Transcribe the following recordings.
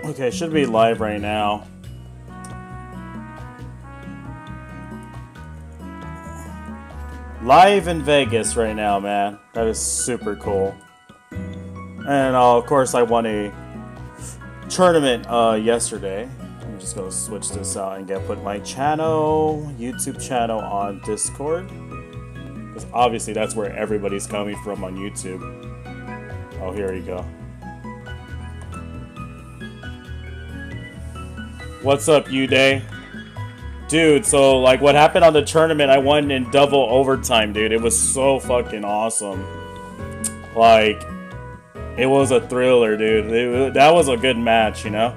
Okay, should be live right now. Live in Vegas right now, man. That is super cool. And of course, I won a tournament yesterday. I'm just gonna switch this out and put my channel, YouTube channel, on Discord, because obviously that's where everybody's coming from on YouTube. Oh, here we go. What's up, Uday? Dude, so like what happened on the tournament, I won in double overtime, dude. It was so fucking awesome. Like, it was a thriller, dude. That was a good match, you know?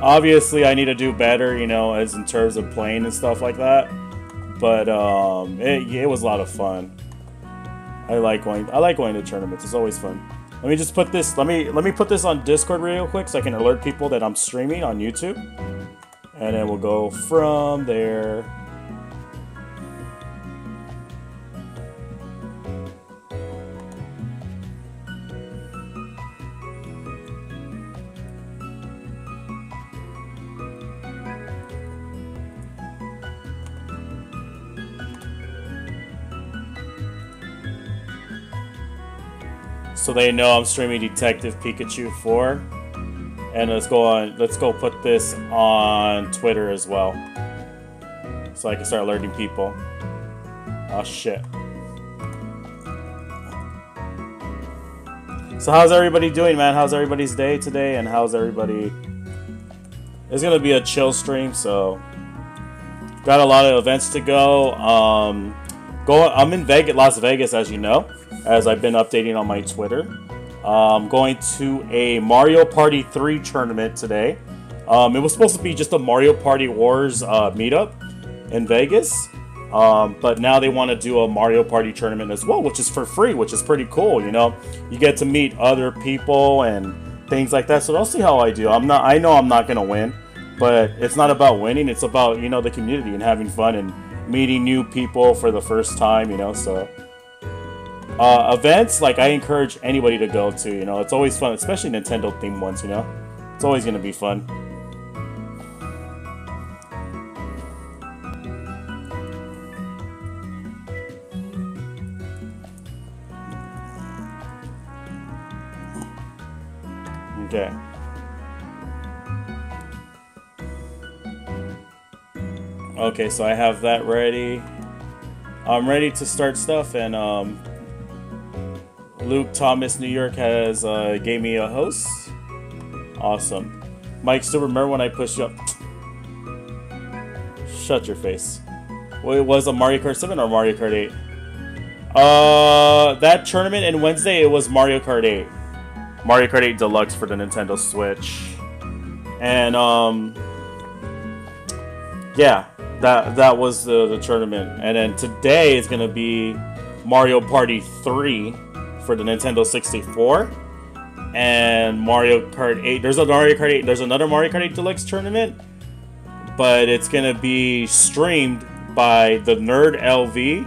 Obviously I need to do better, you know, as in terms of playing and stuff like that. But it was a lot of fun. I like going to tournaments. It's always fun. Let me just put this. Let me put this on Discord real quick so I can alert people that I'm streaming on YouTube, and then we'll go from there. So they know I'm streaming Detective Pikachu 4. And let's go put this on Twitter as well. So I can start alerting people. Oh shit. So how's everybody doing, man? How's everybody's day today? And how's everybody? It's gonna be a chill stream, so got a lot of events to go. I'm in Vegas, Las Vegas, as you know, as I've been updating on my Twitter. Going to a Mario Party 3 tournament today. It was supposed to be just a Mario Party Wars meetup in Vegas. But now they want to do a Mario Party tournament as well, which is for free, which is pretty cool, you know? You get to meet other people and things like that. So I'll see how I do. I know I'm not going to win, but it's not about winning. It's about, you know, the community and having fun and meeting new people for the first time, you know, so... events, like, I encourage anybody to go to, you know, it's always fun, especially Nintendo themed ones, you know, it's always going to be fun. Okay. Okay, so I have that ready. I'm ready to start stuff, and Luke Thomas New York has gave me a host. Awesome. Mike, still remember when I pushed you up? Shut your face. Well, it was a Mario Kart 7 or Mario Kart 8? That tournament in Wednesday, it was Mario Kart 8. Mario Kart 8 Deluxe for the Nintendo Switch. And yeah, that was the tournament. And then today is gonna be Mario Party 3 for the Nintendo 64, and Mario Kart 8. There's a Mario Kart 8. There's another Mario Kart 8 Deluxe tournament, but it's gonna be streamed by the Nerd LV.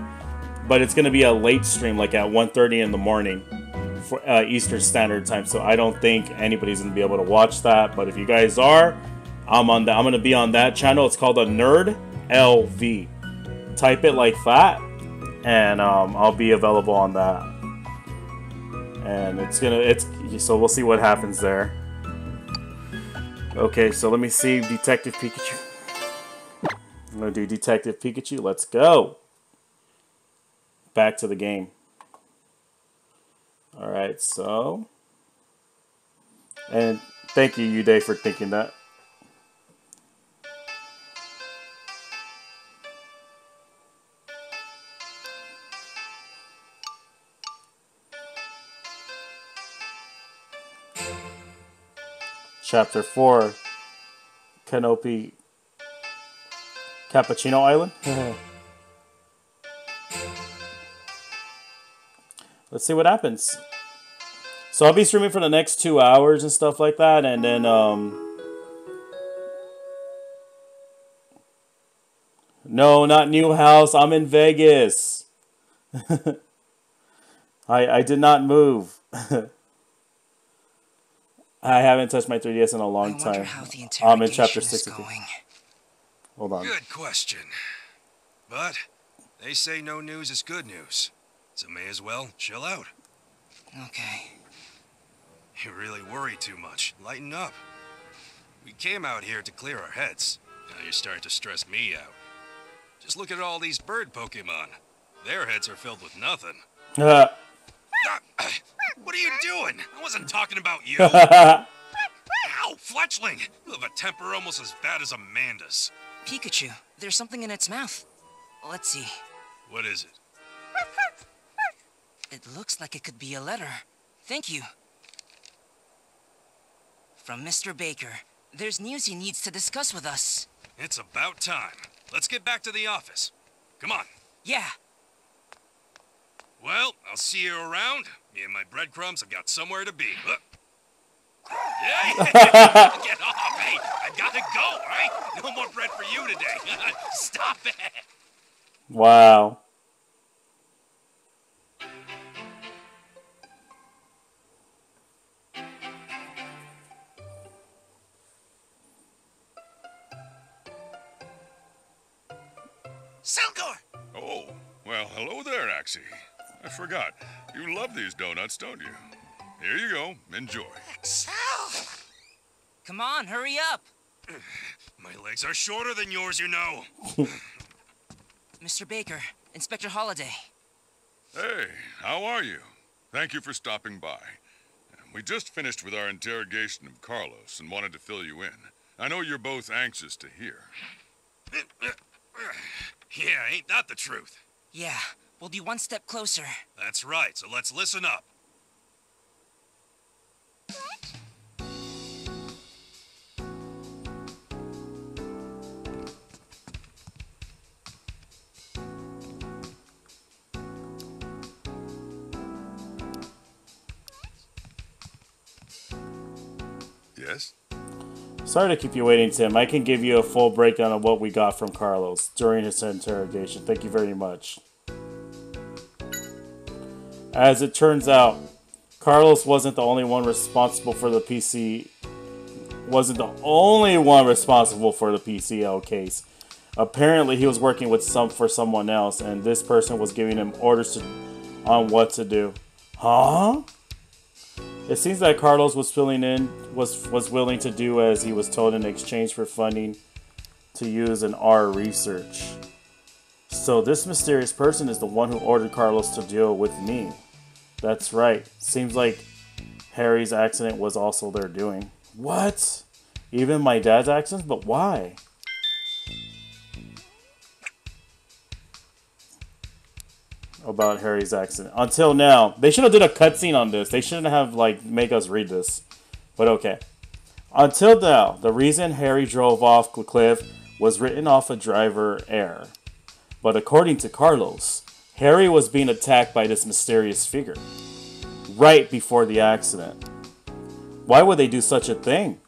But it's gonna be a late stream, like at 1:30 in the morning for Eastern Standard Time. So I don't think anybody's gonna be able to watch that. But if you guys are, I'm gonna be on that channel. It's called the Nerd LV. Type it like that, and I'll be available on that. And so we'll see what happens there. Okay, so let me see Detective Pikachu. I'm gonna do Detective Pikachu. Let's go. Back to the game. Alright, so. And thank you, Uday, for thinking that. Chapter 4, Canopy Cappuccino Island. Let's see what happens. So I'll be streaming for the next 2 hours and stuff like that, and then no, not new house. I'm in Vegas. I did not move. I haven't touched my 3DS in a long I wonder time. how the I'm in chapter interrogation is 63. going. Hold on. Good question. But they say no news is good news. So may as well chill out. Okay. You really worry too much. Lighten up. We came out here to clear our heads. Now you're starting to stress me out. Just look at all these bird Pokemon. Their heads are filled with nothing. What are you doing? I wasn't talking about you. Ow, Fletchling! You have a temper almost as bad as Amanda's. Pikachu, there's something in its mouth. Let's see. What is it? It looks like it could be a letter. Thank you. From Mr. Baker. There's news he needs to discuss with us. It's about time. Let's get back to the office. Come on. Yeah. Well, I'll see you around. Me and my breadcrumbs have got somewhere to be. Hey! Get off! Hey, I gotta go, all right? No more bread for you today. Stop it! Wow. Selkor! Oh, well, hello there, Axie. I forgot. You love these donuts, don't you? Here you go. Enjoy. Come on, hurry up! My legs are shorter than yours, you know. Mr. Baker, Inspector Holliday. Hey, how are you? Thank you for stopping by. We just finished with our interrogation of Carlos and wanted to fill you in. I know you're both anxious to hear. Yeah, ain't that the truth? Yeah, we'll be one step closer. That's right, so let's listen up. Yes? Sorry to keep you waiting, Tim. I can give you a full breakdown of what we got from Carlos during his interrogation. Thank you very much. As it turns out, Carlos wasn't the only one responsible for the PCL case. Apparently, he was working with someone else, and this person was giving him orders on what to do. Huh? It seems that Carlos was willing to do as he was told in exchange for funding to use in our research. So this mysterious person is the one who ordered Carlos to deal with me. That's right. Seems like Harry's accident was also their doing. What? Even my dad's accident? But why? About Harry's accident. Until now. They should have did a cutscene on this. They shouldn't have, make us read this. But okay. Until now, the reason Harry drove off the cliff was written off a driver error. But according to Carlos, Harry was being attacked by this mysterious figure. Right before the accident. Why would they do such a thing?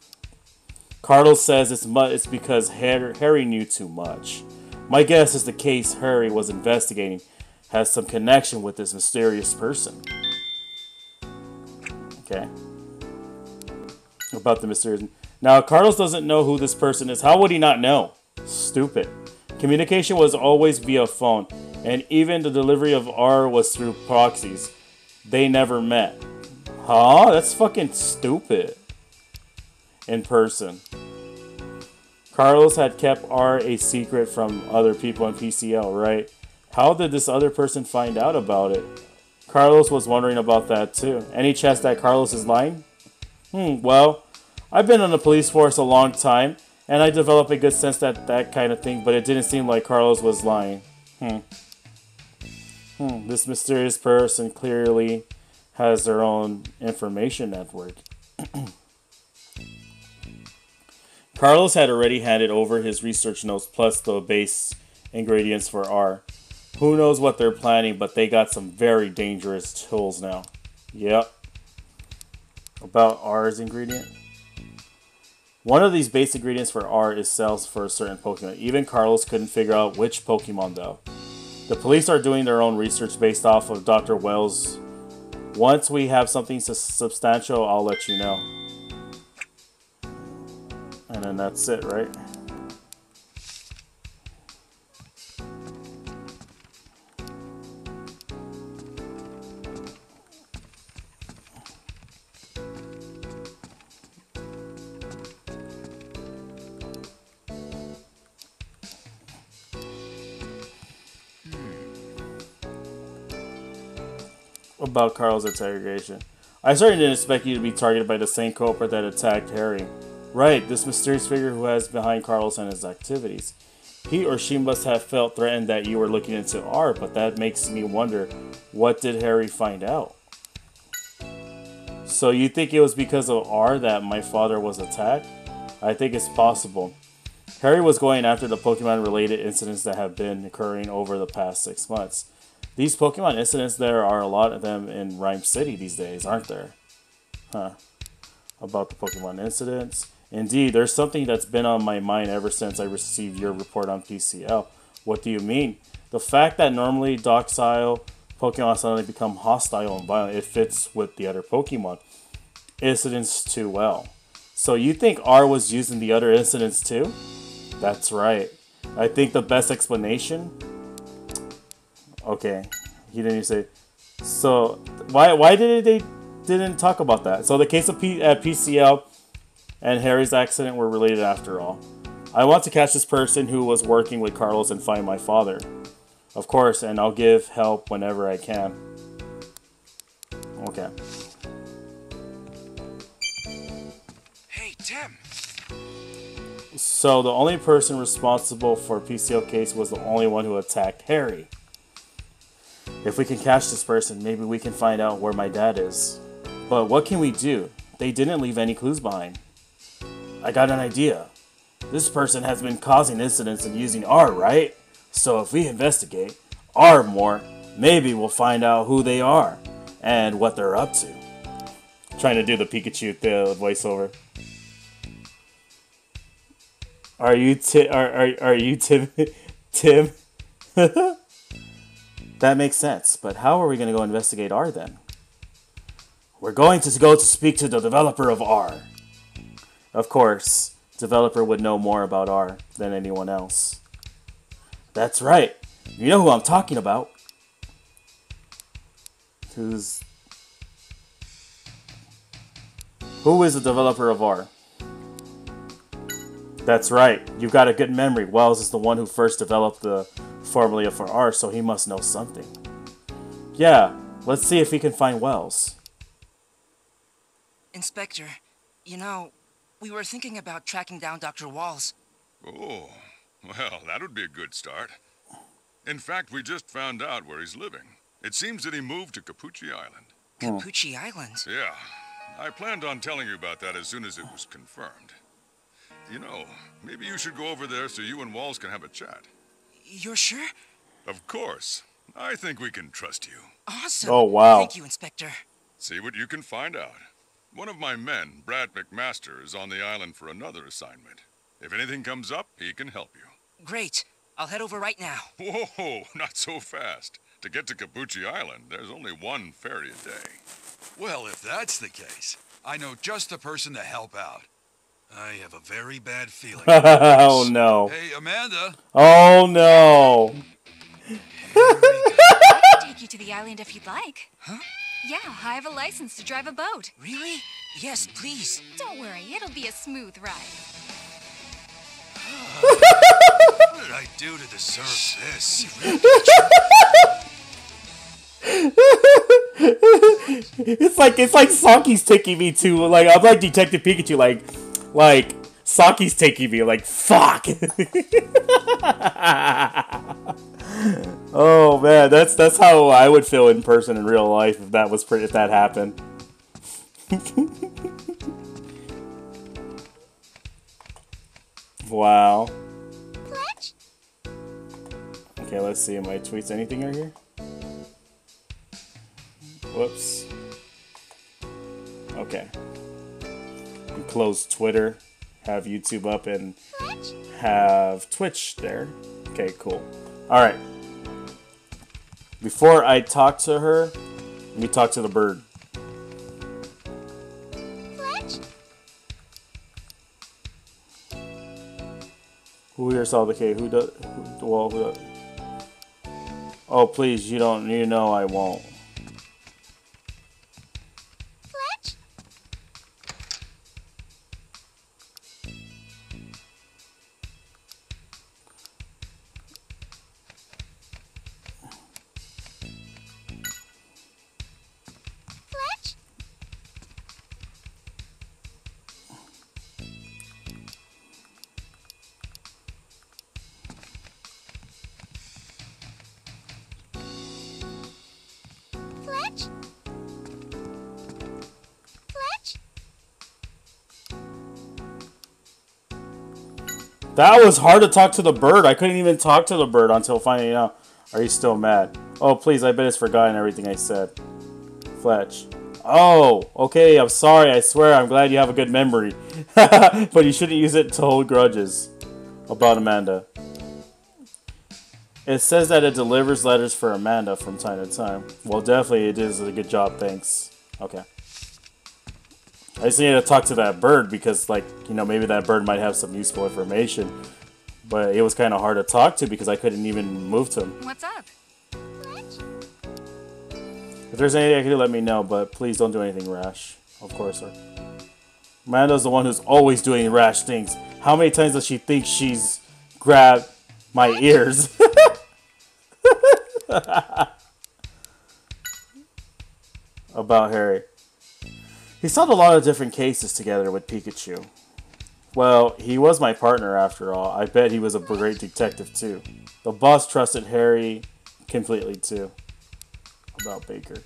Carlos says it's because Harry knew too much. My guess is the case Harry was investigating has some connection with this mysterious person. Okay. About the mysterious... Now, Carlos doesn't know who this person is. How would he not know? Stupid. Communication was always via phone, and even the delivery of R was through proxies. They never met. Huh? That's fucking stupid. In person. Carlos had kept R a secret from other people in PCL, right? How did this other person find out about it? Carlos was wondering about that too. Any chance that Carlos is lying? Well, I've been on the police force a long time, and I developed a good sense that kind of thing, but it didn't seem like Carlos was lying. This mysterious person clearly has their own information network. Carlos had already handed over his research notes plus the base ingredients for R. Who knows what they're planning, but they got some very dangerous tools now. Yep. About R's ingredient. One of these base ingredients for R is cells for a certain Pokemon. Even Carlos couldn't figure out which Pokemon though. The police are doing their own research based off of Dr. Wells. Once we have something substantial, I'll let you know. And then that's it, right? About Carl's interrogation. I certainly didn't expect you to be targeted by the same culprit that attacked Harry. Right, this mysterious figure who has behind Carlos and his activities. He or she must have felt threatened that you were looking into R, but that makes me wonder, what did Harry find out? So you think it was because of R that my father was attacked? I think it's possible. Harry was going after the Pokemon-related incidents that have been occurring over the past 6 months. These Pokemon incidents, there are a lot of them in Rhyme City these days, aren't there? Huh. About the Pokemon incidents. Indeed, there's something that's been on my mind ever since I received your report on PCL. What do you mean? The fact that normally docile Pokemon suddenly become hostile and violent, it fits with the other Pokemon incidents too well. So you think R was using the other incidents too? That's right. I think the best explanation... Okay, he didn't even say. So why didn't talk about that? So the case of PCL and Harry's accident were related after all. I want to catch this person who was working with Carlos and find my father. Of course, and I'll give help whenever I can. Okay. Hey, Tim. So the only person responsible for PCL case was the only one who attacked Harry. If we can catch this person, maybe we can find out where my dad is. But what can we do? They didn't leave any clues behind. I got an idea. This person has been causing incidents and using R, right? So if we investigate R more, maybe we'll find out who they are and what they're up to. Trying to do the Pikachu voiceover. Are you Tim? Tim? That makes sense, but how are we going to go investigate R then? We're going to go to speak to the developer of R. Of course, developer would know more about R than anyone else. That's right. You know who I'm talking about. Who is the developer of R? That's right. You've got a good memory. Wells is the one who first developed the formula for R, so he must know something. Yeah, let's see if we can find Wells. Inspector, you know, we were thinking about tracking down Dr. Walls. Oh, well, that would be a good start. In fact, we just found out where he's living. It seems that he moved to Capucci Island. Capucci Island? Yeah, I planned on telling you about that as soon as it was confirmed. You know, maybe you should go over there so you and Walls can have a chat. You're sure? Of course. I think we can trust you. Awesome. Oh, wow. Thank you, Inspector. See what you can find out. One of my men, Brad McMaster, is on the island for another assignment. If anything comes up, he can help you. Great. I'll head over right now. Whoa, not so fast. To get to Capucci Island, there's only one ferry a day. Well, if that's the case, I know just the person to help out. I have a very bad feeling. Oh no. Hey, Amanda. Oh no. I can take you to the island if you'd like. Huh? Yeah, I have a license to drive a boat. Really? Yes, please. Don't worry, it'll be a smooth ride. What did I do to deserve this? It's like Saki's taking me to, like, I'm like Detective Pikachu, like Saki's taking me, like, fuck. Oh man, that's how I would feel in person in real life if that happened. Wow. Okay, let's see. Am I tweets anything right here? Whoops. Okay. And close Twitter, have YouTube up, and have Twitch there. Okay, cool. Alright. Before I talk to her, let me talk to the bird. Who here saw the cake? Who does? Well, who does? Oh, please, you don't. You know I won't. Fletch? Fletch? Fletch? Fletch? That was hard to talk to the bird. I couldn't even talk to the bird until finding out. Are you still mad? Oh, please, I bet it's forgotten everything I said. Fletch. Oh, okay, I'm sorry. I swear, I'm glad you have a good memory. But you shouldn't use it to hold grudges. About Amanda. It says that it delivers letters for Amanda from time to time. Well, definitely it is a good job, thanks. Okay. I just needed to talk to that bird because, like, you know, maybe that bird might have some useful information. But it was kind of hard to talk to because I couldn't even move to him. What's up? Fletch? If there's anything I can do, let me know, but please don't do anything rash. Of course, sir. Amanda's the one who's always doing rash things. How many times does she think she's grabbed my ears? About Harry. He solved a lot of different cases together with Pikachu. Well, he was my partner after all. I bet he was a great detective too. The boss trusted Harry completely too. About Baker.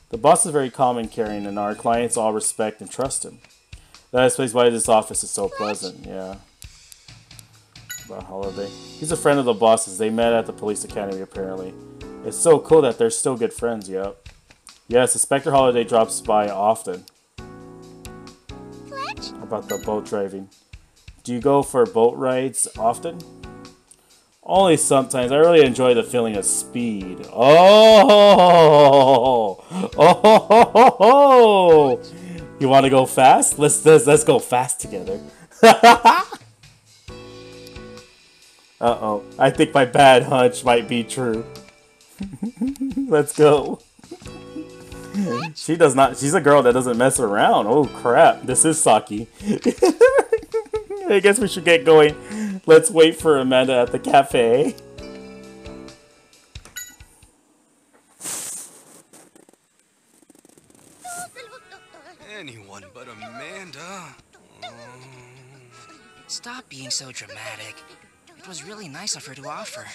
The boss is very calm and caring, and our clients all respect and trust him. That explains why this office is so pleasant, yeah. About Holiday. He's a friend of the boss's. They met at the police academy, apparently. It's so cool that they're still good friends, yep. Yes, Inspector Holiday drops by often. Fletch? About the boat driving. Do you go for boat rides often? Only sometimes. I really enjoy the feeling of speed. Oh! Oh! You want to go fast? Let's go fast together. Uh-oh. I think my bad hunch might be true. Let's go. She does not. She's a girl that doesn't mess around. Oh crap! This is Saki. I guess we should get going. Let's wait for Amanda at the cafe. Anyone but Amanda. Stop being so dramatic. It was really nice of her to offer.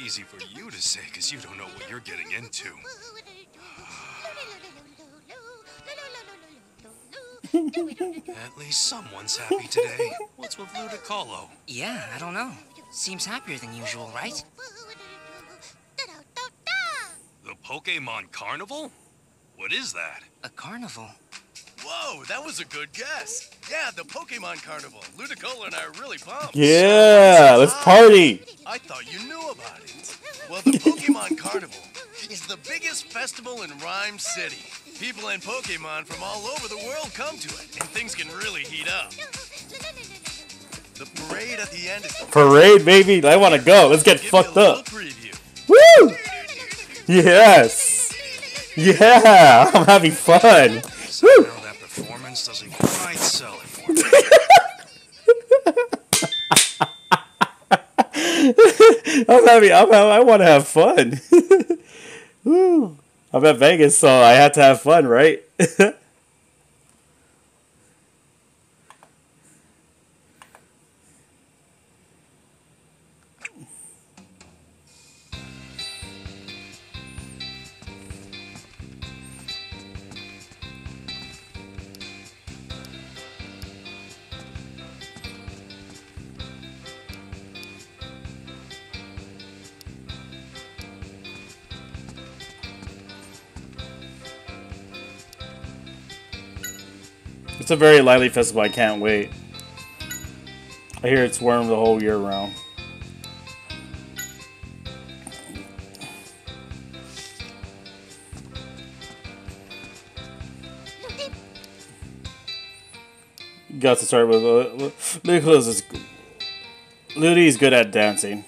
Easy for you to say, because you don't know what you're getting into. At least someone's happy today. What's with Ludicolo? Yeah, I don't know. Seems happier than usual, right? The Pokemon Carnival? What is that? A carnival. Whoa, that was a good guess. Yeah, the Pokemon Carnival. Ludicolo and I are really pumped. Yeah, let's party. I thought you knew about it. Well, the Pokemon Carnival is the biggest festival in Rhyme City. People and Pokemon from all over the world come to it, and things can really heat up. The parade at the end is the Parade, baby. I want to go. Let's get fucked up. preview. Woo! Yes. Yeah, I'm having fun. Somehow that performance doesn't quite sell it for me. I want to have fun. Woo. I'm at Vegas, so I had to have fun, right? It's a very lively festival. I can't wait. I hear it's warm the whole year round. You got to start with Nicholas. Ludi's good at dancing.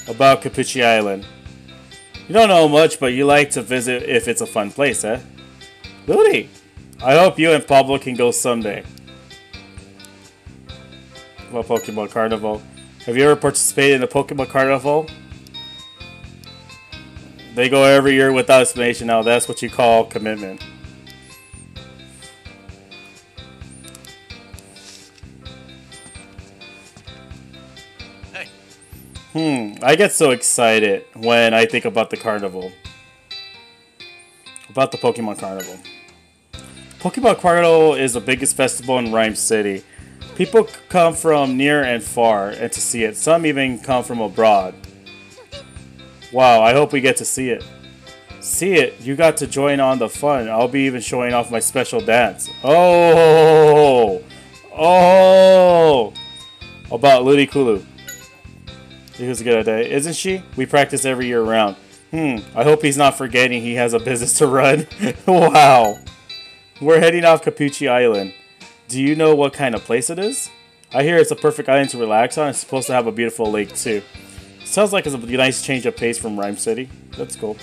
About Capucci Island. You don't know much, but you like to visit if it's a fun place, eh? Ludi! I hope you and Pablo can go someday. Well, Pokemon Carnival. Have you ever participated in a Pokemon Carnival? They go every year without explanation now. That's what you call commitment. I get so excited when I think about the carnival. About the Pokemon Carnival. Pokemon Carnival is the biggest festival in Rhyme City. People come from near and far and to see it. Some even come from abroad. Wow, I hope we get to see it. See it? You got to join on the fun. I'll be even showing off my special dance. Oh! Oh! About Ludicolo. He was a good idea, isn't she? We practice every year round. I hope he's not forgetting he has a business to run. Wow. We're heading off Capucci Island. Do you know what kind of place it is? I hear it's a perfect island to relax on. It's supposed to have a beautiful lake too. Sounds like it's a nice change of pace from Rhyme City. That's cool.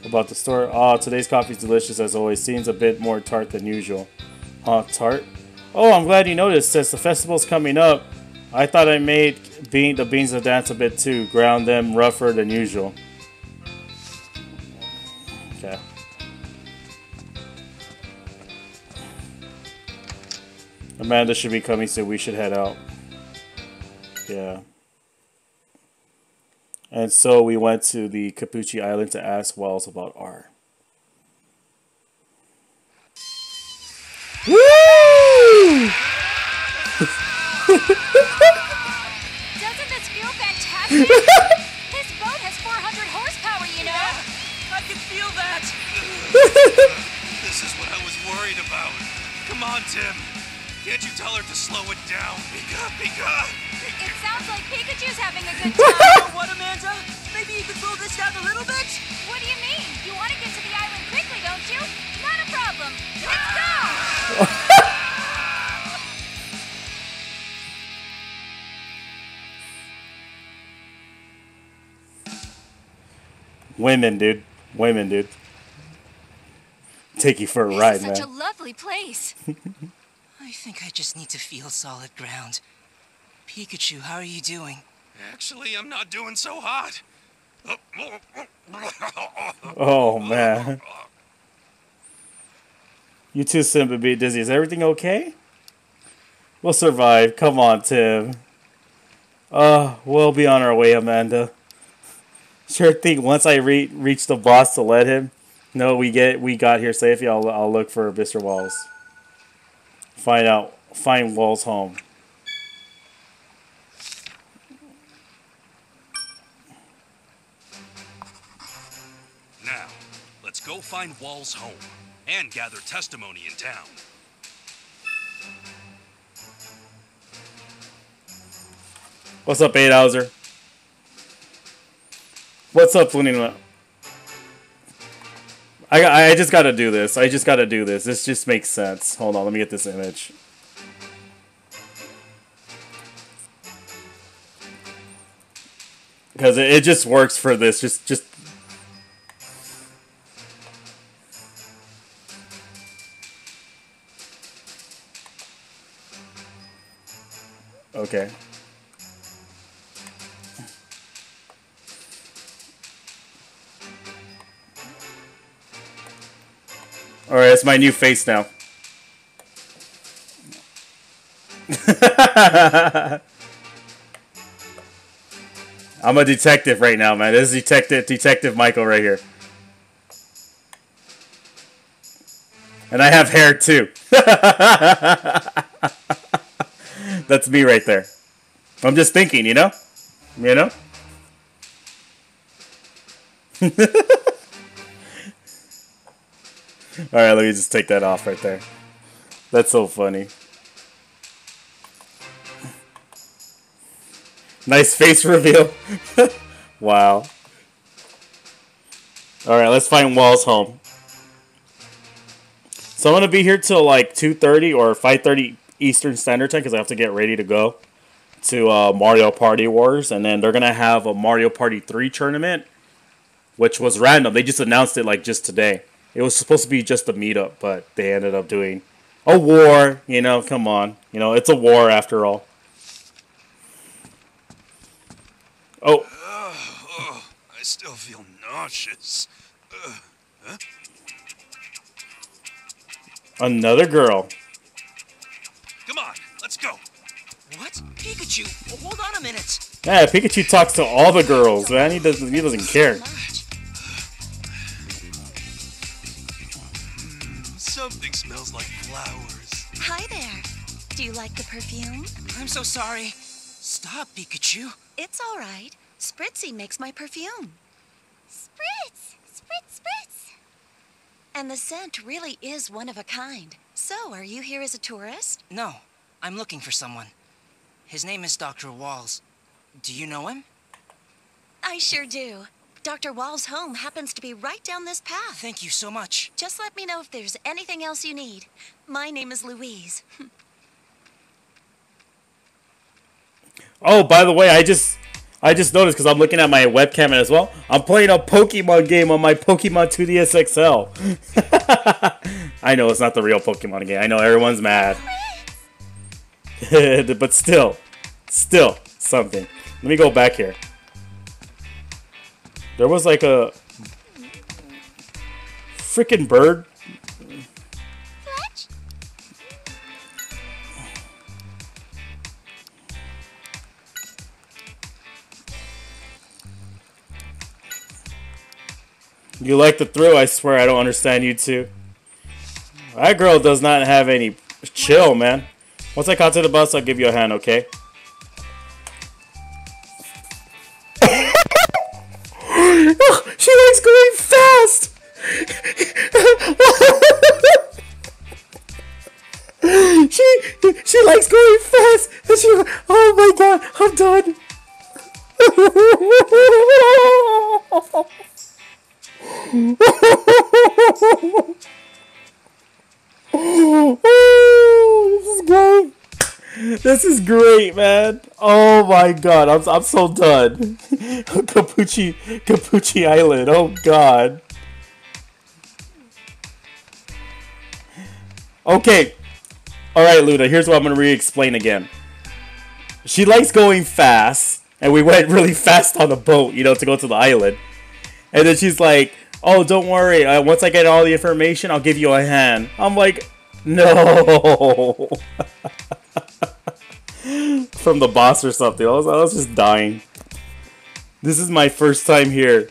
About the store. Oh, today's coffee's delicious as always. Seems a bit more tart than usual. Huh, tart? Oh, I'm glad you noticed. Since the festival's coming up, I thought I made the beans to dance a bit too. Ground them rougher than usual. Okay. Amanda should be coming soon. We should head out. Yeah. And so we went to the Capucci Island to ask Wells about R. Woo! Doesn't this feel fantastic? This boat has 400 horsepower, you know? Yeah, I can feel that. This is what I was worried about. Come on, Tim. Can't you tell her to slow it down? Pika! It sounds like Pikachu's having a good time. You know what, Amanda? Maybe you could slow this down a little bit? What do you mean? You want to get to the island quickly, don't you? Not a problem. Let's go! Women, dude. Women, dude. Take you for a This ride, is man. such a lovely place. I think I just need to feel solid ground. Pikachu, how are you doing? Actually, I'm not doing so hot. Oh, man. You too soon to be dizzy. Is everything okay? We'll survive. Come on, Tim. We'll be on our way, Amanda. Sure thing. Once I reach the boss to let him know we got here safely, I'll look for Mr. Walls. Find Walls' home. Now, let's go find Wall's home and gather testimony in town. What's up, 8-Houser? What's up, Flynn? I just gotta do this. I just gotta do this. This just makes sense. Hold on, let me get this image. Because it just works for this. Just. Okay. Alright, it's my new face now. I'm a detective right now, man. This is Detective Michael right here. And I have hair too. That's me right there. I'm just thinking, you know? You know? Alright, let me just take that off right there. That's so funny. Nice face reveal. Wow. Alright, let's find Wall's home. So I'm going to be here till like 2:30 or 5:30 Eastern Standard Time because I have to get ready to go. to Mario Party Wars, and then they're gonna have a Mario Party 3 tournament, which was random. They just announced it like just today. It was supposed to be just a meetup, but they ended up doing a war. You know, come on. You know, it's a war after all. Oh. I still feel nauseous. Huh? Another girl. Come on, let's go. What? Pikachu, hold on a minute. Yeah, Pikachu talks to all the girls, man. He doesn't care. Something smells like flowers. Hi there. Do you like the perfume? I'm so sorry. Stop, Pikachu. It's all right. Spritzy makes my perfume. Spritz! Spritz, spritz! And the scent really is one of a kind. So, are you here as a tourist? No, I'm looking for someone. His name is Dr. Walls. Do you know him? I sure do. Dr. Wall's home happens to be right down this path. Thank you so much. Just let me know if there's anything else you need. My name is Louise. Oh, by the way, I just noticed because I'm looking at my webcam as well. I'm playing a Pokemon game on my Pokemon 2DS XL. I know it's not the real Pokemon game. I know everyone's mad. But still something. Let me go back here. There was like a freaking bird. Fletch? You like the thrill? I swear I don't understand you two. That girl does not have any chill, man. Once I got to the bus, I'll give you a hand, okay? She likes going fast! she likes going fast! And she, oh my god, I'm done! Oh, this is great. This is great, man. Oh my god, I'm so done. Capucci Island. Oh god. Okay. All right, Luda. Here's what I'm gonna re-explain again. She likes going fast, and we went really fast on the boat, you know, to go to the island. And then she's like, "Oh, don't worry. Once I get all the information, I'll give you a hand." I'm like, "No." From the boss or something. I was just dying. This is my first time here.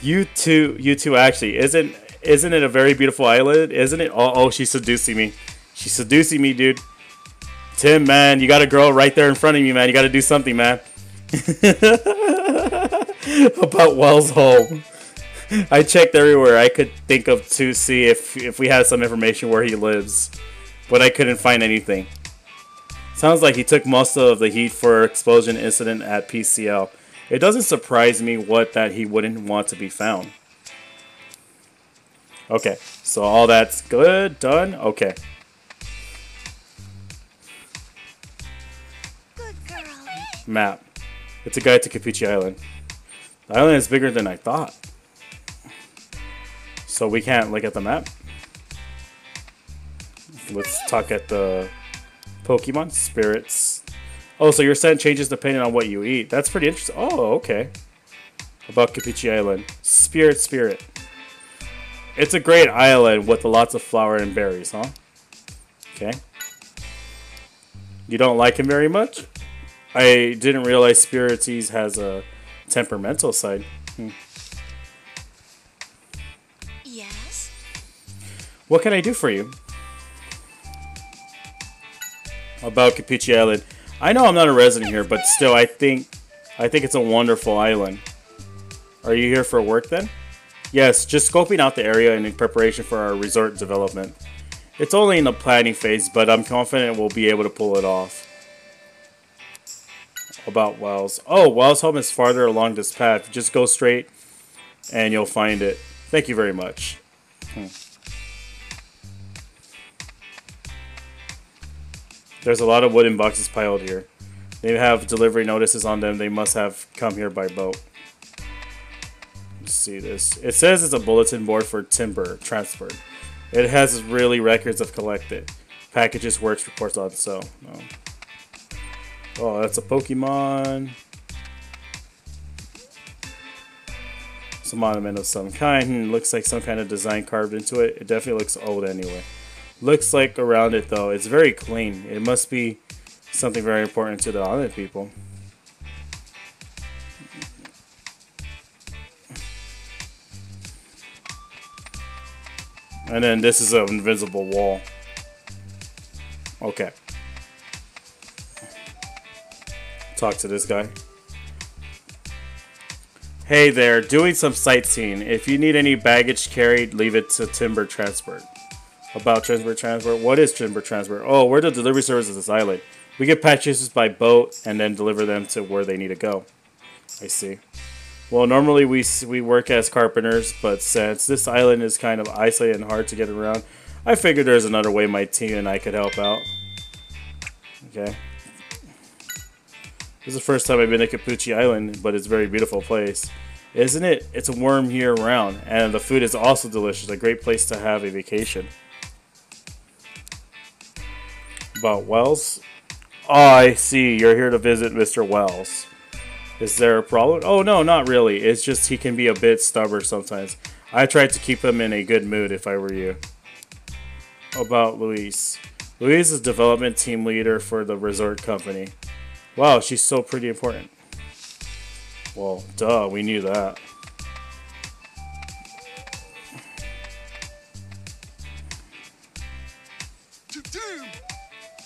You two actually. Isn't it a very beautiful island? Isn't it? Oh, she's seducing me. She's seducing me, dude. Tim, man, you got a girl right there in front of you, man. You got to do something, man. About Wells' home. I checked everywhere I could think of to see if we had some information where he lives, but I couldn't find anything. Sounds like he took most of the heat for explosion incident at PCL. It doesn't surprise me that he wouldn't want to be found. Okay, so all that's good, done. Okay. Good girl. Map. It's a guide to Capucci Island. The island is bigger than I thought. So we can't look at the map. Let's talk at the Pokemon spirits. Oh, so your scent changes depending on what you eat. That's pretty interesting. Oh, okay. About Capucci Island. Spirit. It's a great island with lots of flower and berries, huh? Okay. You don't like him very much? I didn't realize Spirites has a temperamental side. Yes? What can I do for you? About Capucci Island. I know I'm not a resident here, but still, I think it's a wonderful island. Are you here for work then? Yes, just scoping out the area and in preparation for our resort development. It's only in the planning phase, but I'm confident we'll be able to pull it off. About Wells. Oh, Wells' home is farther along this path. Just go straight and you'll find it. Thank you very much. There's a lot of wooden boxes piled here. They have delivery notices on them. They must have come here by boat. Let's see this. It says it's a bulletin board for timber transport. It has really records of collected. Packages, works, reports on, so. No. Oh, that's a Pokemon. Some monument of some kind. Looks like some kind of design carved into it. It definitely looks old anyway. Looks like around it though, it's very clean. It must be something very important to the island people. And then this is an invisible wall. Okay. Talk to this guy. Hey there, doing some sightseeing. If you need any baggage carried, leave it to Timber Transport. About Timber Transport? What is Timber Transport? Oh, we're the delivery service of this island. We get packages by boat and then deliver them to where they need to go. I see. Well, normally we work as carpenters, but since this island is kind of isolated and hard to get around, I figured there's another way my team and I could help out. Okay. This is the first time I've been to Capucci Island, but it's a very beautiful place. Isn't it? It's a worm year-round, and the food is also delicious. A great place to have a vacation. About Wells? Oh, I see. You're here to visit Mr. Wells. Is there a problem? Oh, no, not really. It's just he can be a bit stubborn sometimes. I try to keep him in a good mood if I were you. About Louise. Louise is development team leader for the resort company. Wow, she's so pretty important. Well, duh, we knew that.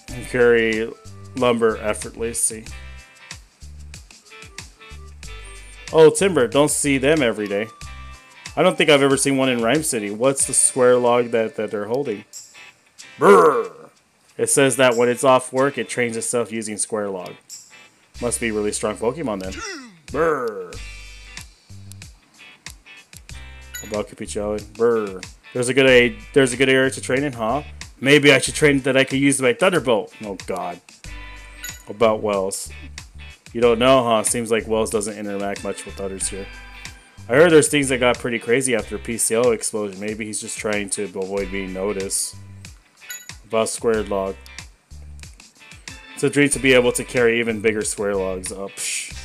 And carry lumber effortlessly. Oh, timber, don't see them every day. I don't think I've ever seen one in Rhyme City. What's the square log that they're holding? Brrr! It says that when it's off work, it trains itself using square log. Must be really strong Pokemon then. Brrr! About Capucci Island. Brrr! There's a good area to train in, huh? Maybe I should train that I could use my Thunderbolt. Oh God. About Wells. You don't know, huh? Seems like Wells doesn't interact much with others here. I heard there's things that got pretty crazy after PCL explosion. Maybe he's just trying to avoid being noticed. About squared log. It's a dream to be able to carry even bigger square logs up. Psh.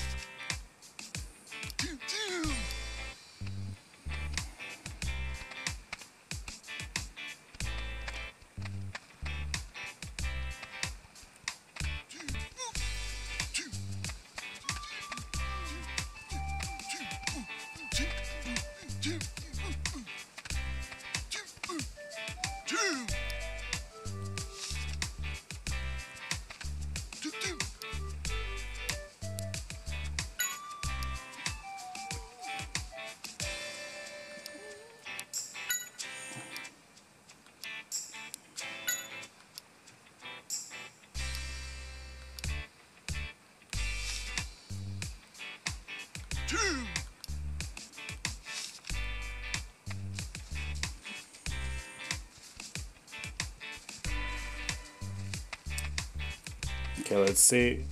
Okay, let's see.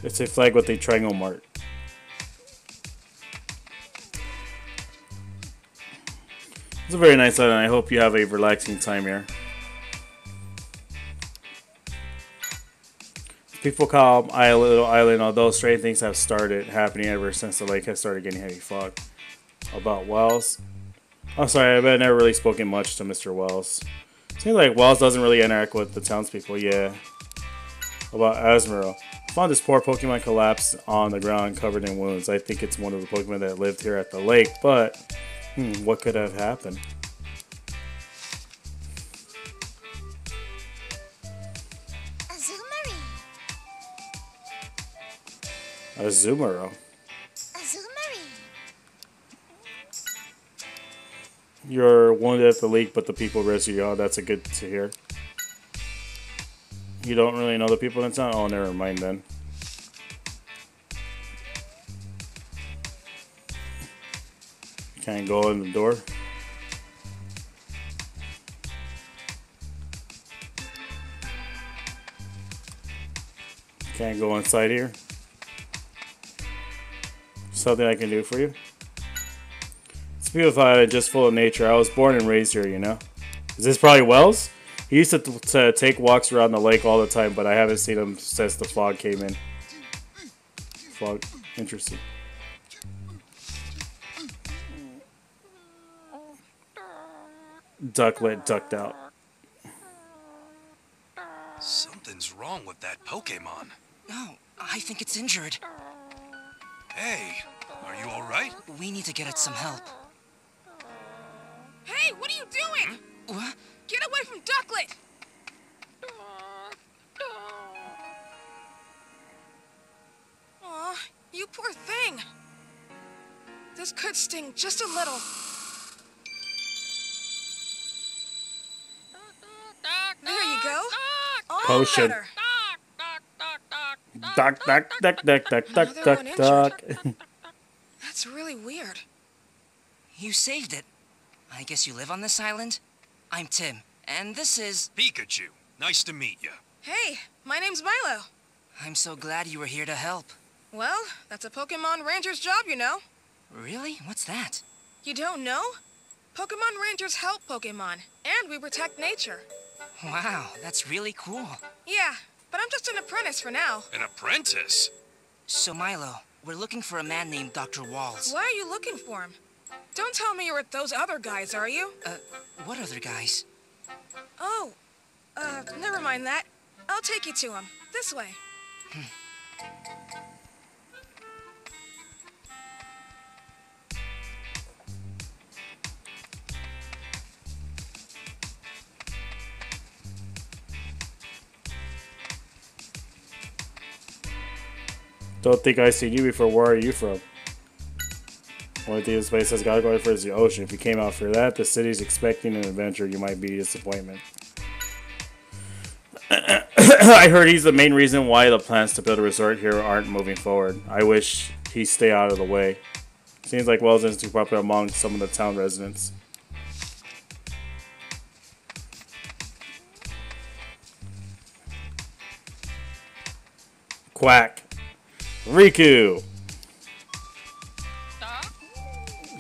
It's a flag with a triangle mark. It's a very nice island. I hope you have a relaxing time here. People call a little island, although strange things have started happening ever since the lake has started getting heavy fog. About Wells. I'm sorry, I've never really spoken much to Mr. Wells. Seems like Wells doesn't really interact with the townspeople, yeah. About Asmero. I found this poor Pokemon collapsed on the ground covered in wounds. I think it's one of the Pokemon that lived here at the lake, but what could have happened? Azumarill. You're wounded at the lake, but the people rescue you. Oh, that's a good to hear. You don't really know the people in town? Oh, never mind then. Can't go in the door. Can't go inside here. Something I can do for you. It's beautiful and just full of nature. I was born and raised here, you know. Is this probably Wells? He used to take walks around the lake all the time, but I haven't seen him since the fog came in. Fog. Interesting. Ducklet ducked out. Something's wrong with that Pokemon. No, I think it's injured. Hey, are you all right? We need to get it some help. Hey, what are you doing? What? Get away from Ducklet! Aw, you poor thing. This could sting just a little. There you go. All Potion. better. Duck, duck, duck, duck, duck, duck, Another duck, one injured. duck. That's really weird. You saved it. I guess you live on this island? I'm Tim, and this is... Pikachu, nice to meet you. Hey, my name's Milo. I'm so glad you were here to help. Well, that's a Pokemon Ranger's job, you know. Really? What's that? You don't know? Pokemon Rangers help Pokemon, and we protect nature. Wow, that's really cool. Yeah, but I'm just an apprentice for now. An apprentice? So, Milo, we're looking for a man named Dr. Walls. Why are you looking for him? Don't tell me you're with those other guys, are you? What other guys? Oh, never mind that. I'll take you to him. This way. Don't think I've seen you before. Where are you from? Only thing this place has got going for is the ocean. If you came out for that, the city's expecting an adventure. You might be a disappointment. I heard he's the main reason why the plans to build a resort here aren't moving forward. I wish he'd stay out of the way. Seems like Wells isn't too popular among some of the town residents. Quack. Riku.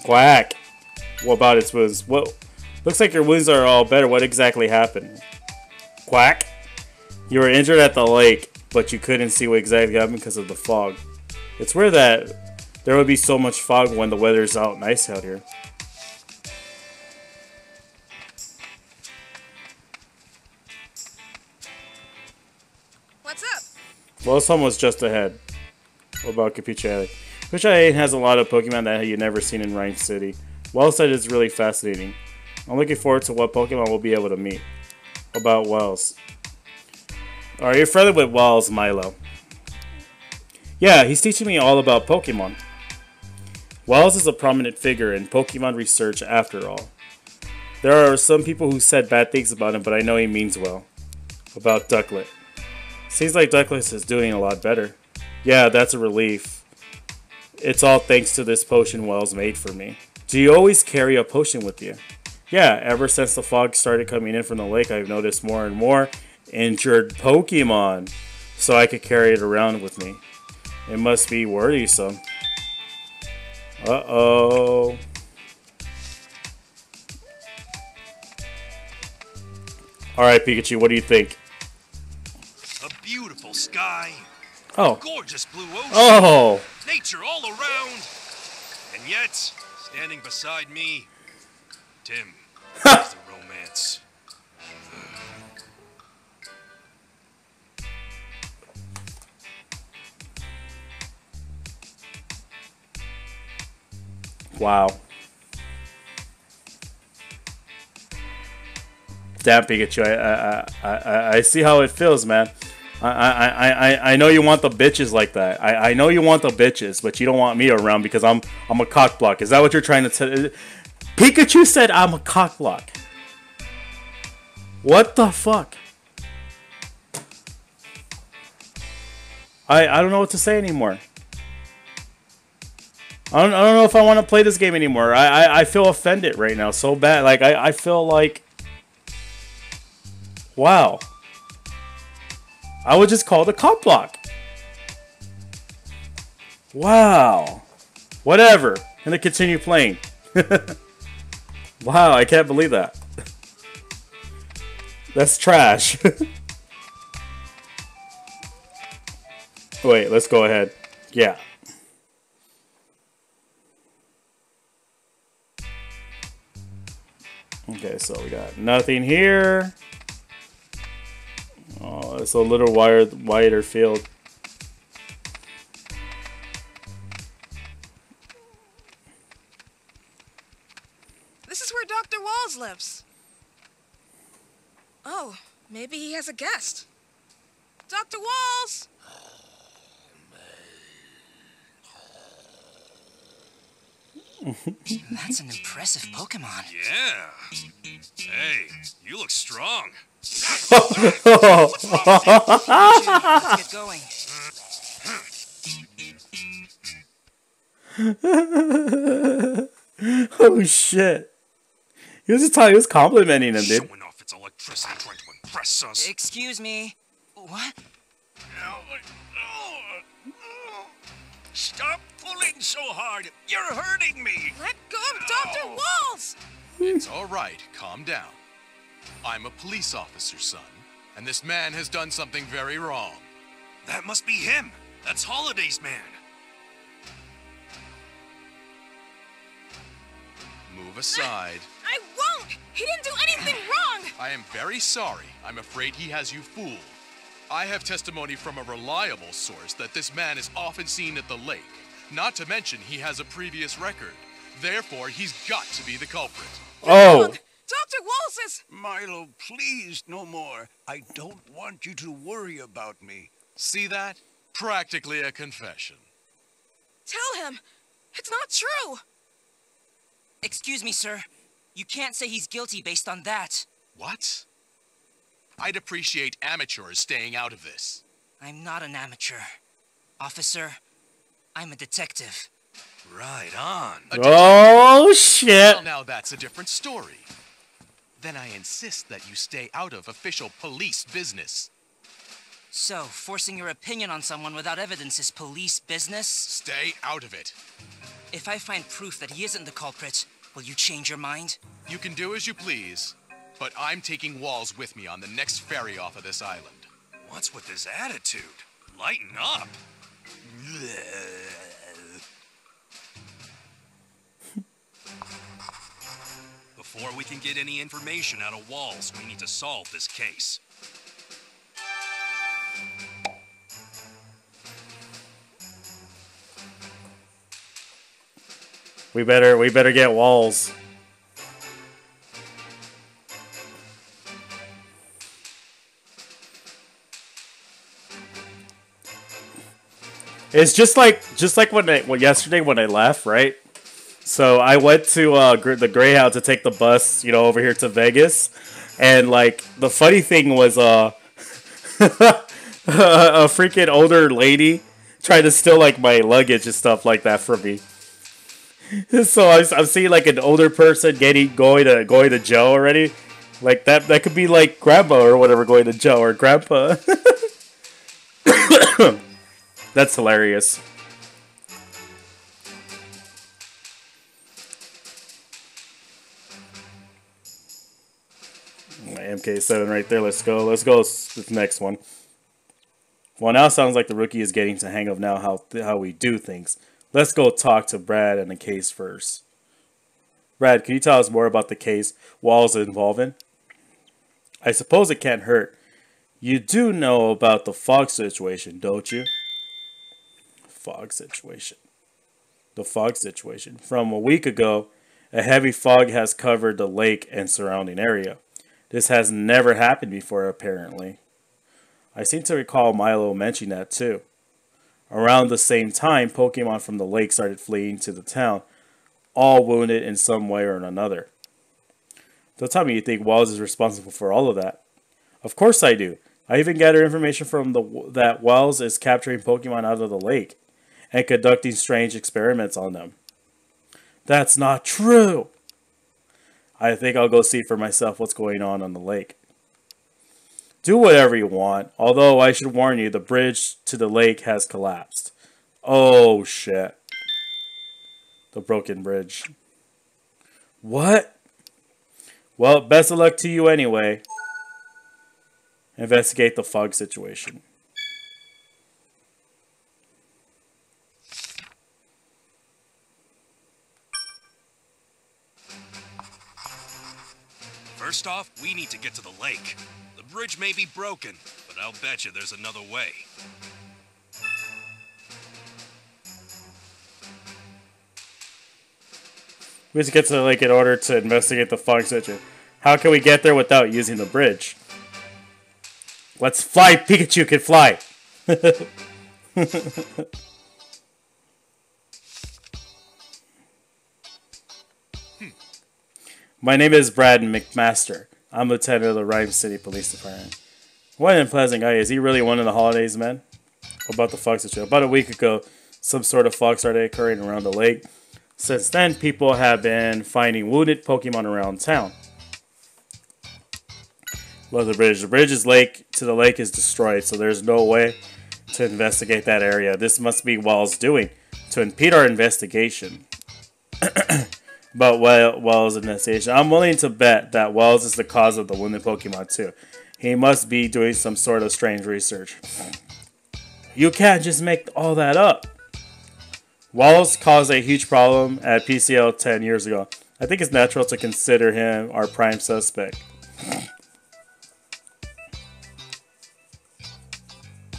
Quack. What about its wounds? What? Looks like your wounds are all better. What exactly happened? Quack. You were injured at the lake, but you couldn't see what exactly happened because of the fog. It's weird that there would be so much fog when the weather's out nice out here. What's up? Well, someone was just ahead. What about Capiche? Capiche has a lot of Pokemon that you've never seen in Rhyme City. Wells said it's really fascinating. I'm looking forward to what Pokemon we'll be able to meet. What about Wells? Are you friendly with Wells, Milo? Yeah, he's teaching me all about Pokemon. Wells is a prominent figure in Pokemon research after all. There are some people who said bad things about him, but I know he means well. About Ducklet. Seems like Ducklet is doing a lot better. Yeah, that's a relief. It's all thanks to this potion Wells made for me. Do you always carry a potion with you? Yeah, ever since the fog started coming in from the lake, I've noticed more and more injured Pokemon, so I could carry it around with me. It must be worrisome. Uh-oh. Alright, Pikachu, what do you think? A beautiful sky. Oh. Gorgeous blue ocean. Oh! Nature all around. And yet, standing beside me, Tim. Is the romance. Wow. Damn, Pikachu, I see how it feels, man. I know you want the bitches like that. I know you want the bitches, but you don't want me around because I'm a cock block. Is that what you're trying to tell? Pikachu said I'm a cock block. What the fuck? I don't know what to say anymore. I don't know if I want to play this game anymore. I feel offended right now so bad. Like I feel like, wow. I was just called a cock block. Wow. Whatever. I'm gonna continue playing. Wow, I can't believe that. That's trash. Wait, let's go ahead. Yeah. Okay, so we got nothing here. Oh, it's a little wider field. This is where Dr. Walls lives. Oh, maybe he has a guest. Dr. Walls! That's an impressive Pokemon. Yeah. Hey, you look strong. Let's get going. Oh shit. He was complimenting him, dude. Showing off its electricity trying to impress us. Excuse me. What? Stop pulling so hard. You're hurting me. Let go of Dr. Walls! It's all right. Calm down. I'm a police officer's son, and this man has done something very wrong. That must be him. That's Holiday's man. Move aside. I won't! He didn't do anything wrong! I am very sorry. I'm afraid he has you fooled. I have testimony from a reliable source that this man is often seen at the lake. Not to mention he has a previous record. Therefore, he's got to be the culprit. Oh. Dr. Walls is... Milo, please, no more. I don't want you to worry about me. See that? Practically a confession. Tell him! It's not true! Excuse me, sir. You can't say he's guilty based on that. What? I'd appreciate amateurs staying out of this. I'm not an amateur. Officer, I'm a detective. Right on. Oh shit. Well, now that's a different story. Then I insist that you stay out of official police business. So, forcing your opinion on someone without evidence is police business? Stay out of it. If I find proof that he isn't the culprit, will you change your mind? You can do as you please, but I'm taking Walls with me on the next ferry off of this island. What's with this attitude? Lighten up. Before we can get any information out of Walls, we need to solve this case. We better get Walls. It's just like yesterday when I left, right? So I went to the Greyhound to take the bus, over here to Vegas, and like the funny thing was a freaking older lady tried to steal like my luggage and stuff like that from me. So I'm seeing like an older person going to jail already. Like that could be like grandma or whatever going to jail, or grandpa. That's hilarious. MK7 right there. Let's go with the next one. Well, now it sounds like the rookie is getting to hang of now how we do things. Let's go talk to Brad and the case first. Brad, can you tell us more about the case Walls is involved in? I suppose it can't hurt. You do know about the fog situation, don't you? Fog situation. The fog situation. From a week ago, a heavy fog has covered the lake and surrounding area. This has never happened before, apparently. I seem to recall Milo mentioning that too. Around the same time, Pokemon from the lake started fleeing to the town, all wounded in some way or another. Don't tell me you think Walls is responsible for all of that. Of course I do. I even gathered information from that Walls is capturing Pokemon out of the lake and conducting strange experiments on them. That's not true! I think I'll go see for myself what's going on the lake. Do whatever you want, although I should warn you, the bridge to the lake has collapsed. Oh, shit. The broken bridge. What? Well, best of luck to you anyway. Investigate the fog situation. First off, we need to get to the lake. The bridge may be broken, but I'll bet you there's another way. We have to get to the lake in order to investigate the fog situation. How can we get there without using the bridge? Let's fly! Pikachu can fly! My name is Brad McMaster. I'm lieutenant of the Rhyme City Police Department. What an unpleasant guy. Is he really one of the holidays, man? About the fog situation. About a week ago, some sort of fog started occurring around the lake. Since then, people have been finding wounded Pokemon around town. Well, the bridge to the lake is destroyed, so there's no way to investigate that area. This must be Wall's doing to impede our investigation. But Wells' investigation, I'm willing to bet that Wells is the cause of the wounded Pokemon too. He must be doing some sort of strange research. You can't just make all that up. Wells caused a huge problem at PCL 10 years ago. I think it's natural to consider him our prime suspect.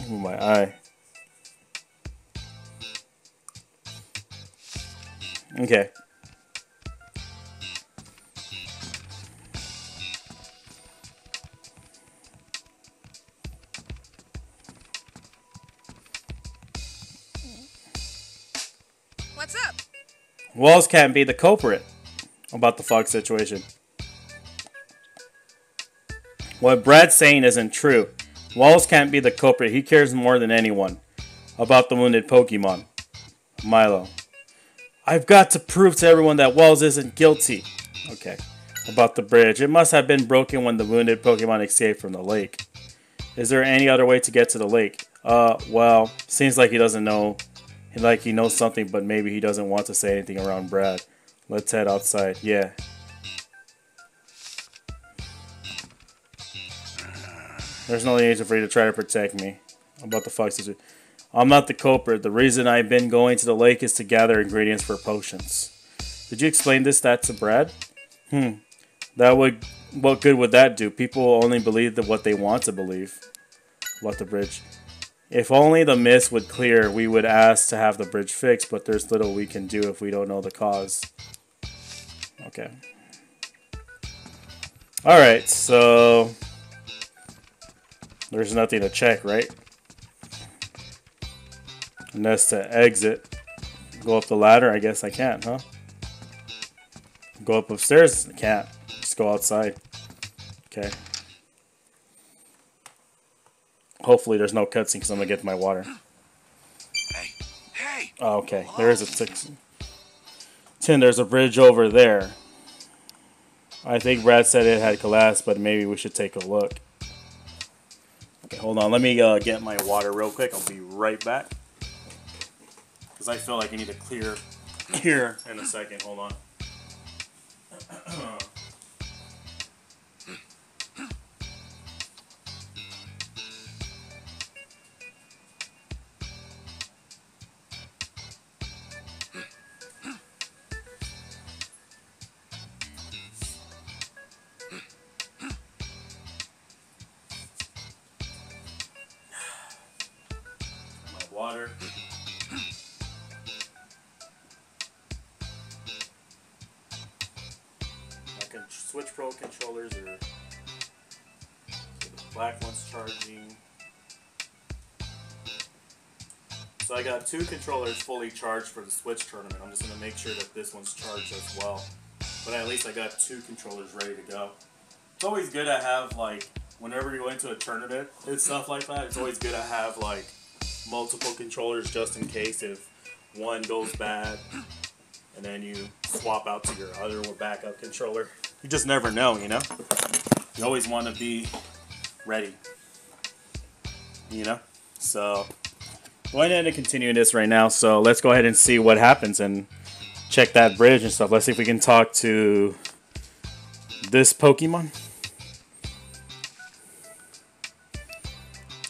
Oh, my eye. Okay. What's up? Walls can't be the culprit about the fog situation. What Brad's saying isn't true. Walls can't be the culprit. He cares more than anyone about the wounded Pokemon. Milo. I've got to prove to everyone that Walls isn't guilty. Okay. About the bridge. It must have been broken when the wounded Pokemon escaped from the lake. Is there any other way to get to the lake? Well, seems like he doesn't know. Like he knows something, but maybe he doesn't want to say anything around Brad. Let's head outside. Yeah. There's no need for you to try to protect me. About the fog situation. I'm not the culprit. The reason I've been going to the lake is to gather ingredients for potions. Did you explain that to Brad? What good would that do? People will only believe what they want to believe. About the bridge. If only the mist would clear, we would ask to have the bridge fixed, but there's little we can do if we don't know the cause. Okay. Alright, so there's nothing to check, right? Unless to exit. Go up the ladder, I guess I can't, huh? Go up upstairs? I can't. Just go outside. Okay. Hopefully there's no cutscene because I'm going to get my water. Hey! Oh, okay. There is a 6. 10, there's a bridge over there. I think Brad said it had collapsed, but maybe we should take a look. Okay, hold on. Let me get my water real quick. I'll be right back. Because I feel like I need to clear here in a second. Hold on. Water. I can switch Pro controllers or the black one's charging. So I got 2 controllers fully charged for the Switch tournament. I'm just going to make sure that this one's charged as well. But at least I got 2 controllers ready to go. It's always good to have, like, whenever you go into a tournament and stuff like that, it's always good to have, like, multiple controllers just in case if one goes bad and then you swap out to your other or backup controller. You just never know, you know? You always want to be ready, you know? So Going ahead and continuing this right now, so let's go ahead and see what happens and check that bridge and stuff. Let's see if we can talk to this Pokemon.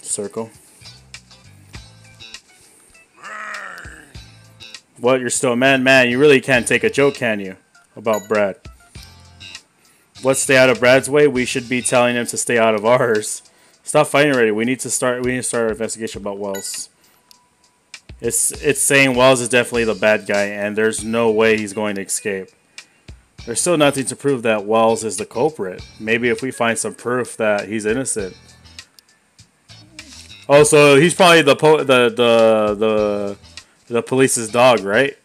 Circle. What? You're still a man? You really can't take a joke, can you? About Brad. Let's stay out of Brad's way. We should be telling him to stay out of ours. Stop fighting already. We need to start our investigation about Wells. It's saying Wells is definitely the bad guy, and there's no way he's going to escape. There's still nothing to prove that Wells is the culprit. Maybe if we find some proof that he's innocent. Oh, so he's probably the police's dog, right?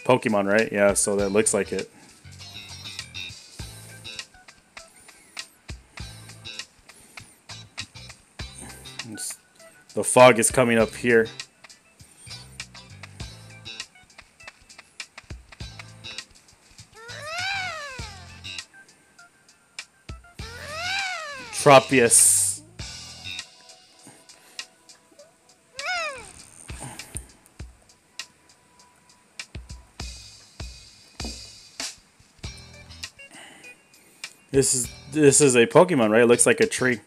Pokemon, right? Yeah, so that looks like it. The fog is coming up here. Tropius. This is a Pokemon, right? It looks like a tree.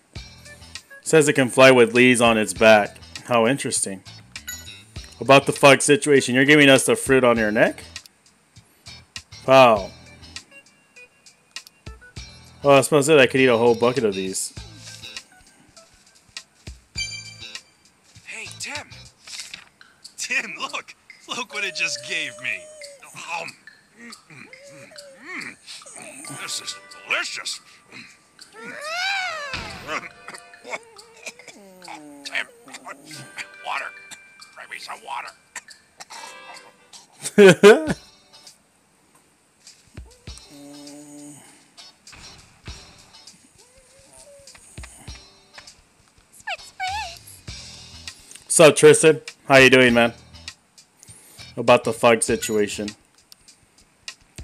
Says it can fly with leaves on its back. How interesting. About the fog situation. You're giving us the fruit on your neck? Wow. Oh, that smells good. I could eat a whole bucket of these. Hey, Tim. Tim, look. Look what it just gave me. This is delicious. Tim, water. Bring me some water. What's up, Tristan? How you doing, man? About the fog situation.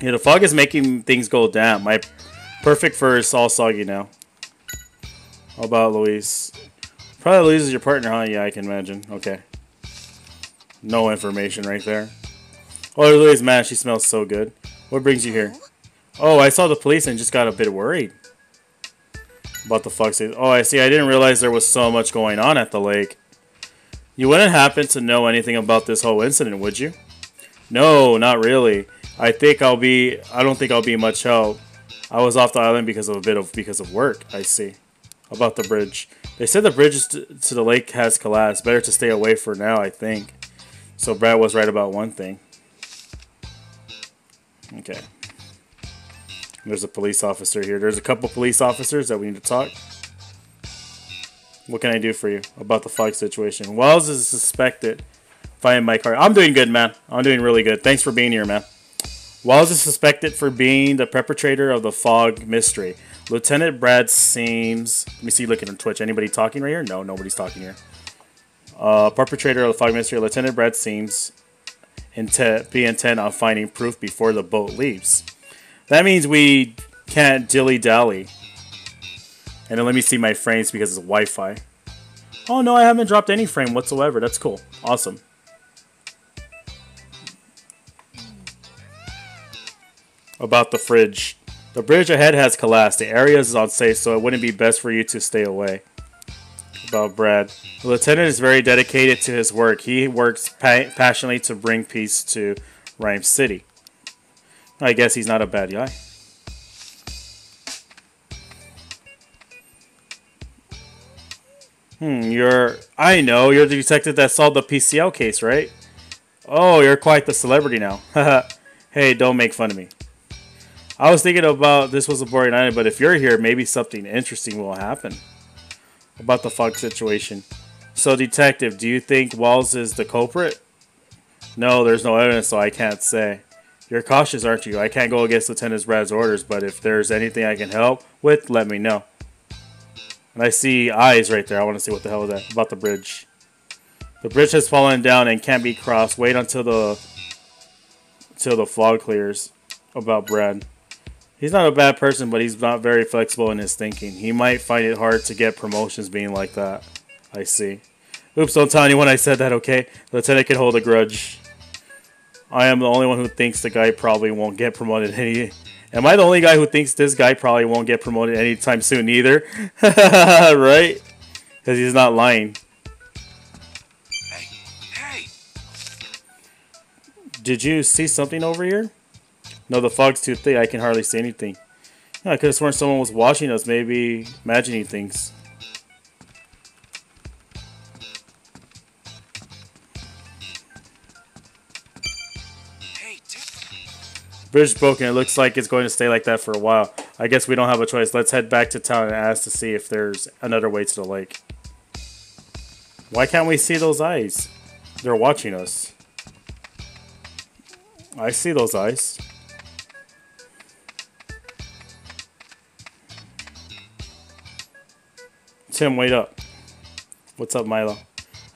Yeah, the fog is making things go down. My perfect fur is all soggy now. How about Louise? Probably Louise is your partner, huh? Yeah, I can imagine. Okay. No information right there. Oh, Louise, man, she smells so good. What brings you here? Oh, I saw the police and just got a bit worried. About the fog. Oh, I see. I didn't realize there was so much going on at the lake. You wouldn't happen to know anything about this whole incident, would you? No, not really. I don't think I'll be much help. I was off the island because of work. I see. About the bridge. They said the bridge to the lake has collapsed. Better to stay away for now, I think. So Brad was right about one thing. Okay. There's a police officer here. There's a couple police officers that we need to talk. What can I do for you about the fog situation? Wells is suspected. Find my car. I'm doing good, man. I'm doing really good. Thanks for being here, man. Wells is suspected for being the perpetrator of the fog mystery. Lieutenant Brad seems... Let me see, looking on Twitch. Anybody talking right here? No, nobody's talking here. Perpetrator of the fog mystery. Lieutenant Brad seems be intent on finding proof before the boat leaves. That means we can't dilly-dally. And then let me see my frames because it's Wi-Fi. Oh, no, I haven't dropped any frame whatsoever. That's cool. Awesome. About the fridge. The bridge ahead has collapsed. The area is unsafe, so it wouldn't be best for you to stay away. About Brad. The lieutenant is very dedicated to his work. He works passionately to bring peace to Rhyme City. I guess he's not a bad guy. I know, you're the detective that solved the PCL case, right? Oh, you're quite the celebrity now. Hey, don't make fun of me. I was thinking about this was a boring night, but if you're here, maybe something interesting will happen. About the fog situation. So, detective, do you think Wells is the culprit? No, there's no evidence, so I can't say. You're cautious, aren't you? I can't go against Lieutenant Brad's orders, but if there's anything I can help with, let me know. And I see eyes right there. I want to see what the hell is that. About the bridge. The bridge has fallen down and can't be crossed. Wait until the fog clears. About Brad. He's not a bad person, but he's not very flexible in his thinking. He might find it hard to get promotions being like that. I see. Oops, don't tell anyone I said that, okay? Lieutenant can hold a grudge. I am the only one who thinks the guy probably won't get promoted any... Am I the only guy who thinks this guy probably won't get promoted anytime soon either? Right? Because he's not lying. Hey, hey! Did you see something over here? No, the fog's too thick. I can hardly see anything. Yeah, I could have sworn someone was watching us, maybe imagining things. Bridge broken. It looks like it's going to stay like that for a while. I guess we don't have a choice. Let's head back to town and ask to see if there's another way to the lake. Why can't we see those eyes? They're watching us. I see those eyes. Tim, wait up. What's up, Milo?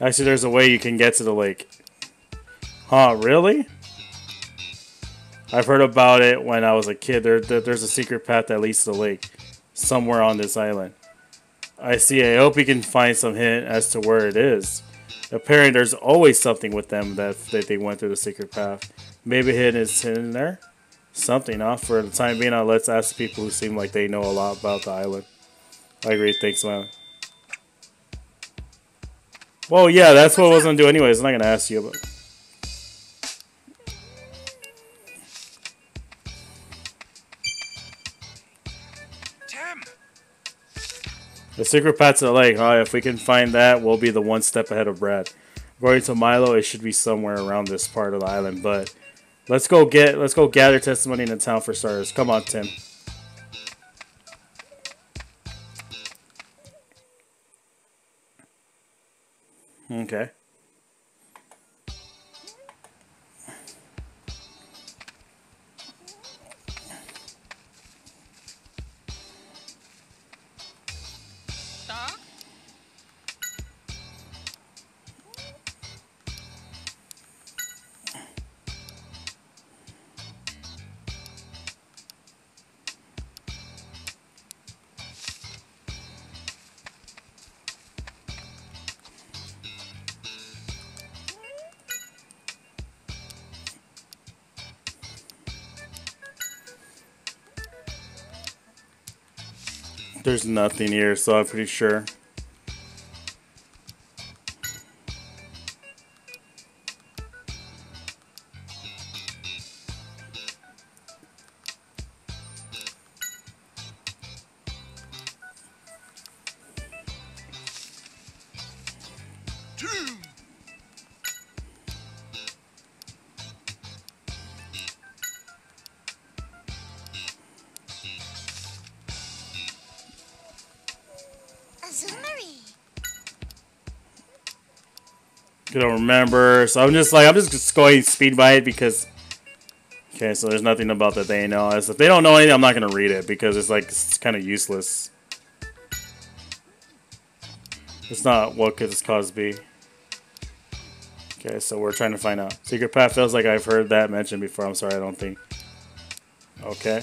Actually, there's a way you can get to the lake. Huh, really? I've heard about it when I was a kid. There's a secret path that leads to the lake. Somewhere on this island. I see. I hope we can find some hint as to where it is. Apparently, there's always something with them that they went through the secret path. Maybe it's hidden there? Something, huh? For the time being, let's ask the people who seem like they know a lot about the island. I agree. Thanks, man. Well, yeah, that's what I was going to do anyways. I'm not going to ask you, but... The secret path to the lake, huh? If we can find that, we'll be the one step ahead of Brad. According to Milo, it should be somewhere around this part of the island, but let's go gather testimony in the town for starters. Come on, Tim. Okay. There's nothing here, so I'm pretty sure. I don't remember, so I'm just going speed by it because okay, so there's nothing about that they know. As if they don't know anything, I'm not gonna read it because it's kind of useless. It's not what could this cause be. Okay, so we're trying to find out. Secret path feels like I've heard that mentioned before. I'm sorry, I don't think. Okay.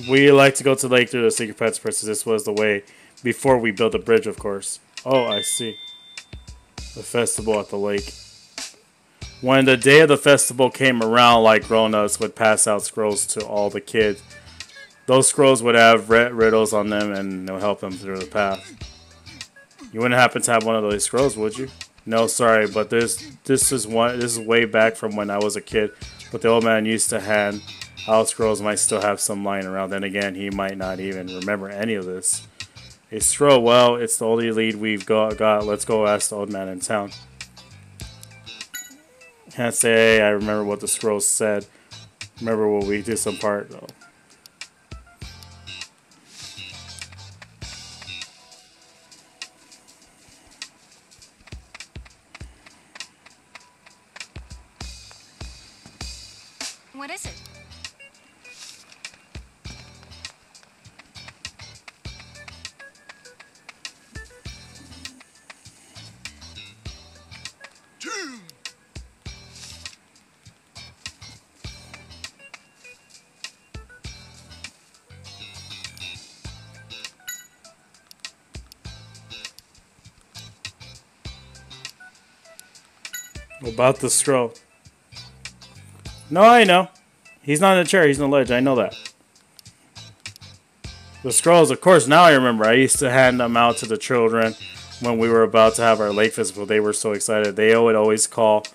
We like to go to the lake through the secret path first. This was the way before we built the bridge, of course. Oh, I see. The festival at the lake. When the day of the festival came around, like grown-ups would pass out scrolls to all the kids. Those scrolls would have riddles on them and it'll help them through the path. You wouldn't happen to have one of those scrolls, would you? No, sorry, but this is way back from when I was a kid. But the old man used to hand out scrolls. Might still have some lying around. Then again, he might not even remember any of this. A scroll, well, it's the only lead we've got. Let's go ask the old man in town. Can't say I remember what the scrolls said. Remember what we did some part though. What is it? About the scroll. No, I know. He's not in a chair. He's in a ledge. I know that. The scrolls, of course, now I remember. I used to hand them out to the children when we were about to have our lake festival. They were so excited. They would always call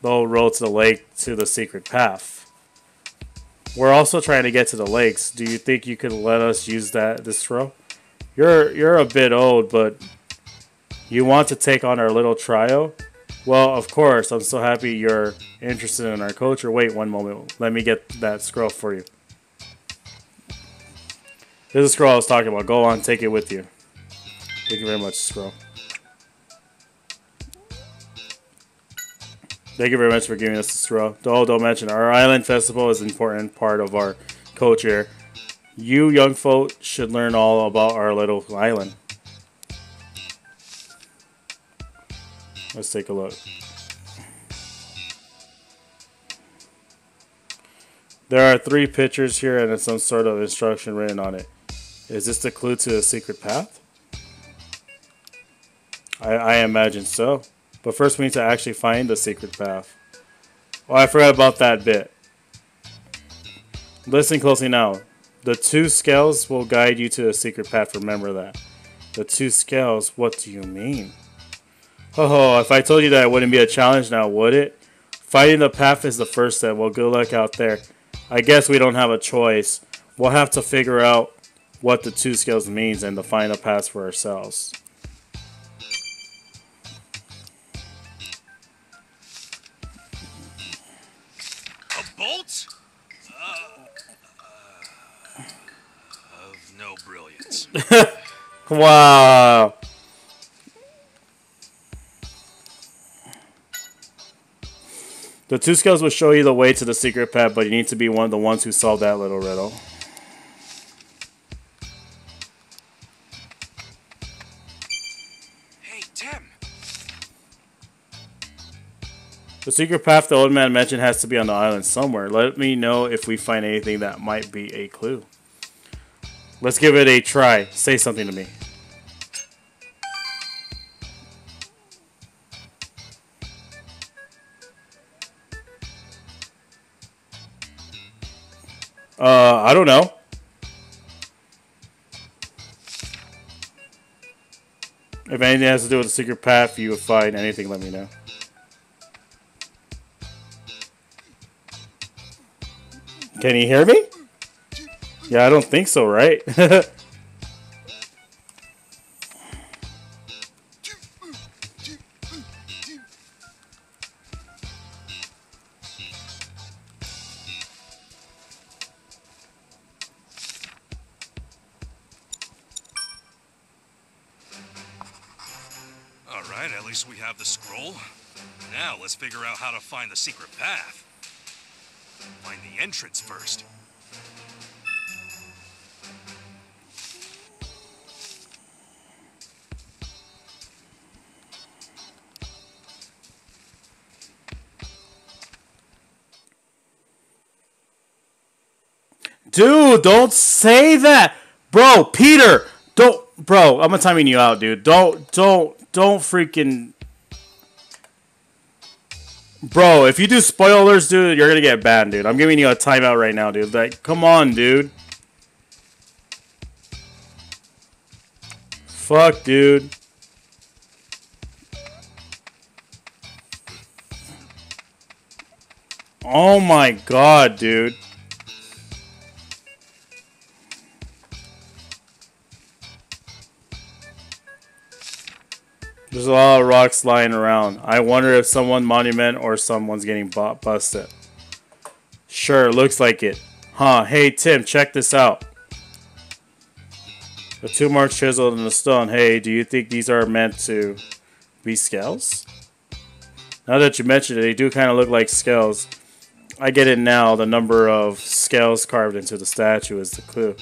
the whole road to the lake to the secret path. We're also trying to get to the lakes. Do you think you could let us use this scroll? You're a bit old, but you want to take on our little trio? Well, of course. I'm so happy you're interested in our culture. Wait one moment. Let me get that scroll for you. This is the scroll I was talking about. Go on, take it with you. Thank you very much, scroll. Thank you very much for giving us the scroll. Don't mention, our island festival is an important part of our culture. You young folk should learn all about our little island. Let's take a look. There are 3 pictures here and some sort of instruction written on it. Is this the clue to the secret path? I imagine so. But first we need to actually find the secret path. Oh, I forgot about that bit. Listen closely now. The 2 scales will guide you to the secret path. Remember that. The 2 scales? What do you mean? Oh, if I told you that, it wouldn't be a challenge now, would it? Finding the path is the first step. Well, good luck out there. I guess we don't have a choice. We'll have to figure out what the 2 scales means and to find a path for ourselves. A bolt? Of no brilliance. Wow. The 2 scales will show you the way to the secret path, but you need to be one of the ones who solved that little riddle. Hey, Tim. The secret path the old man mentioned has to be on the island somewhere. Let me know if we find anything that might be a clue. Let's give it a try. Say something to me. I don't know. If anything has to do with the secret path, you will find anything, let me know. Can you hear me? Yeah, I don't think so, right? Alright, at least we have the scroll. Now let's figure out how to find the secret path. Find the entrance first. Dude, don't say that. Bro, Peter, don't. Bro, I'm timing you out, dude. Don't freaking. Bro, if you do spoilers, dude, you're gonna get banned, dude. I'm giving you a timeout right now, dude. Like, come on, dude. Fuck, dude. Oh my god, dude. There's a lot of rocks lying around. I wonder if someone monument or someone's getting busted. Sure, looks like it. Huh, hey Tim, check this out. The 2 marks chiseled in the stone. Hey, do you think these are meant to be scales? Now that you mention it, they do kind of look like scales. I get it now. The number of scales carved into the statue is the clue.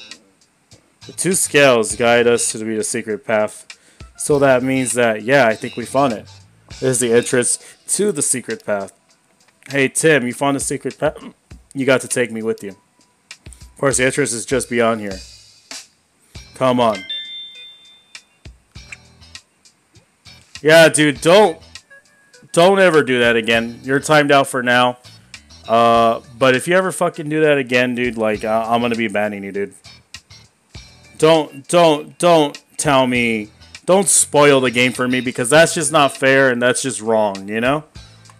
The 2 scales guide us to the secret path. So that means that, yeah, I think we found it. This is the entrance to the secret path. Hey, Tim, you found the secret path? You got to take me with you. Of course, the entrance is just beyond here. Come on. Yeah, dude, don't don't ever do that again. You're timed out for now. But if you ever fucking do that again, dude, like, I'm gonna be banning you, dude. Don't tell me, don't spoil the game for me, because that's just not fair and that's just wrong, you know?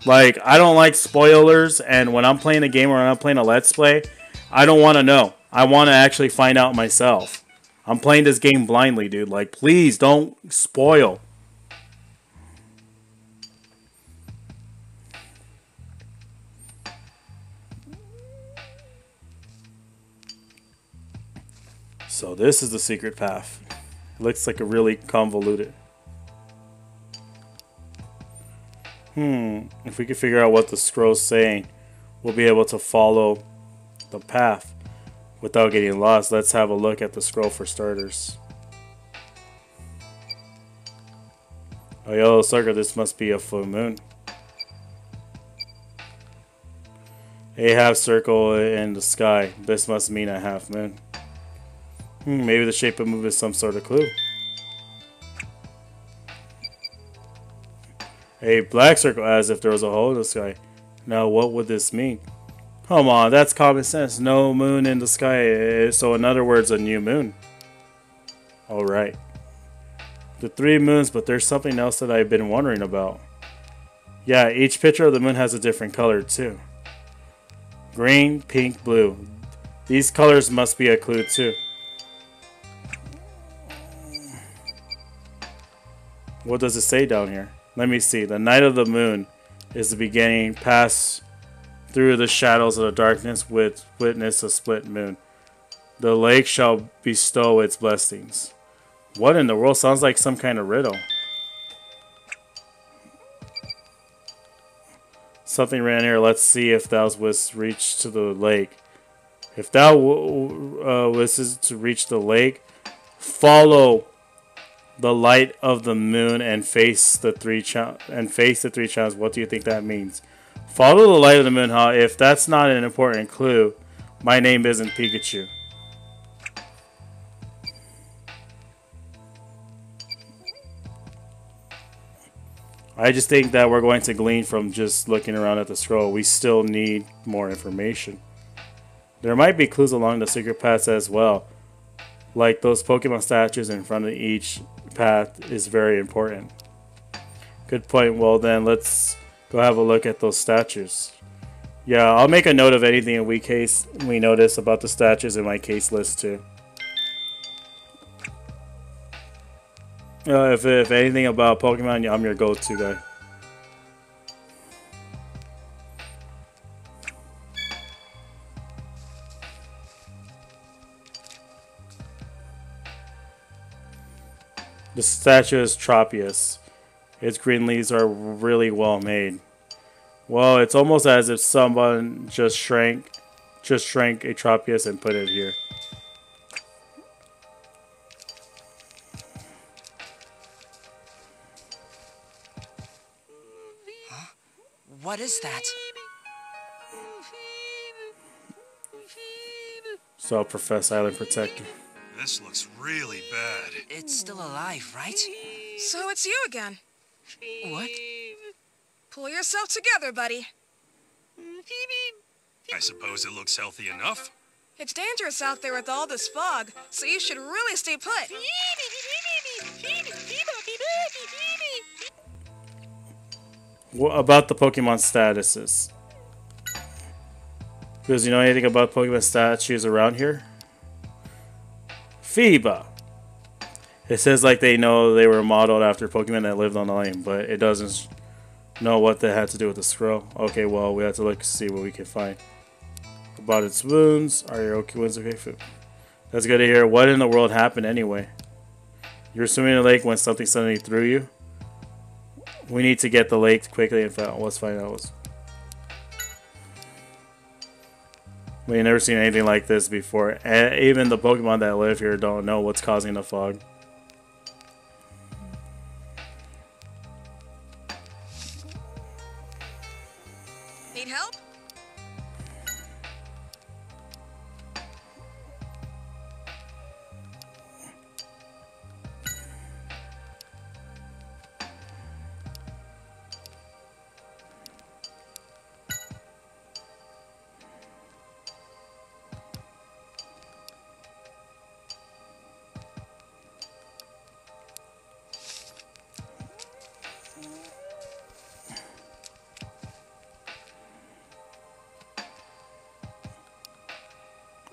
Like, I don't like spoilers, and when I'm playing a game or when I'm playing a Let's Play, I don't want to know. I want to actually find out myself. I'm playing this game blindly, dude. Like, please don't spoil. So this is the secret path. Looks like a really convoluted. If we could figure out what the scroll's saying, we'll be able to follow the path without getting lost. Let's have a look at the scroll for starters. A yellow circle, this must be a full moon. A half circle in the sky, this must mean a half moon. Maybe the shape of moon is some sort of clue. A black circle, as if there was a hole in the sky. Now, what would this mean? Come on, that's common sense. No moon in the sky, so in other words, a new moon. Alright. The 3 moons, but there's something else that I've been wondering about. Yeah, each picture of the moon has a different color, too. Green, pink, blue. These colors must be a clue, too. What does it say down here? Let me see. The night of the moon is the beginning. Pass through the shadows of the darkness with witness a split moon. The lake shall bestow its blessings. What in the world? Sounds like some kind of riddle. Something ran here. Let's see if thou wouldst reach to the lake. If thou wouldst to reach the lake, follow the light of the moon and face the 3 channels. What do you think that means? Follow the light of the moon, huh? If that's not an important clue, my name isn't Pikachu. I just think that we're going to glean from just looking around at the scroll. We still need more information. There might be clues along the secret paths as well. Like those Pokemon statues in front of each path is very important. Good point. Well then, let's go have a look at those statues. Yeah, I'll make a note of anything we notice about the statues in my case list too. If anything about Pokemon, I'm your go-to guy. The statue is Tropius. Its green leaves are really well made. Well, it's almost as if someone just shrank a Tropius and put it here. Huh? What is that? So I'll profess Island Protector. This looks really bad. It's still alive, right? So it's you again. What? Pull yourself together, buddy. I suppose it looks healthy enough. It's dangerous out there with all this fog, so you should really stay put. What about the Pokemon statuses? Because you know anything about Pokemon statues around here? Phoeba. It says like they know they were modeled after Pokemon that lived on the lane, but it doesn't know what that had to do with the scroll. Okay, well, we have to look to see what we can find. About its wounds. Are your wounds okay? That's good to hear. What in the world happened anyway? You're swimming in the lake when something suddenly threw you? We need to get the lake quickly and let's find out what's... We've never seen anything like this before. Even the Pokemon that live here don't know what's causing the fog. Need help?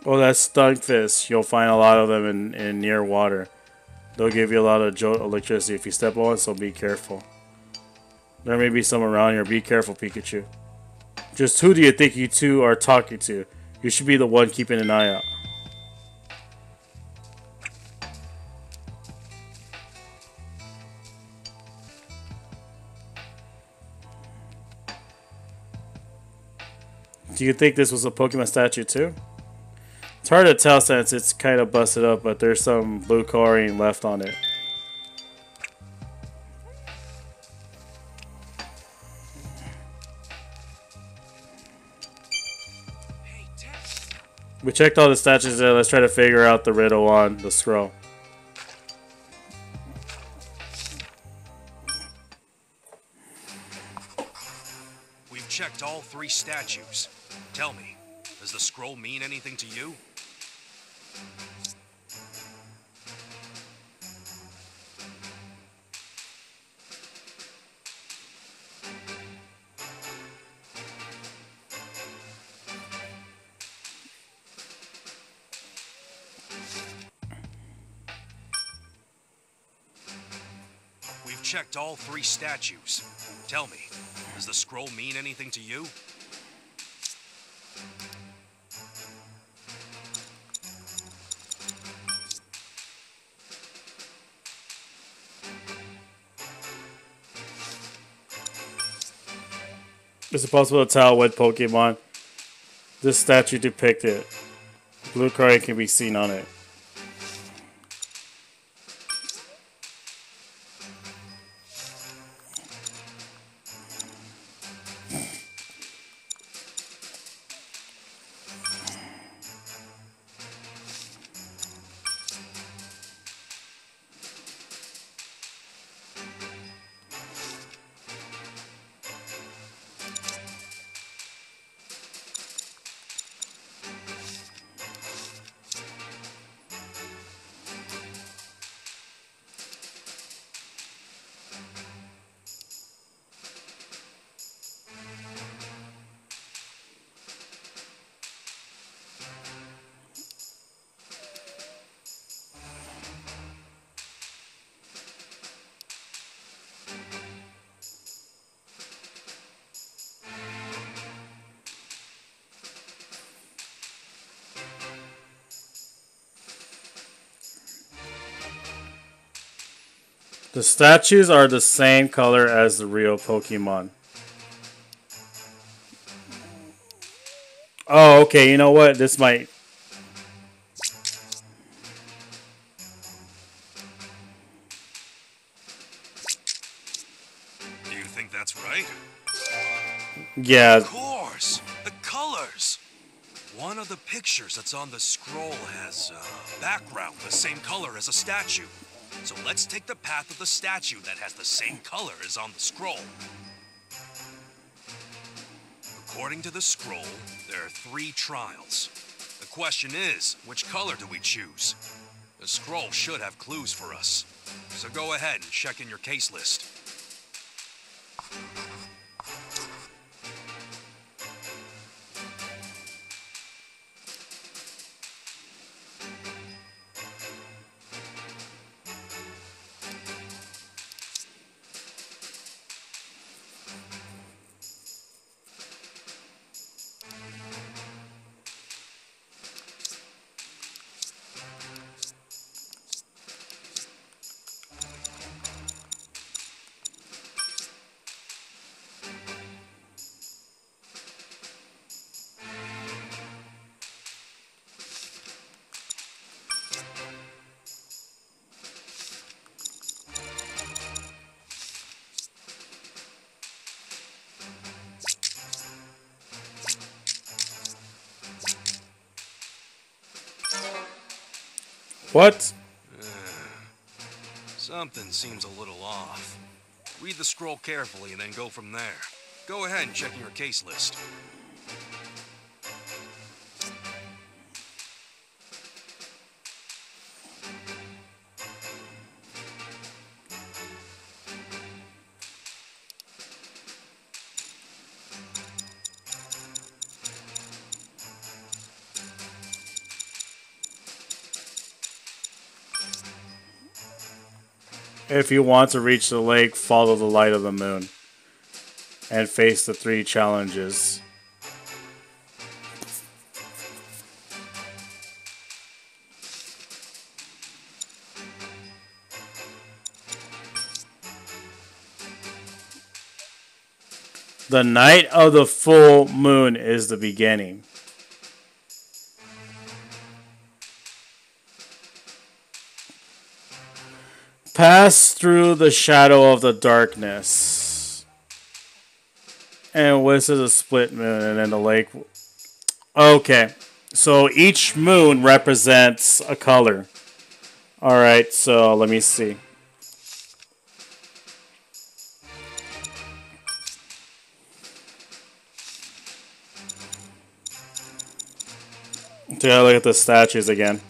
Oh, that's Stunfisk. You'll find a lot of them in near water. They'll give you a lot of electricity if you step on it, so be careful. There may be some around here. Be careful, Pikachu. Just who do you think you two are talking to? You should be the one keeping an eye out. Do you think this was a Pokemon statue too? It's hard to tell since it's kind of busted up, but there's some blue coloring left on it. We checked all the statues there. Let's try to figure out the riddle on the scroll. We've checked all 3 statues. Tell me, does the scroll mean anything to you? We've checked all 3 statues. Tell me, does the scroll mean anything to you? Is it possible to tell what Pokemon this statue depicted? Blue coloring can be seen on it. The statues are the same color as the real Pokemon. Oh, okay, you know what? This might... Do you think that's right? Yeah. Of course! The colors! One of the pictures that's on the scroll has a background the same color as a statue. So let's take the path of the statue that has the same color as on the scroll. According to the scroll, there are 3 trials. The question is, which color do we choose? The scroll should have clues for us. So go ahead and check in your case list. What? Something seems a little off. Read the scroll carefully and then go from there. Go ahead and check your case list. If you want to reach the lake, follow the light of the moon. And face the 3 challenges. The night of the full moon is the beginning. Pass through the shadow of the darkness. And this is a split moon, and then the lake. Okay, so each moon represents a color. Alright, so let me see. Take a look at the statues again.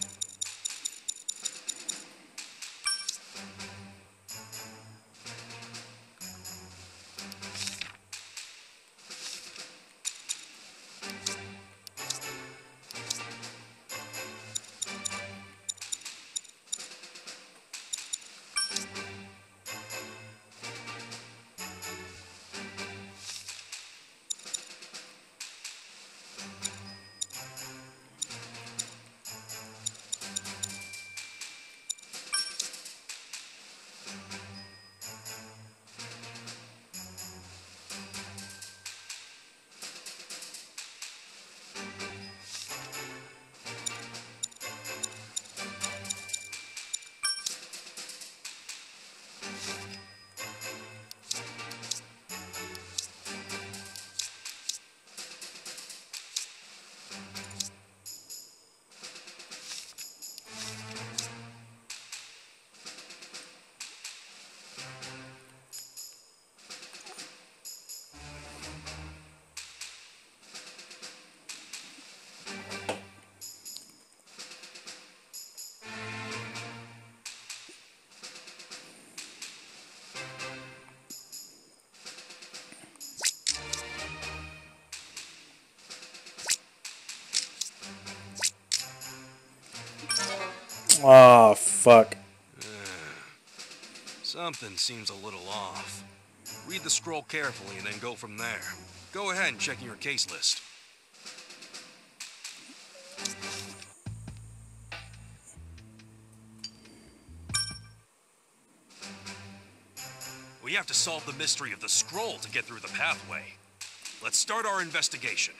Oh, fuck. Something seems a little off. Read the scroll carefully and then go from there. Go ahead and check in your case list. We have to solve the mystery of the scroll to get through the pathway. Let's start our investigation.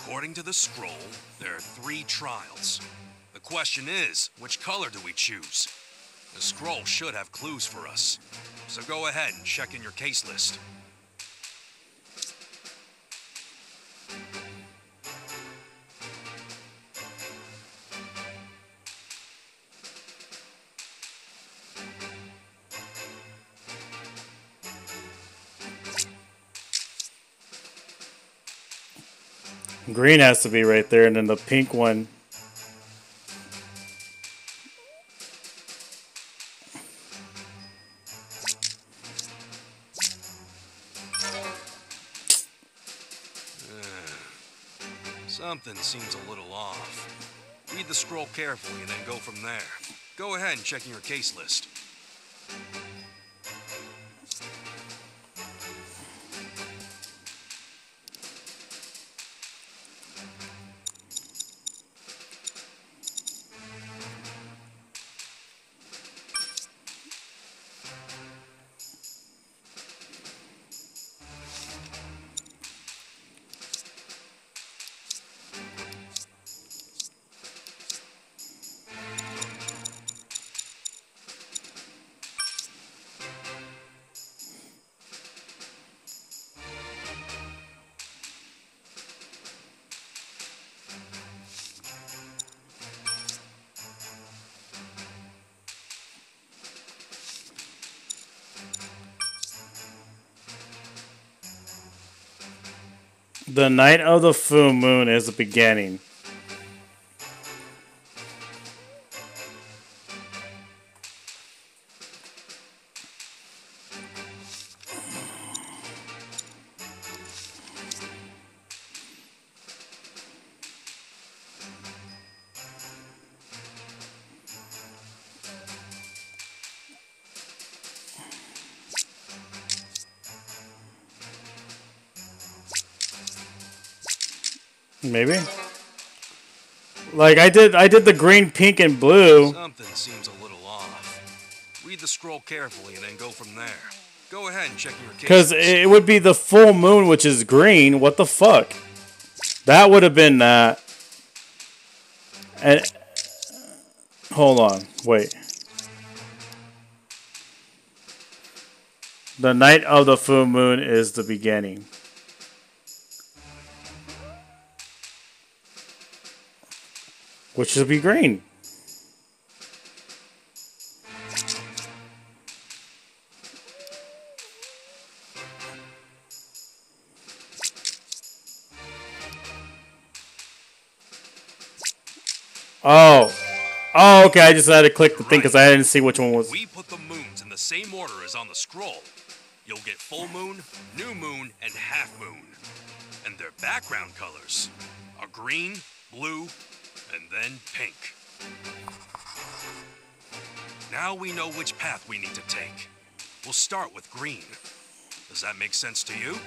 According to the scroll, there are 3 trials. The question is, which color do we choose? The scroll should have clues for us. So go ahead and check in your case list. Green has to be right there, and then the pink one. Something seems a little off. Read the scroll carefully and then go from there. Go ahead and check in your case list. The night of the full moon is the beginning. Maybe. Like I did the green, pink, and blue. Something seems a little off. Read the scroll carefully and then go from there. Go ahead and check your case. Because it would be the full moon, which is green. What the fuck? That would have been that. And hold on, wait. The night of the full moon is the beginning. Which should be green. Oh. Oh, okay. I just had to click the thing because I didn't see which one was. We put the moons in the same order as on the scroll. You'll get full moon, new moon, and half moon. And their background colors are green, blue, and then pink. Now we know which path we need to take. We'll start with green. Does that make sense to you?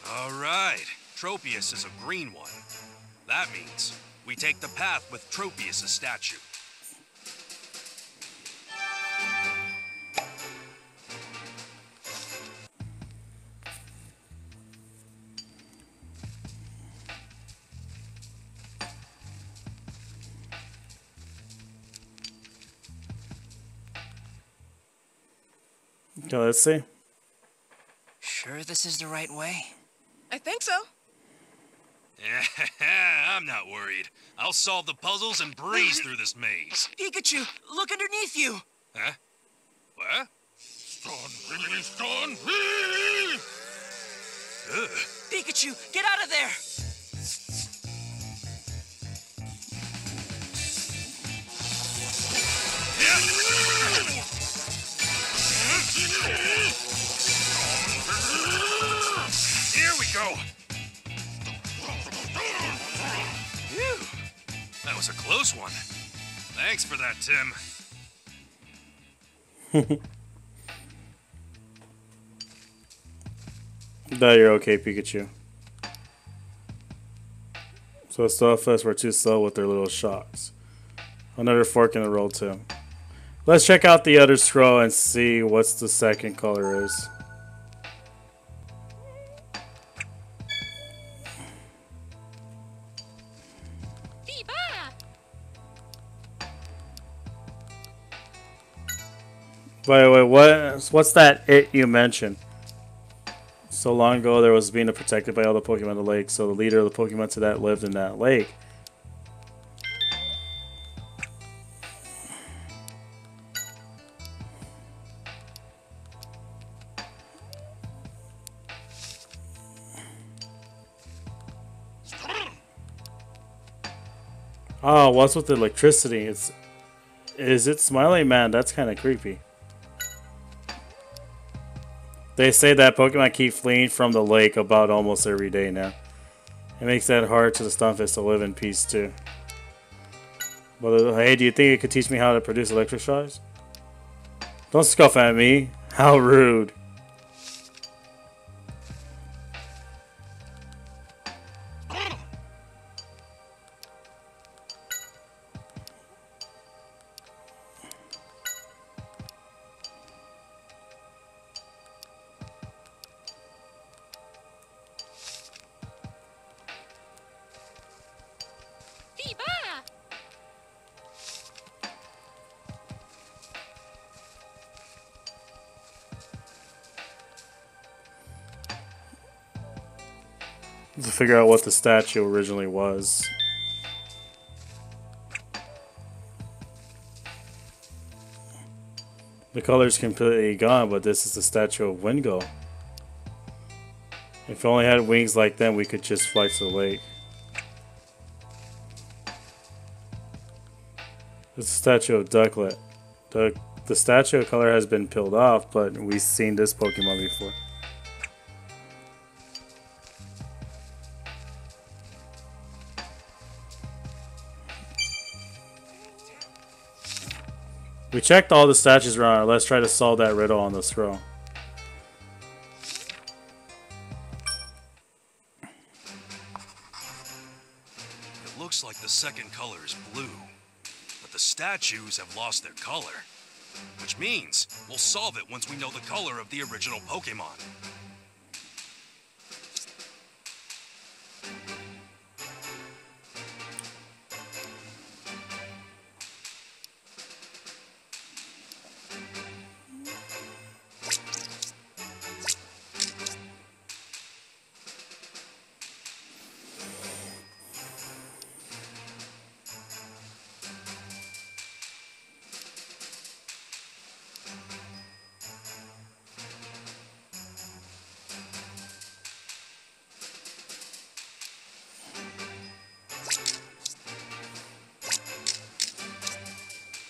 All right. Tropius is a green one. That means we take the path with Tropius' statue. Okay, let's see. Sure this is the right way? I think so. I'm not worried. I'll solve the puzzles and breeze through this maze. Pikachu, look underneath you! Huh? What? Ugh. Pikachu, get out of there! Here we go. Phew. That was a close one. Thanks for that, Tim. No, you're okay, Pikachu. So Stuffus were too slow with their little shocks. Another fork in the road too. Let's check out the other scroll and see what's the second color is. By the way, what's that it you mentioned? So long ago, there was being protected by all the Pokemon in the lake, so the leader of the Pokemon to that lived in that lake. Oh, what's with the electricity? Is it Smiley Man? That's kind of creepy. They say that Pokemon keep fleeing from the lake about almost every day now. It makes that hard to the Stunfisk to live in peace too. But hey, do you think it could teach me how to produce electric shocks? Don't scoff at me. How rude. To figure out what the statue originally was. The color's completely gone, but this is the statue of Wingo. If we only had wings like them, we could just fly to the lake. It's a statue of Ducklet. The statue color has been peeled off, but we've seen this Pokemon before. We checked all the statues around. Let's try to solve that riddle on the scroll. It looks like the second color is blue, but the statues have lost their color. Which means we'll solve it once we know the color of the original Pokemon.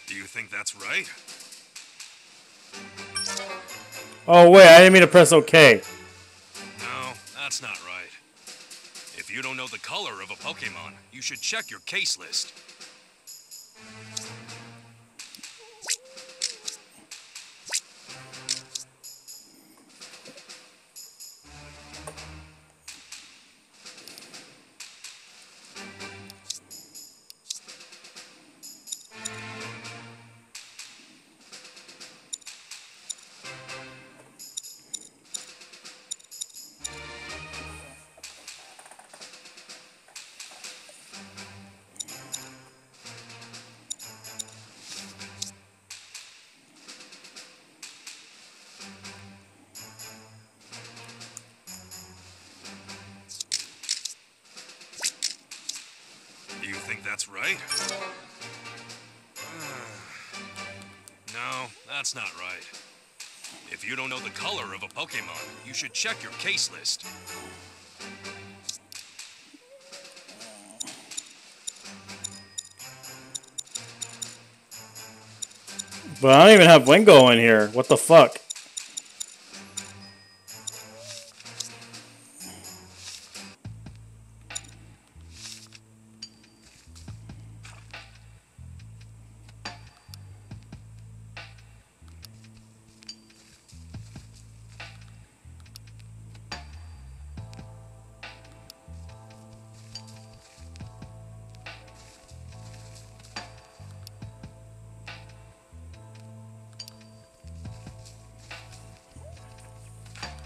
Do you think that's right? Oh wait, I didn't mean to press OK. No, that's not right. If you don't know the color of a Pokemon, you should check your case list. Do you think that's right? No, that's not right. If you don't know the color of a Pokemon, you should check your case list. But I don't even have Wingo in here. What the fuck?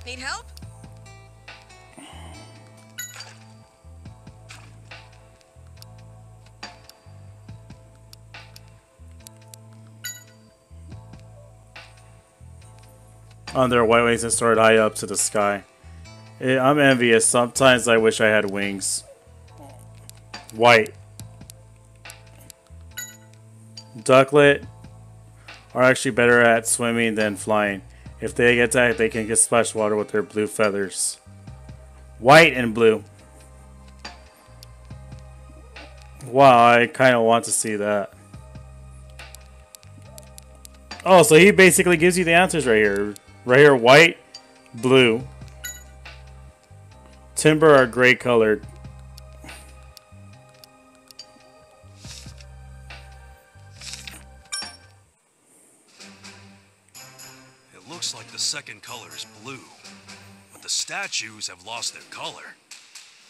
Need help? On their white wings and soared high up to the sky. I'm envious. Sometimes I wish I had wings. White. Ducklet are actually better at swimming than flying. If they get attacked, they can get splash water with their blue feathers. White and blue. Wow, I kind of want to see that. Oh, so he basically gives you the answers right here. Right here, white, blue. Timber are gray colored. It looks like the second color is blue, but the statues have lost their color.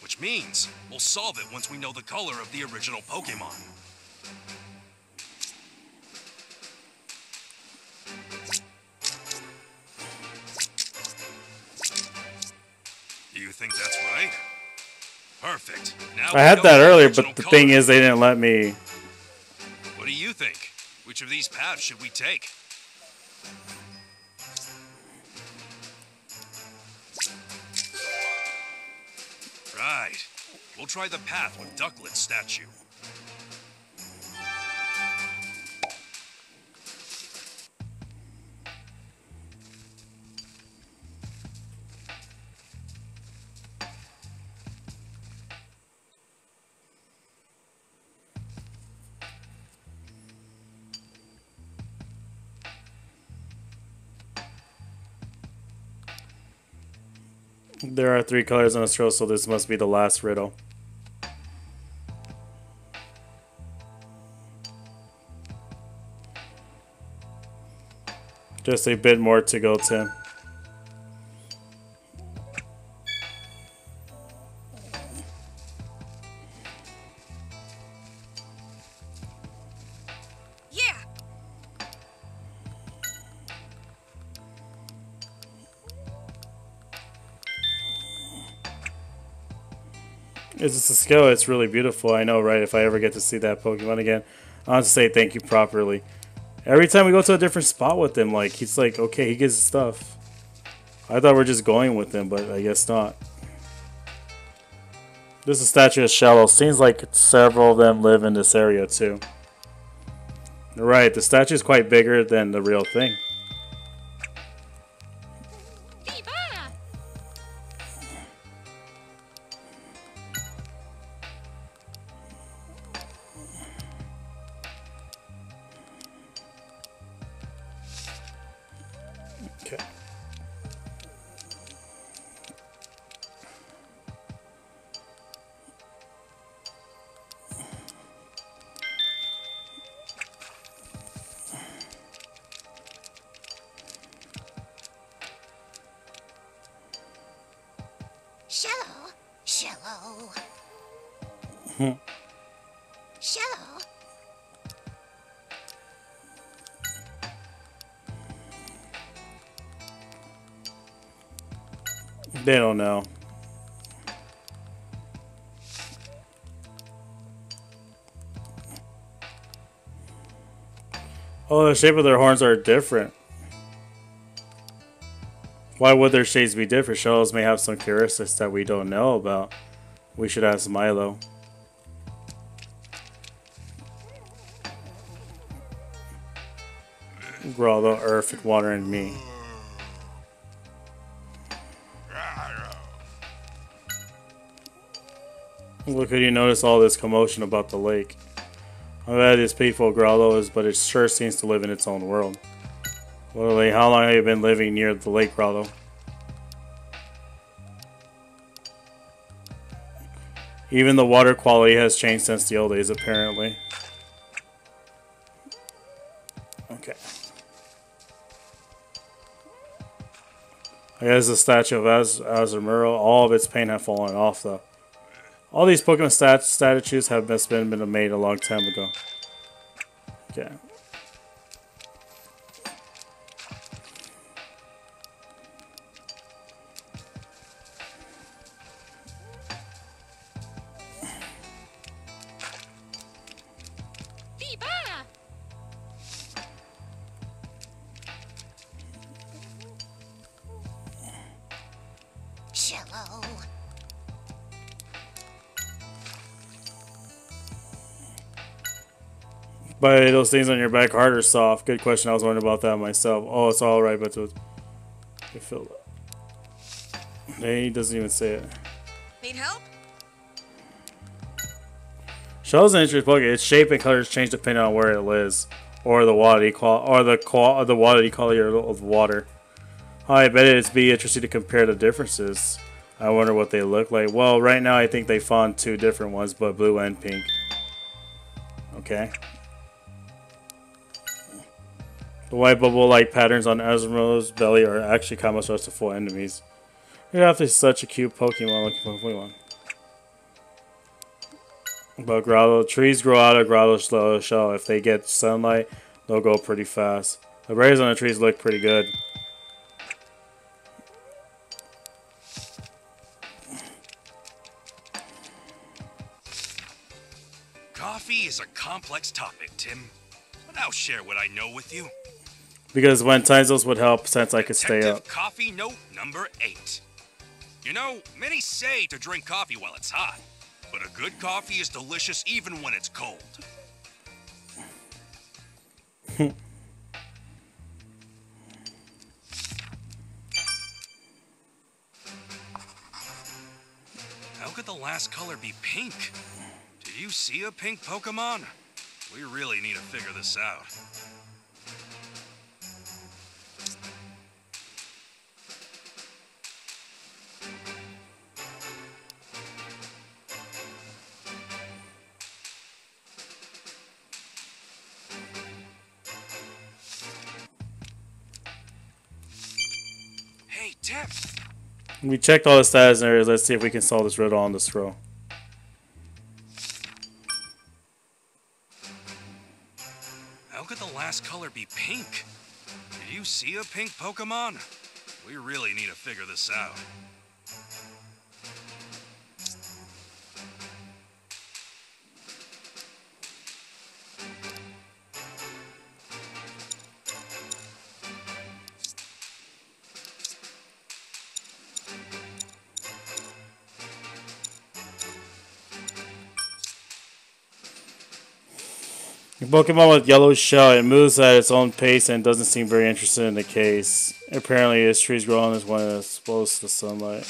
Which means we'll solve it once we know the color of the original Pokemon. Do you think that's right? Perfect. Now I had that earlier, but the thing is they didn't let me. What do you think? Which of these paths should we take? Right. We'll try the path with Ducklet's statue. There are 3 colors on a scroll, so this must be the last riddle. Just a bit more to go, Tim. Yeah. It's just a skill. It's really beautiful. I know, right? If I ever get to see that Pokemon again, I'll have to say thank you properly. Every time we go to a different spot with him, like, he's like, okay, he gives stuff. I thought we're just going with him, but I guess not. This is a statue of Shallow. Seems like several of them live in this area, too. Right, the statue is quite bigger than the real thing. Okay. Shallow. Shallow. Shallow. They don't know. Oh, the shape of their horns are different. Why would their shapes be different? Shells may have some characteristics that we don't know about. We should ask Milo. Grotto, earth, water, and me. Look, could you notice all this commotion about the lake? How bad this peaceful Grotto is, but it sure seems to live in its own world. Literally, how long have you been living near the lake, Grotto? Even the water quality has changed since the old days, apparently. Okay. I guess the statue of Azumarill, all of its paint have fallen off, though. All these Pokemon statues have been made a long time ago. Okay. Shallow. By the way, those things on your back hard or soft? Good question. I was wondering about that myself. Oh, it's all right, but it filled up. He doesn't even say it. Need help? Shell's an interesting Pokemon. Its shape and colors change depending on where it lives, or the water quality of water. I bet it'd be interesting to compare the differences. I wonder what they look like. Well, right now I think they found 2 different ones, but blue and pink. Okay. The white bubble-like patterns on Azumarilla's belly are actually camouflage to fool enemies. You're after such a cute Pokemon looking for Pokemon. But Grotto, trees grow out of Grotto's shell. If they get sunlight, they'll go pretty fast. The berries on the trees look pretty good. Coffee is a complex topic, Tim. But I'll share what I know with you. Because when times those would help, since I could stay Detective up. Coffee note number 8. You know, many say to drink coffee while it's hot, but a good coffee is delicious even when it's cold. How could the last color be pink? Do you see a pink Pokemon? We really need to figure this out. check. We checked all the status areas. Let's see if we can solve this riddle on this row. How could the last color be pink? Did you see a pink Pokemon? We really need to figure this out. A Pokemon with yellow shell, it moves at its own pace and doesn't seem very interested in the case. Apparently, its trees grow on this when it's exposed to sunlight.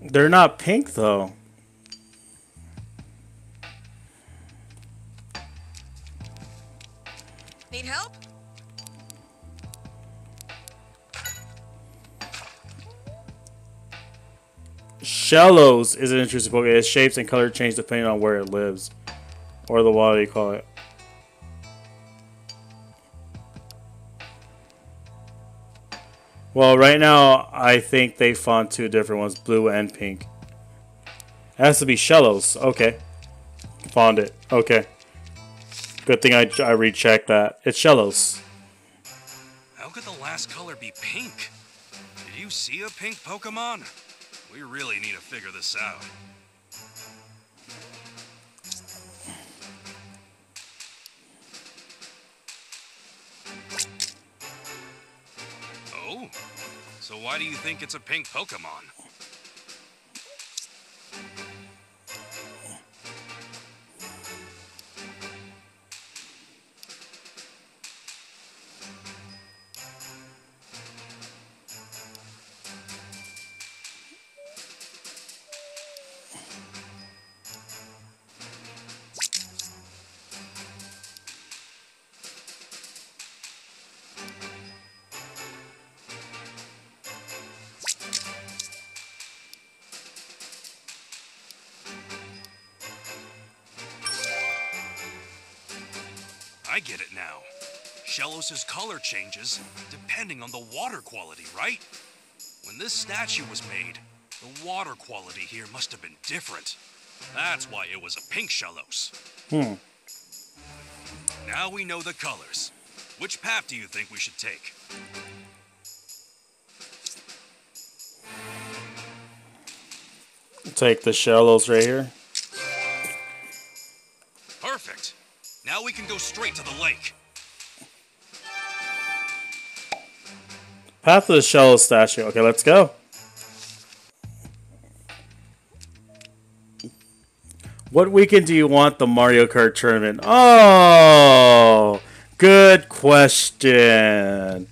They're not pink, though. Need help? Shellos is an interesting Pokemon. Its shapes and color change depending on where it lives. Or the what do you call it? Well, right now, I think they found two different ones, blue and pink. It has to be Shellos. Okay. Found it. Okay. Good thing I rechecked that. It's Shellos. How could the last color be pink? Did you see a pink Pokemon? We really need to figure this out. Oh? So why do you think it's a pink Pokemon? I get it now. Shellos' color changes depending on the water quality, right? When this statue was made, the water quality here must have been different. That's why it was a pink Shellos. Now we know the colors. Which path do you think we should take? Take the Shellos right here. Perfect. Now we can go straight to the lake. Path of the Shellos statue. Okay, let's go. What weekend do you want the Mario Kart tournament? Oh, good question.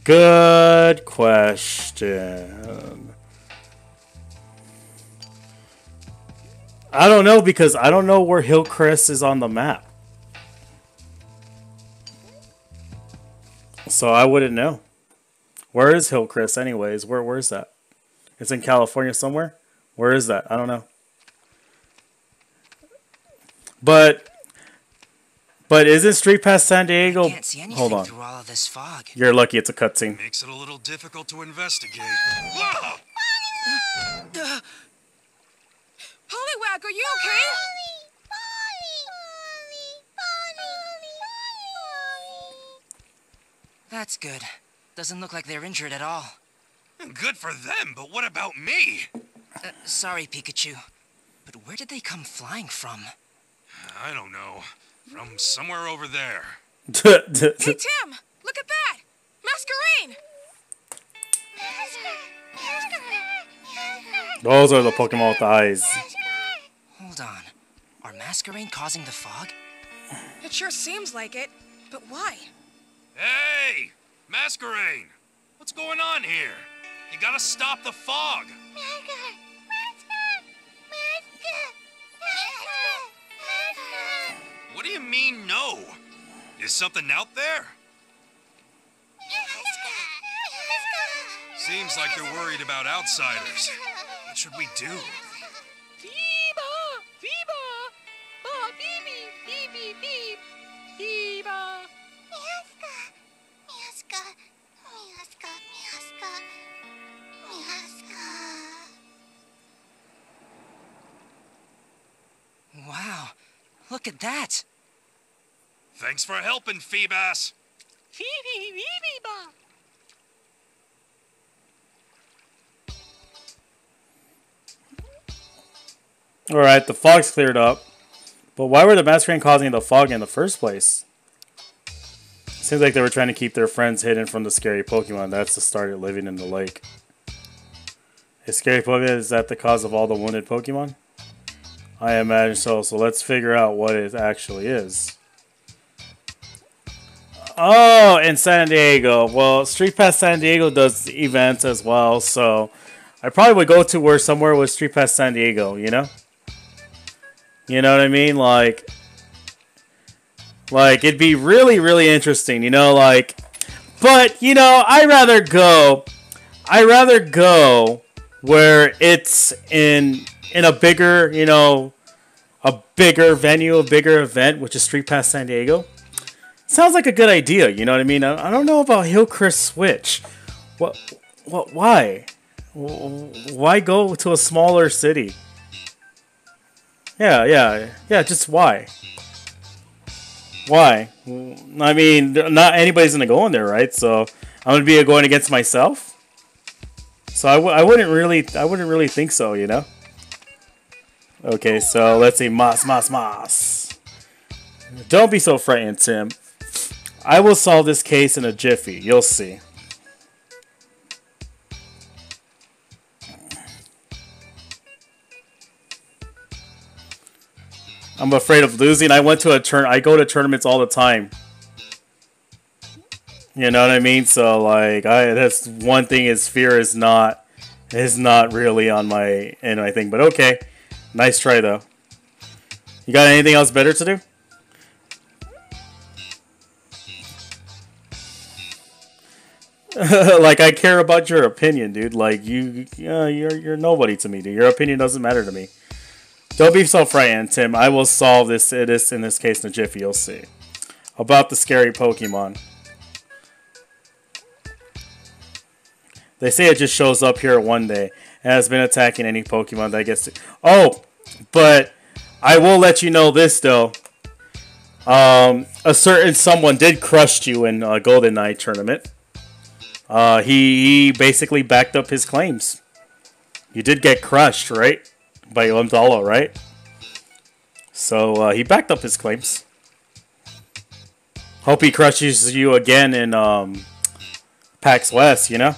Good question. I don't know because I don't know where Hillcrest is on the map. So I wouldn't know. Where is Hillcrest anyways? Where is that? It's in California somewhere? Where is that? I don't know. But isn't Street Pass San Diego? Can't see anything Hold on. through all of this fog. You're lucky it's a cutscene. Makes it a little difficult to investigate. Poliwag, are you okay? That's good. Doesn't look like they're injured at all. Good for them, but what about me? Sorry, Pikachu. But where did they come flying from? I don't know. From somewhere over there. Hey, Tim! Look at that! Masquerain! Those are the Pokemon with the eyes. Hold on. Are Masquerain causing the fog? It sure seems like it. But why? Hey! Masquerain! What's going on here? You gotta stop the fog! What do you mean, no? Is something out there? Seems like they're worried about outsiders. What should we do? Wow, look at that. Thanks for helping, Feebas. Alright, the fog's cleared up. But why were the Masquerain causing the fog in the first place? Seems like they were trying to keep their friends hidden from the scary Pokemon. That's the start of living in the lake. A scary Pokemon, is that the cause of all the wounded Pokemon? I imagine so. So let's figure out what it actually is. Oh, in San Diego. Well, Street Pass San Diego does events as well. So I probably would go to where somewhere with Street Pass San Diego, you know? You know what I mean? Like it'd be really, really interesting, you know, like, but, you know, I'd rather go where it's in a bigger, you know, a bigger venue, a bigger event, which is Street Pass San Diego. Sounds like a good idea, you know what I mean? I don't know about Hillcrest Switch. Why? Why go to a smaller city? Yeah, just why? Why? I mean, not anybody's gonna go in there, right? So I'm gonna be going against myself. So I wouldn't really think so, you know. Okay, so let's see, Mas. Don't be so frightened, Tim. I will solve this case in a jiffy. You'll see. I'm afraid of losing. I go to tournaments all the time. You know what I mean? So like, that's one thing. Is fear is not really on my thing. But okay, nice try though. You got anything else better to do? Like, I care about your opinion, dude. Like, you're nobody to me, dude. Your opinion doesn't matter to me. Don't be so frightened, Tim. I will solve this in this case in a jiffy. You'll see. About the scary Pokemon. They say it just shows up here one day and has been attacking any Pokemon that gets to... Oh, but I will let you know this, though. A certain someone did crush you in a Golden Knight tournament. He basically backed up his claims. You did get crushed, right? By Limdala, right? So, he backed up his claims. Hope he crushes you again in, PAX West, you know?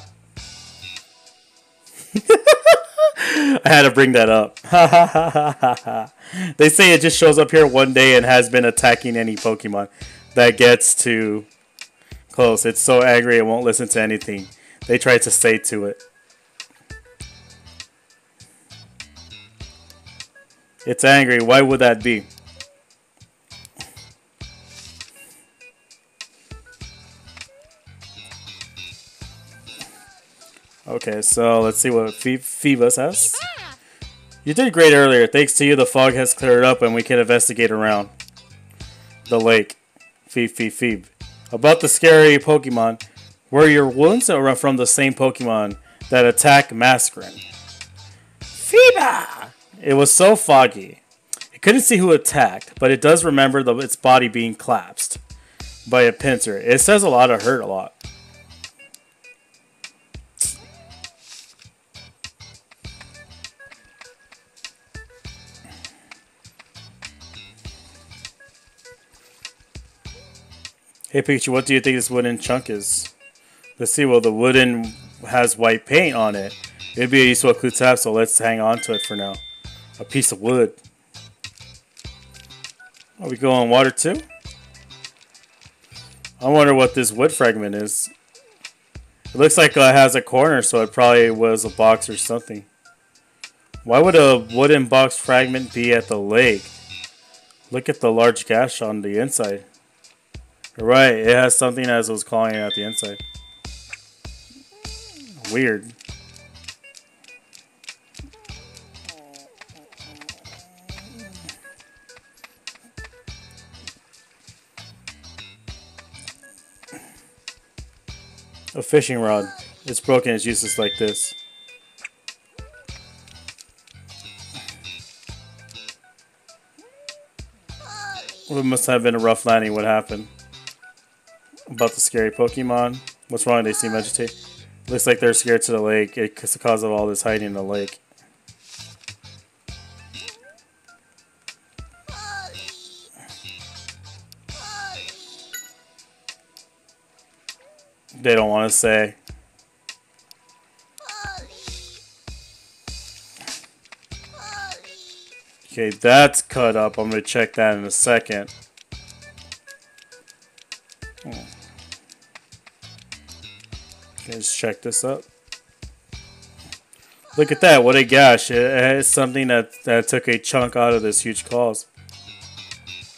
I had to bring that up. They say it just shows up here one day and has been attacking any Pokemon that gets too close. It's so angry it won't listen to anything they try to say to it. It's angry. Why would that be? Okay, so let's see what Phoeba says. You did great earlier. Thanks to you, the fog has cleared up and we can investigate around the lake. Phoebe. About the scary Pokemon, were your wounds or from the same Pokemon that attacked Masquerain? Phoebe! It was so foggy. It couldn't see who attacked, but it does remember its body being collapsed by a pincer. It says a lot of hurt a lot. Hey Pikachu, what do you think this wooden chunk is? Let's see. Well, the wooden has white paint on it. It'd be a useful clue to have, so let's hang on to it for now. A piece of wood. Are we going water too? I wonder what this wood fragment is. It looks like it has a corner, so it probably was a box or something. Why would a wooden box fragment be at the lake? Look at the large gash on the inside. Right, it has something as it was clawing at the inside. Weird. A fishing rod. It's broken, it's useless like this. Well, it must have been a rough landing. What happened? About the scary Pokemon? What's wrong? They seem agitated. Looks like they're scared to the lake. It's the cause of all this hiding in the lake. They don't want to say. Okay, that's cut up. I'm going to check that in a second. Okay, let's check this up. Look at that. What a gash. It's something that took a chunk out of this huge claws.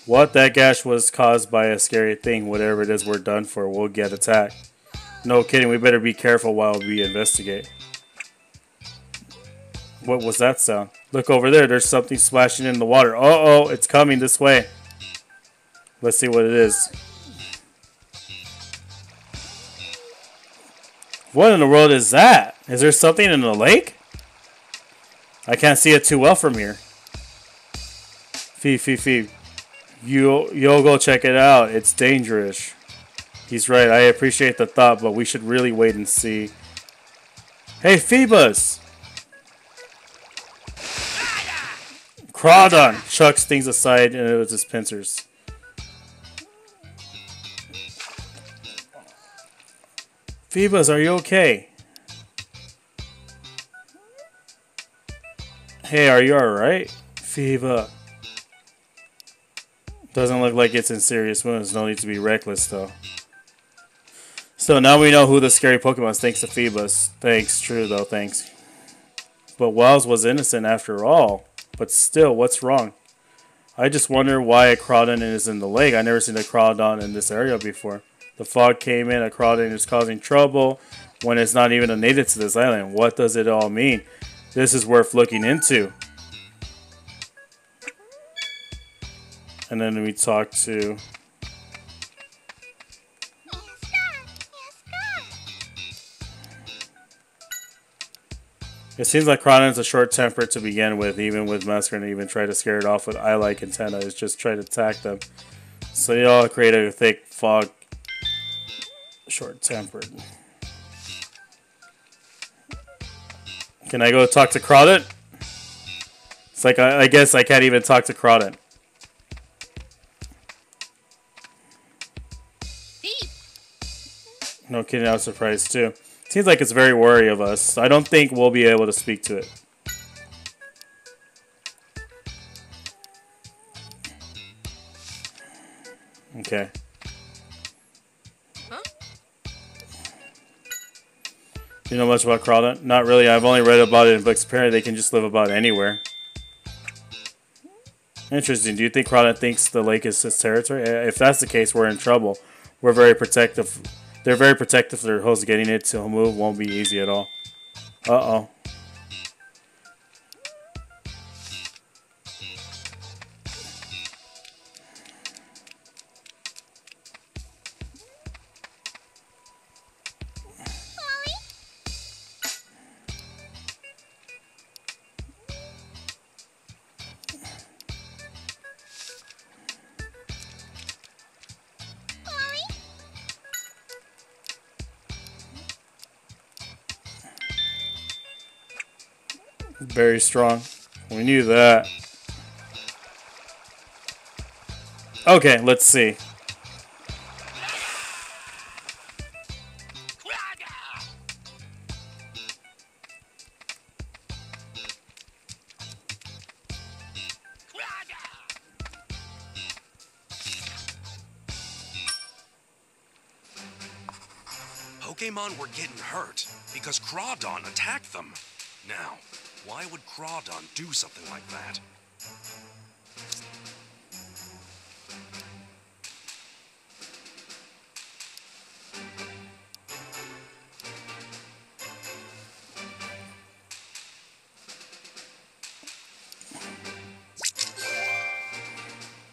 What? That gash was caused by a scary thing. Whatever it is we're done for, we'll get attacked. No kidding. We better be careful while we investigate. What was that sound? Look over there. There's something splashing in the water. Uh-oh. It's coming this way. Let's see what it is. What in the world is that? Is there something in the lake? I can't see it too well from here. Fee. You'll go check it out. It's dangerous. He's right. I appreciate the thought, but we should really wait and see. Hey, Phoebus! Crawdon chucks things aside and with his pincers. Phoebus, are you okay? Hey, are you alright? Phoebus. Doesn't look like it's in serious wounds. No need to be reckless, though. So now we know who the scary Pokemon is, thanks to Phoebus. Thanks, true though, thanks. But Wells was innocent after all. But still, what's wrong? I just wonder why a Crawdon is in the lake. I never seen a Crawdon in this area before. The fog came in, a Crawdon is causing trouble when it's not even a native to this island. What does it all mean? This is worth looking into. And then we talk to... It seems like Crawdon's a short-tempered to begin with, even with Masker, and even try to scare it off with eye-like antenna. It's just try to attack them. So they all create a thick fog. Short-tempered. Can I go talk to Crawdon? It's like, I guess I can't even talk to Crawdon. No kidding, I was surprised too. Seems like it's very wary of us. I don't think we'll be able to speak to it. Okay. Huh? Do you know much about Crawdon? Not really. I've only read about it in books. Apparently they can just live about anywhere. Interesting. Do you think Crawdon thinks the lake is his territory? If that's the case, we're in trouble. We're very protective. They're very protective of their host. Getting it to move won't be easy at all. Uh-oh. Very strong. We knew that. Okay, let's see. Pokemon were getting hurt because Crawdon attacked them. Now, why would Crawdon do something like that?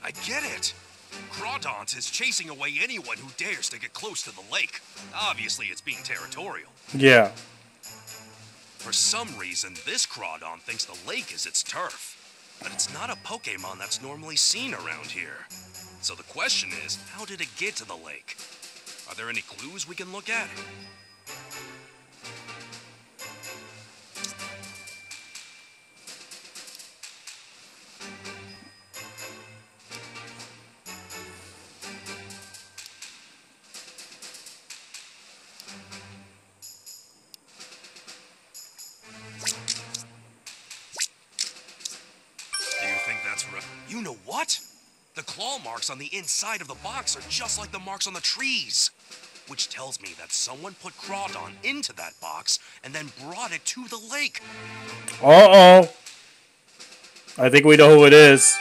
I get it. Crawdon is chasing away anyone who dares to get close to the lake. Obviously, it's being territorial. Yeah. For some reason, this Crawdon thinks the lake is its turf. But it's not a Pokemon that's normally seen around here. So the question is, how did it get to the lake? Are there any clues we can look at? You know what? The claw marks on the inside of the box are just like the marks on the trees. Which tells me that someone put Crawdon into that box and then brought it to the lake. Uh-oh. I think we know who it is.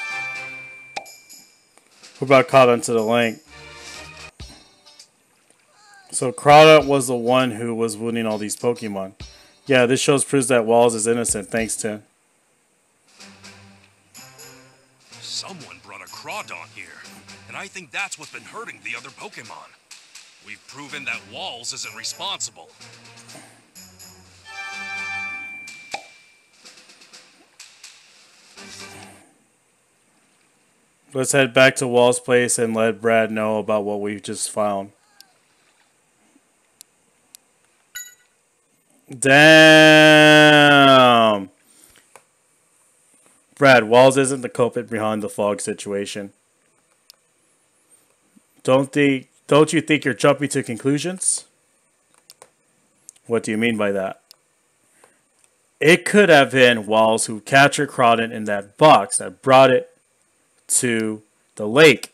Who brought Crawdon to the lake? So Crawdon was the one who was wounding all these Pokemon. Yeah, this shows proves that Walls is innocent, thanks to... Someone brought a Crawdon here, and I think that's what's been hurting the other Pokemon. We've proven that Walls isn't responsible. Let's head back to Wall's place and let Brad know about what we've just found. Damn! Brad, Walls isn't the culprit behind the fog situation. Don't you think you're jumping to conclusions? What do you mean by that? It could have been Walls who captured Crawdon in that box that brought it to the lake.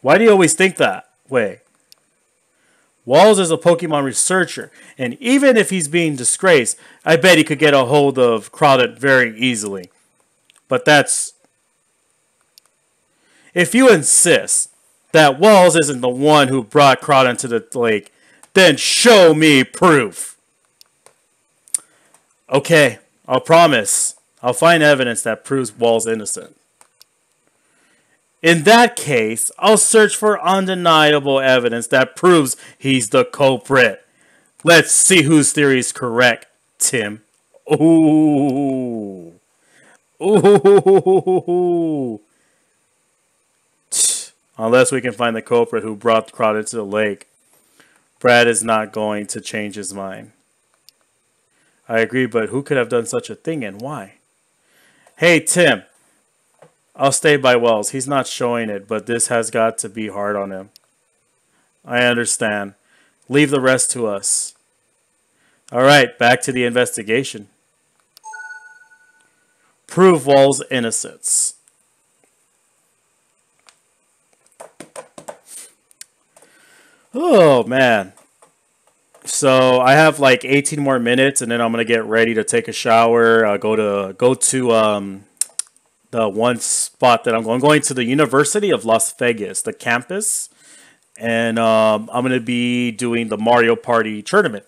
Why do you always think that way? Walls is a Pokemon researcher, and even if he's being disgraced, I bet he could get a hold of Crawdon very easily. But that's... If you insist that Walls isn't the one who brought Crawdon to the lake, then show me proof. Okay, I'll promise. I'll find evidence that proves Walls innocent. In that case, I'll search for undeniable evidence that proves he's the culprit. Let's see whose theory is correct, Tim. Ooh. Ooh. Unless we can find the culprit who brought Crawdon to the lake, Brad is not going to change his mind. I agree, but who could have done such a thing and why? Hey, Tim. I'll stay by Wells. He's not showing it, but this has got to be hard on him. I understand. Leave the rest to us. Alright, back to the investigation. Prove Wall's innocence. Oh, man. So, I have like 18 more minutes, and then I'm going to get ready to take a shower, go to the one spot that I'm going to the University of Las Vegas, the campus, and I'm going to be doing the Mario Party tournament,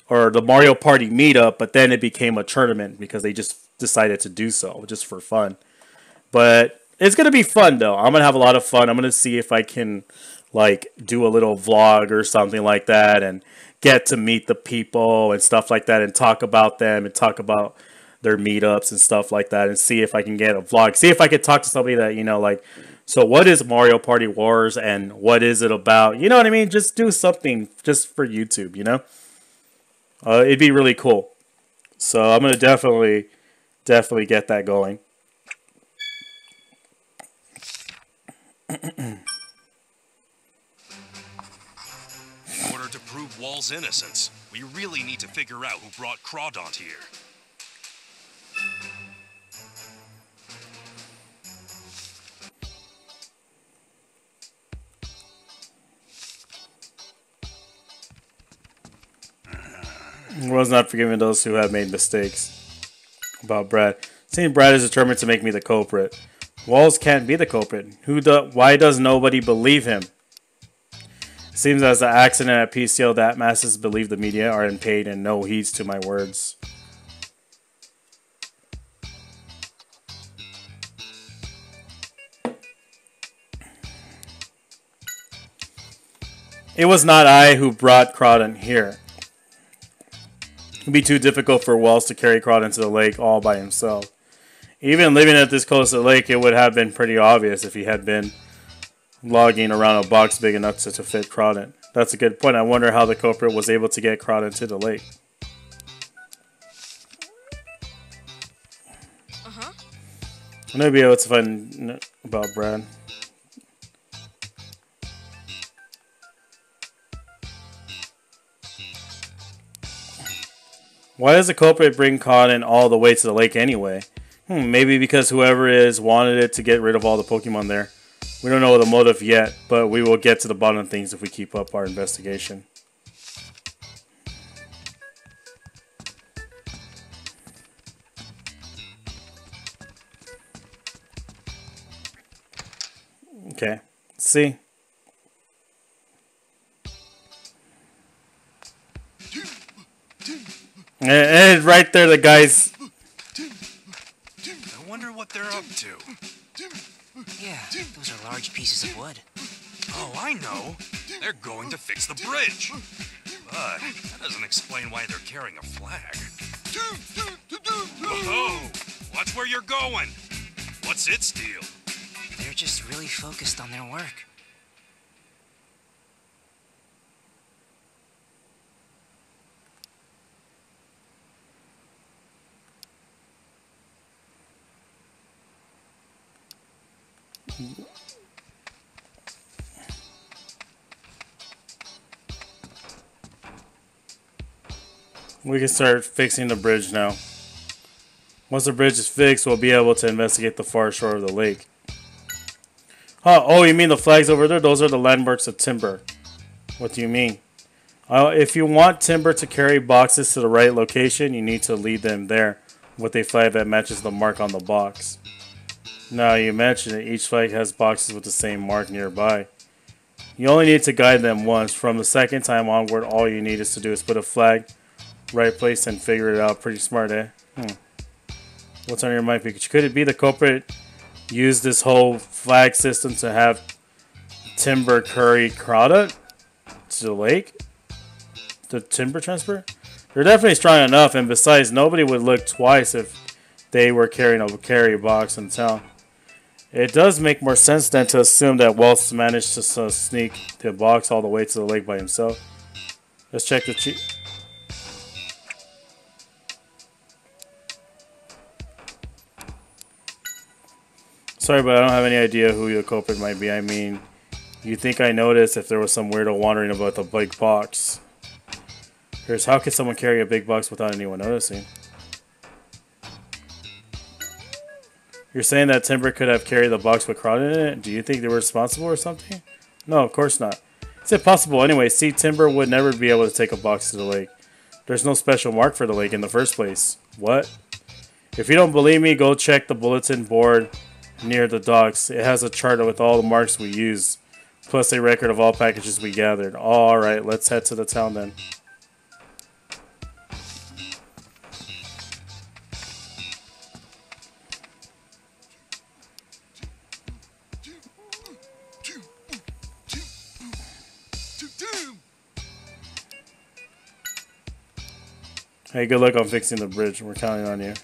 or the Mario Party meetup, but then it became a tournament because they just decided to do so, just for fun. But it's going to be fun, though. I'm going to have a lot of fun. I'm going to see if I can, like, do a little vlog or something like that, and get to meet the people and stuff like that, and talk about them, and talk about their meetups and stuff like that, and see if I can get a vlog. See if I could talk to somebody that, you know, like, so what is Mario Party Wars and what is it about? You know what I mean? Just do something just for YouTube, you know? It'd be really cool. So I'm going to definitely get that going. In order to prove Wall's innocence, we really need to figure out who brought Crawdon here. He was not forgiving those who have made mistakes. About Brad. Seeing Brad is determined to make me the culprit. Walls can't be the culprit. Why does nobody believe him? It seems as the accident at PCL that masses believe the media are in pain and no heeds to my words. It was not I who brought Crawdon here. It would be too difficult for Wells to carry Crawdon to the lake all by himself. Even living at this close to the lake, it would have been pretty obvious if he had been logging around a box big enough to fit Crawdon. That's a good point. I wonder how the culprit was able to get Crawdon to the lake. Uh-huh. I'm gonna be able to find about Brad. Why does the culprit bring Crawdon all the way to the lake anyway? Maybe because whoever is wanted it to get rid of all the Pokemon there. We don't know the motive yet, but we will get to the bottom of things if we keep up our investigation. Okay, let's see. And right there, the guys. I wonder what they're up to. Yeah, those are large pieces of wood. Oh, I know. They're going to fix the bridge. But that doesn't explain why they're carrying a flag. Whoa! Watch where you're going. What's its deal? They're just really focused on their work. We can start fixing the bridge now. Once the bridge is fixed, we'll be able to investigate the far shore of the lake. Oh, you mean the flags over there? Those are the landmarks of timber. What do you mean? If you want timber to carry boxes to the right location, you need to lead them there with a flag that matches the mark on the box. Now you mention it, each flag has boxes with the same mark nearby. You only need to guide them once. From the second time onward, all you need is to do is put a flag right place and figure it out. Pretty smart, eh? What's on your mind, Pikachu? Could it be the culprit used this whole flag system to have timber carry Crawdon to the lake? The timber transfer? They're definitely strong enough, and besides, nobody would look twice if they were carrying a carry box in town. It does make more sense than to assume that Wells managed to sneak the box all the way to the lake by himself. Let's check the cheat. Sorry, but I don't have any idea who the culprit might be. I mean, you think I noticed if there was some weirdo wandering about the big box. Here's how can someone carry a big box without anyone noticing? You're saying that Timber could have carried the box with Crawdon in it? Do you think they were responsible or something? No, of course not. It's impossible anyway. See, Timber would never be able to take a box to the lake. There's no special mark for the lake in the first place. What? If you don't believe me, go check the bulletin board near the docks. It has a chart with all the marks we use, plus a record of all packages we gathered. Alright, let's head to the town then. Hey, good luck on fixing the bridge. We're counting on you.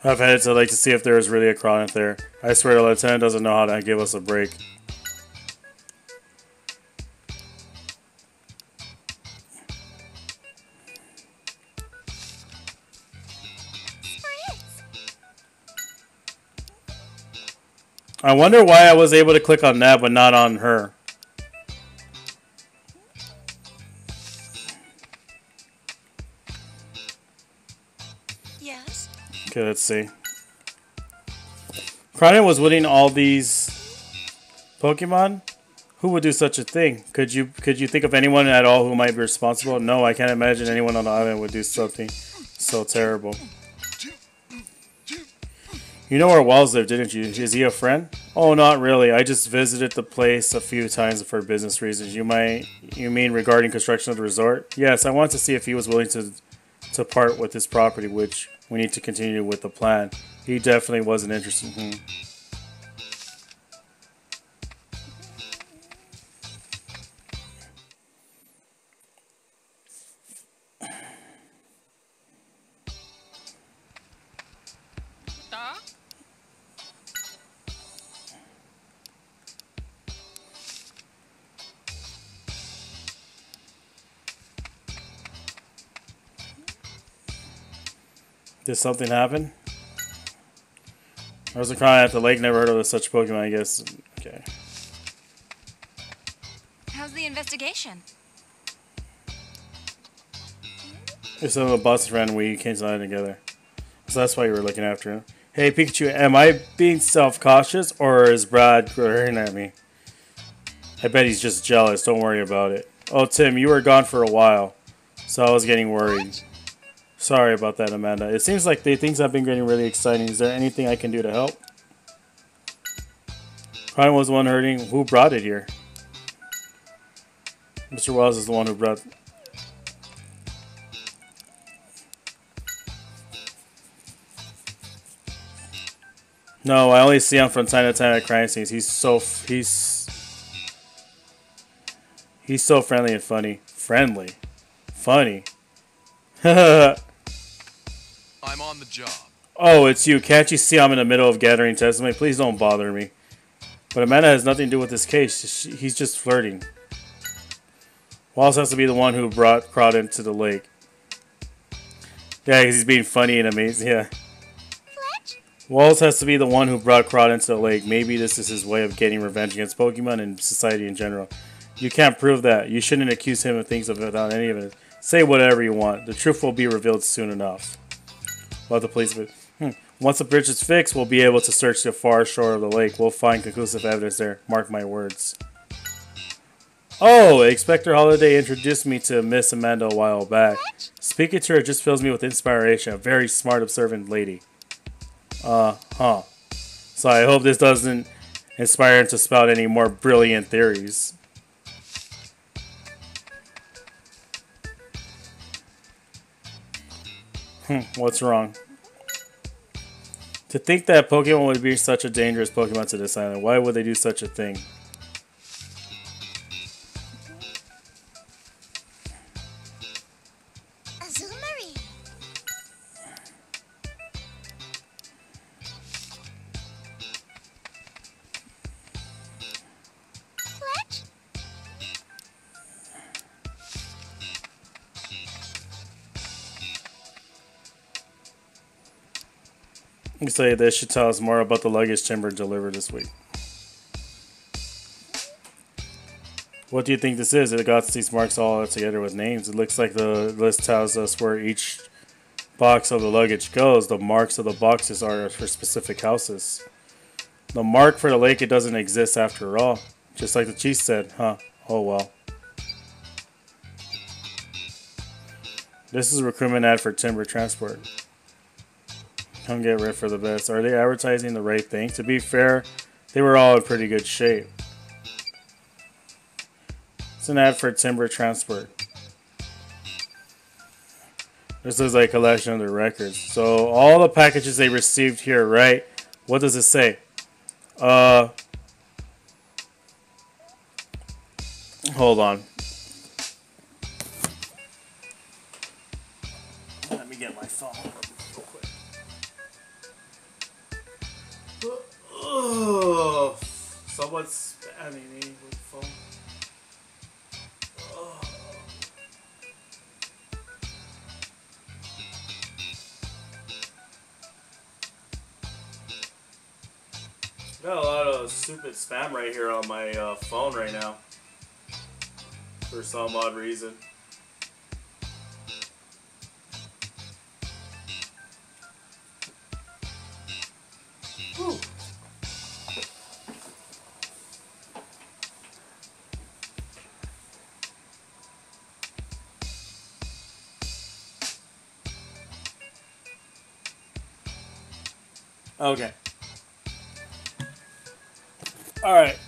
I've headed to the lake to see if there is really a chronic there. I swear the lieutenant doesn't know how to give us a break. I wonder why I was able to click on that but not on her. Yes? Okay, let's see. Cronin was winning all these Pokemon? Who would do such a thing? Could you think of anyone at all who might be responsible? No, I can't imagine anyone on the island would do something so terrible. You know where Wells lived, didn't you? Is he a friend? Oh, not really. I just visited the place a few times for business reasons. You mean regarding construction of the resort? Yes, I want to see if he was willing to part with his property, which we need to continue with the plan. He definitely wasn't interested. Did something happen? I was a crying at the lake. Never heard of such Pokemon, I guess. Okay. How's the investigation? You're some of the boss's friend. We came to the island together. So that's why you were looking after him. Hey, Pikachu, am I being self-cautious or is Brad glaring at me? I bet he's just jealous. Don't worry about it. Oh, Tim, you were gone for a while, so I was getting worried. Sorry about that, Amanda. It seems like things have been getting really exciting. Is there anything I can do to help? Brian was the one hurting. Who brought it here? Mr. Wells is the one who brought... No, I only see him from time to time at crime scenes. He's so friendly and funny. Friendly. Funny. I'm on the job. Oh, it's you. Can't you see I'm in the middle of gathering testimony? Please don't bother me. But Amanda has nothing to do with this case. He's just flirting. Wallace has to be the one who brought Crowd into the lake. Yeah, because he's being funny and amazing. Yeah. Wallace has to be the one who brought Crowd into the lake. Maybe this is his way of getting revenge against Pokemon and society in general. You can't prove that. You shouldn't accuse him of things without any of it. Say whatever you want. The truth will be revealed soon enough. Well, the police... Once the bridge is fixed, we'll be able to search the far shore of the lake. We'll find conclusive evidence there. Mark my words. Oh, Inspector Holliday introduced me to Miss Amanda a while back. Speaking to her just fills me with inspiration. A very smart, observant lady. So I hope this doesn't inspire him to spout any more brilliant theories. What's wrong? To think that Pokemon would be such a dangerous Pokemon to this island. Why would they do such a thing? Azumarill. What? You say this should tell us more about the luggage Timber delivered this week. What do you think this is? It got these marks all together with names. It looks like the list tells us where each box of the luggage goes. The marks of the boxes are for specific houses. The mark for the lake, it doesn't exist after all. Just like the chief said, huh? Oh well. This is a recruitment ad for Timber Transport. Come get rid for the best. Are they advertising the right thing? To be fair, they were all in pretty good shape. It's an ad for Timber Transport. This looks like a collection of their records. So all the packages they received here, right? What does it say? Hold on. Let me get my phone real quick. Got a lot of stupid spam right here on my phone right now. For some odd reason. Whew. Okay. Alright.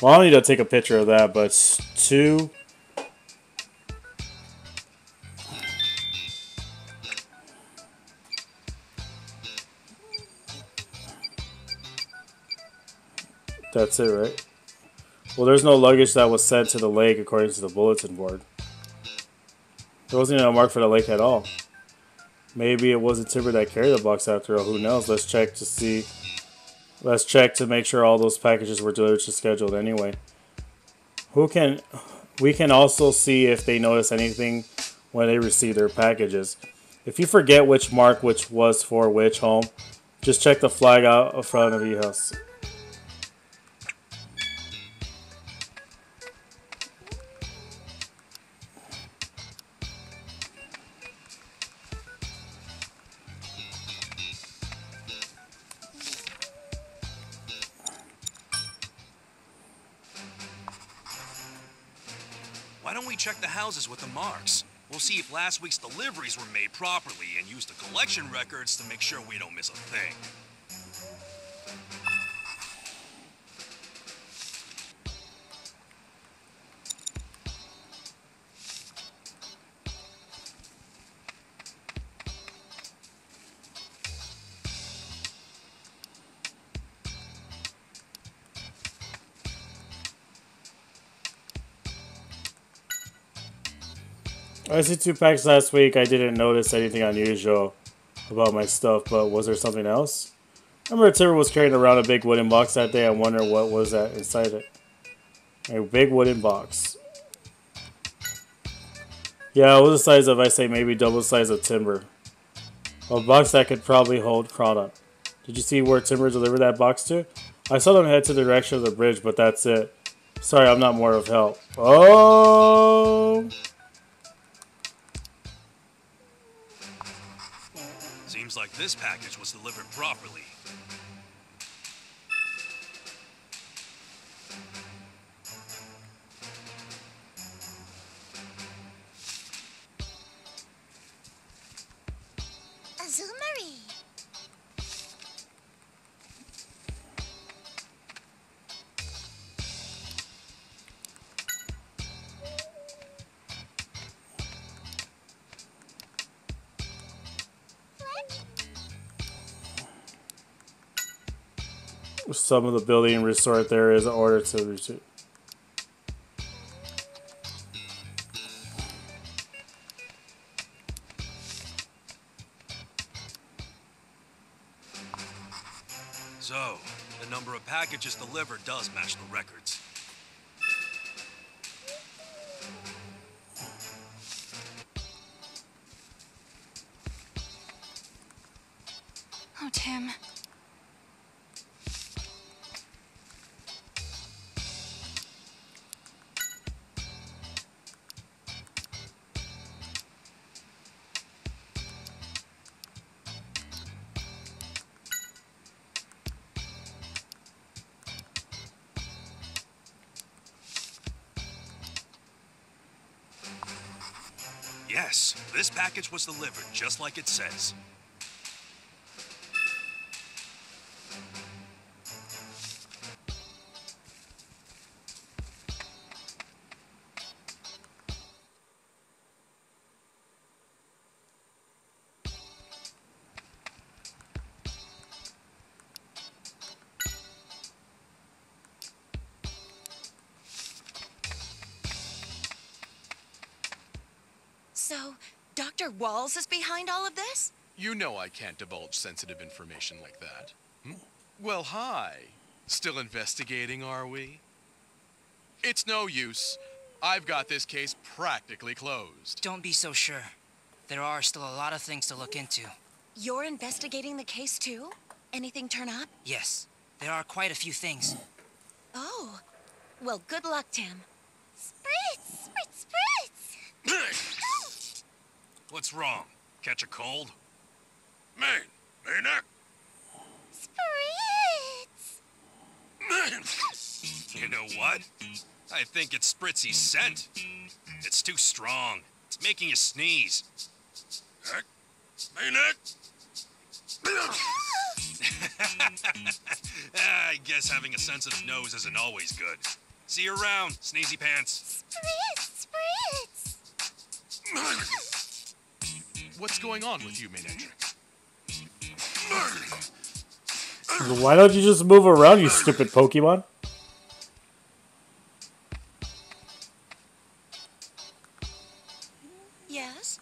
Well, I don't need to take a picture of that, but it's 2. That's it, right? Well, there's no luggage that was sent to the lake according to the bulletin board. There wasn't even a mark for the lake at all. Maybe it wasn't Timber that carried the box after all. Who knows? Let's check to see. Let's check to make sure all those packages were delivered to scheduled anyway. We can also see if they notice anything when they receive their packages. If you forget which mark which was for which home, just check the flag out in front of your house. Why don't we check the houses with the marks? We'll see if last week's deliveries were made properly and use the collection records to make sure we don't miss a thing. I see 2 packs last week. I didn't notice anything unusual about my stuff, but was there something else? I remember Timber was carrying around a big wooden box that day. I wonder what was that inside it. A big wooden box. Yeah, it was the size of, I say, maybe double the size of Timber. A box that could probably hold Crawdon. Did you see where Timber delivered that box to? I saw them head to the direction of the bridge, but that's it. Sorry, I'm not more of help. Oh! Seems like this package was delivered properly. Azumari. Some of the building resort there is in order to receive. So, the number of packages delivered does match the records. Oh, Tim. Yes, this package was delivered just like it says. So, Dr. Walls is behind all of this? You know I can't divulge sensitive information like that. Well, hi. Still investigating, are we? It's no use. I've got this case practically closed. Don't be so sure. There are still a lot of things to look into. You're investigating the case too? Anything turn up? Yes, there are quite a few things. Oh. Well, good luck, Tim. Spritz! Spritz! Spritz! What's wrong? Catch a cold? Main neck. Spritz! You know what? I think it's Spritzy's scent. It's too strong. It's making you sneeze. Heck. Main neck. I guess having a sensitive nose isn't always good. See you around, sneezy pants. Spritz! Spritz! What's going on with you, Manetric? Why don't you just move around, you stupid Pokemon? Yes?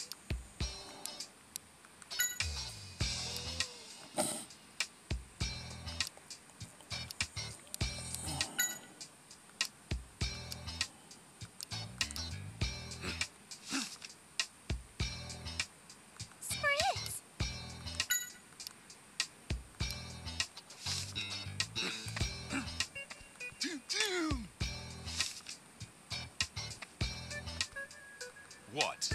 Spritz! What?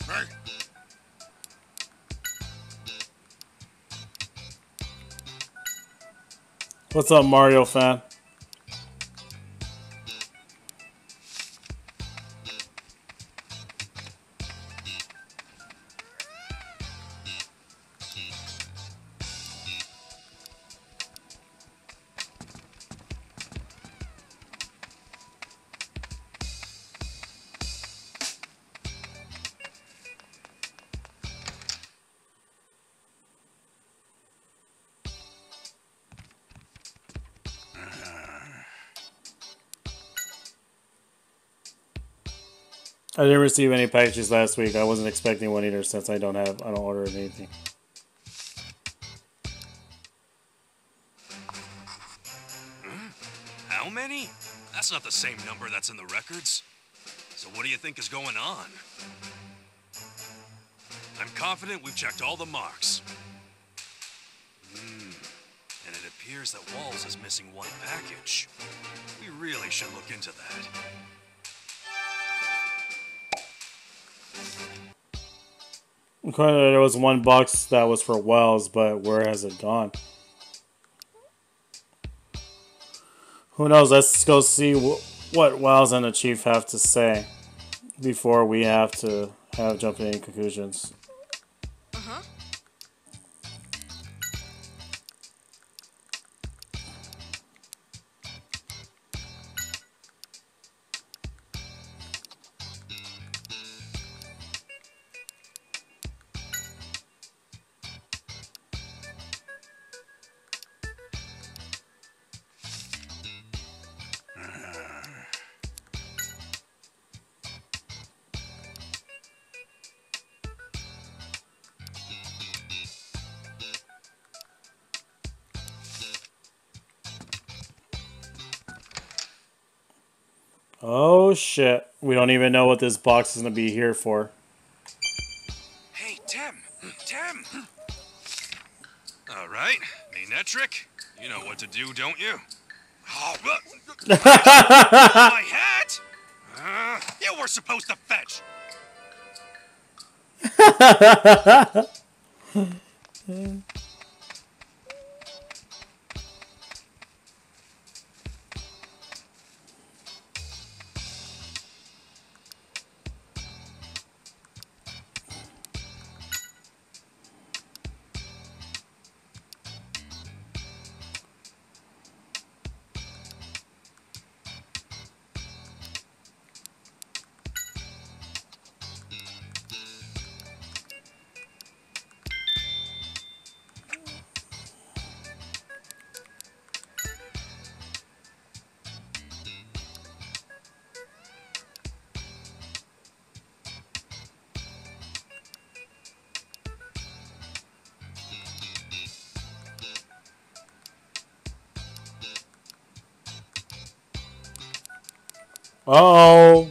Hey. What's up, Mario fan? I didn't receive any packages last week. I wasn't expecting one either since I don't order anything. How many? That's not the same number that's in the records. So what do you think is going on? I'm confident we've checked all the marks. And it appears that Walls is missing one package. We really should look into that. There was one box that was for Wells, but where has it gone? Who knows? Let's go see what Wells and the Chief have to say before we have to jump to any conclusions. Uh-huh. Oh shit. We don't even know what this box is going to be here for. Hey, Tim! Tim! All right, Manetric, you know what to do, don't you? Oh, my hat! You were supposed to fetch! Uh-oh.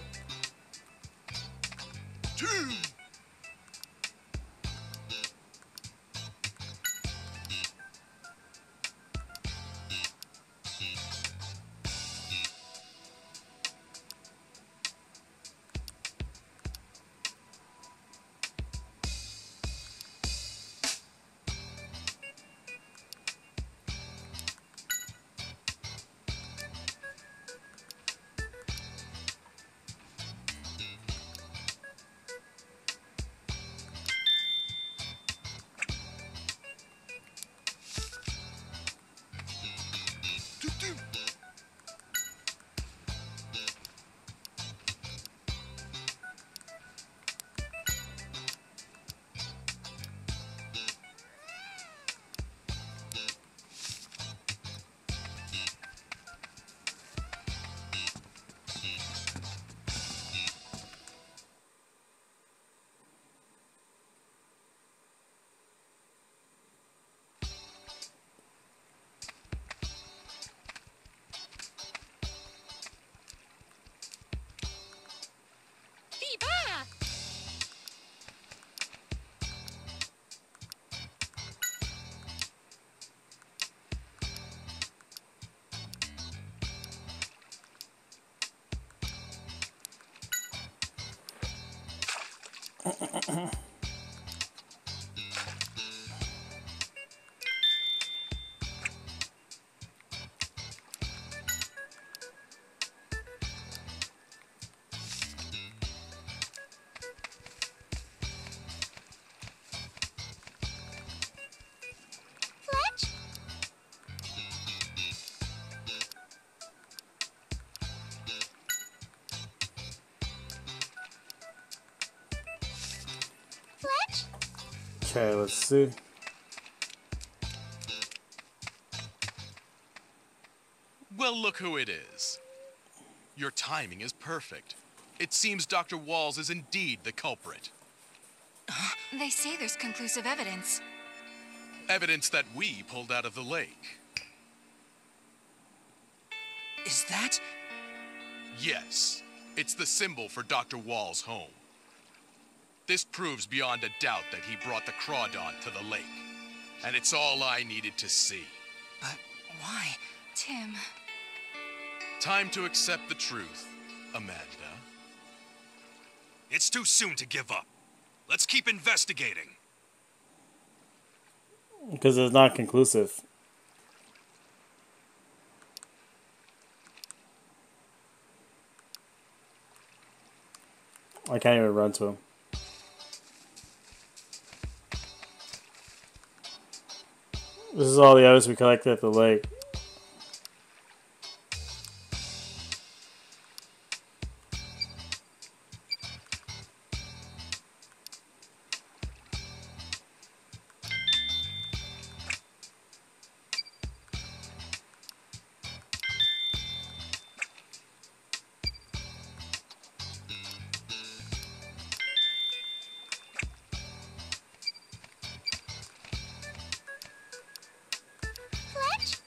Fletch? Fletch? Okay, let's see. Well, look who it is. Your timing is perfect. It seems Dr. Walls is indeed the culprit. They say there's conclusive evidence. Evidence that we pulled out of the lake. Is that? Yes, it's the symbol for Dr. Wall's home. This proves beyond a doubt that he brought the Crawdon to the lake. And it's all I needed to see. But why? Tim. Time to accept the truth, Amanda. It's too soon to give up. Let's keep investigating. Because it's not conclusive. I can't even run to him. This is all the evidence we collected at the lake. Fletch?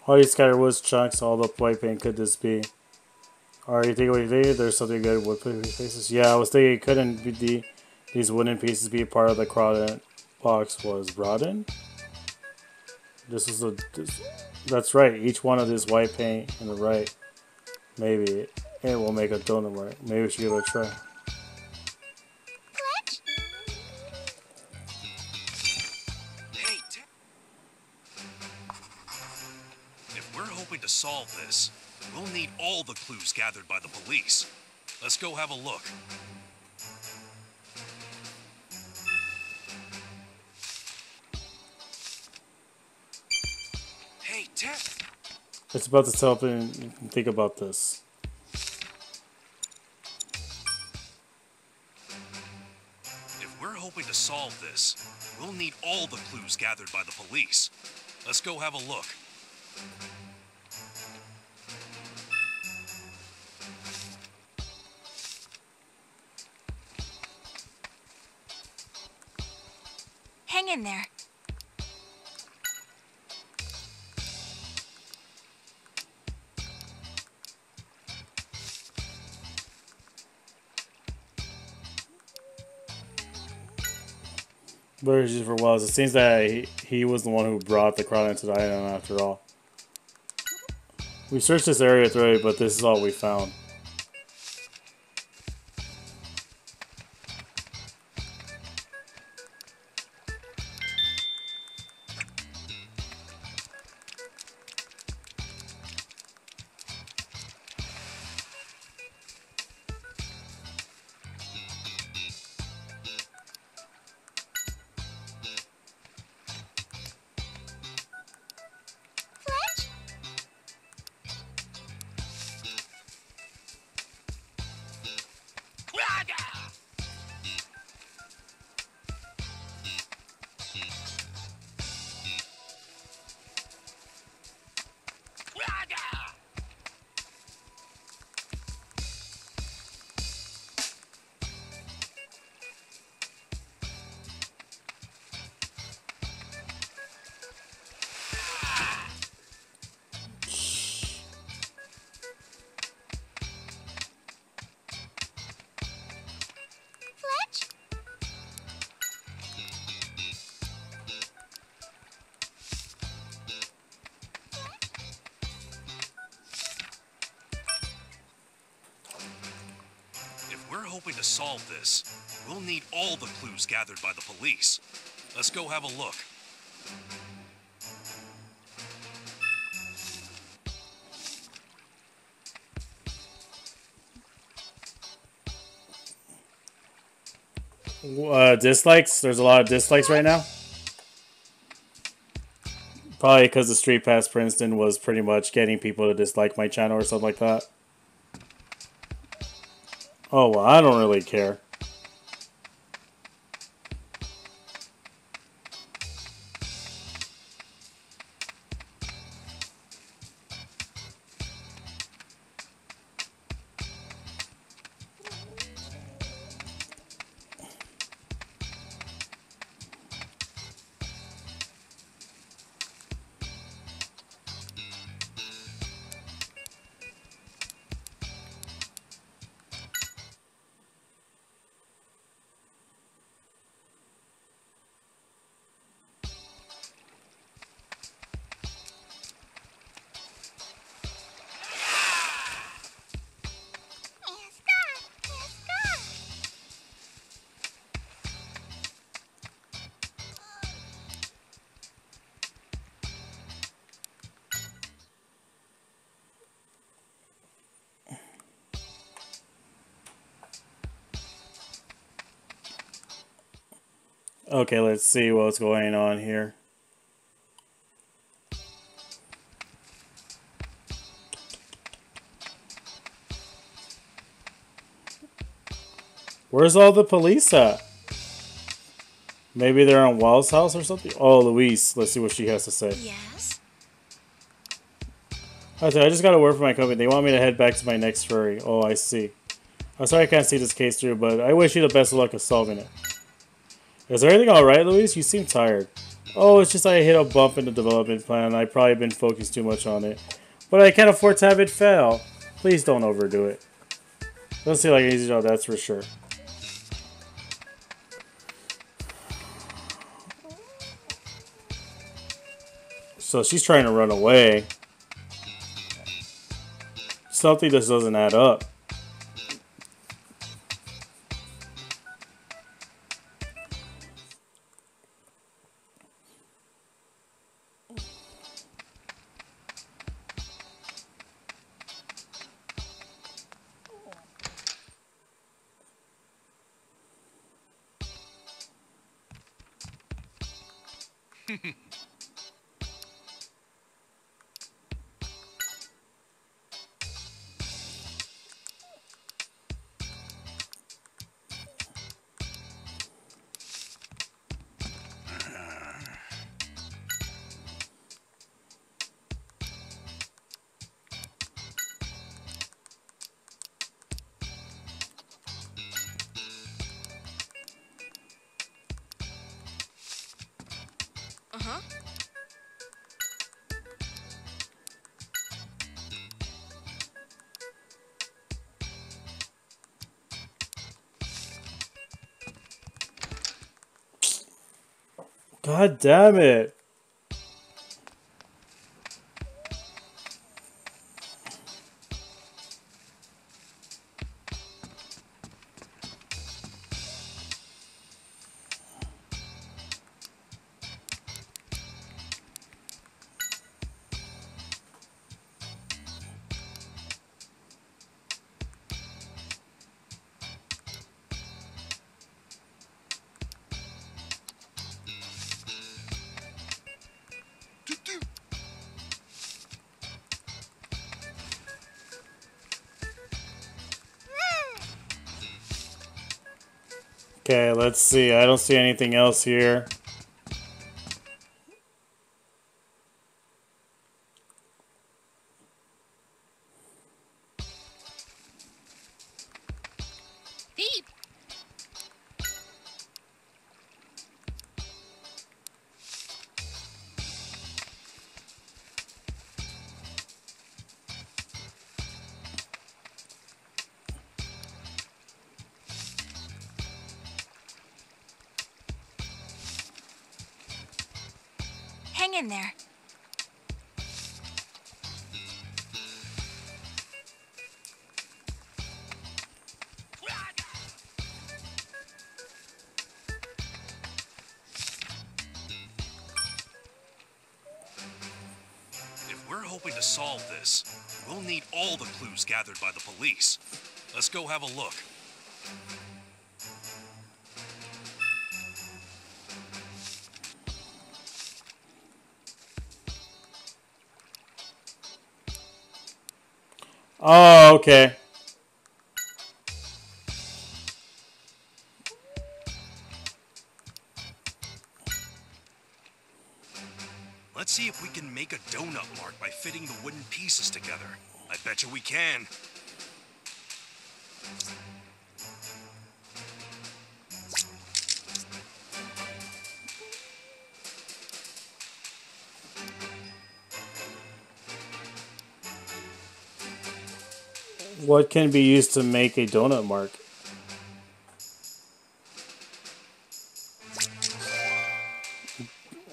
All these scattered wood chunks, all the white paint could this be? Are you thinking what you think? There's something good with wood pieces. Yeah, I was thinking couldn't be these wooden pieces be part of the Crawdon box was rotten? That's right. Each one of this white paint in the right. Maybe it will make a donut work. Maybe we should give it a try. Fletch? Hey, if we're hoping to solve this, we'll need all the clues gathered by the police. Let's go have a look. Hey, Ted. It's about to tell me. Think about this. If we're hoping to solve this, we'll need all the clues gathered by the police. Let's go have a look. Hang in there. Where is for Wells? It seems that he was the one who brought the crowd into the island after all. We searched this area thoroughly, but this is all we found. Fletch? Fletch? If we're hoping to solve this, we'll need all the clues gathered by the police. Let's go have a look. Dislikes? There's a lot of dislikes right now. Probably because the Street Pass Princeton was pretty much getting people to dislike my channel or something like that. Oh, well, I don't really care. Okay, let's see what's going on here. Where's all the police at? Maybe they're on Wild's house or something? Oh, Louise. Let's see what she has to say. Yes? I just got a word from my company. They want me to head back to my next ferry. Oh, I see. I'm sorry I can't see this case through, but I wish you the best of luck of solving it. Is everything alright, Louise? You seem tired. Oh, it's just I hit a bump in the development plan. I've probably been focused too much on it. But I can't afford to have it fail. Please don't overdo it. Doesn't seem like an easy job, that's for sure. So she's trying to run away. Something just doesn't add up. Huh? God damn it. Okay, let's see. I don't see anything else here. Thief! Hang in there. If we're hoping to solve this, we'll need all the clues gathered by the police. Let's go have a look. Oh, okay. Let's see if we can make a donut mark by fitting the wooden pieces together. I bet you we can. What can be used to make a donut mark?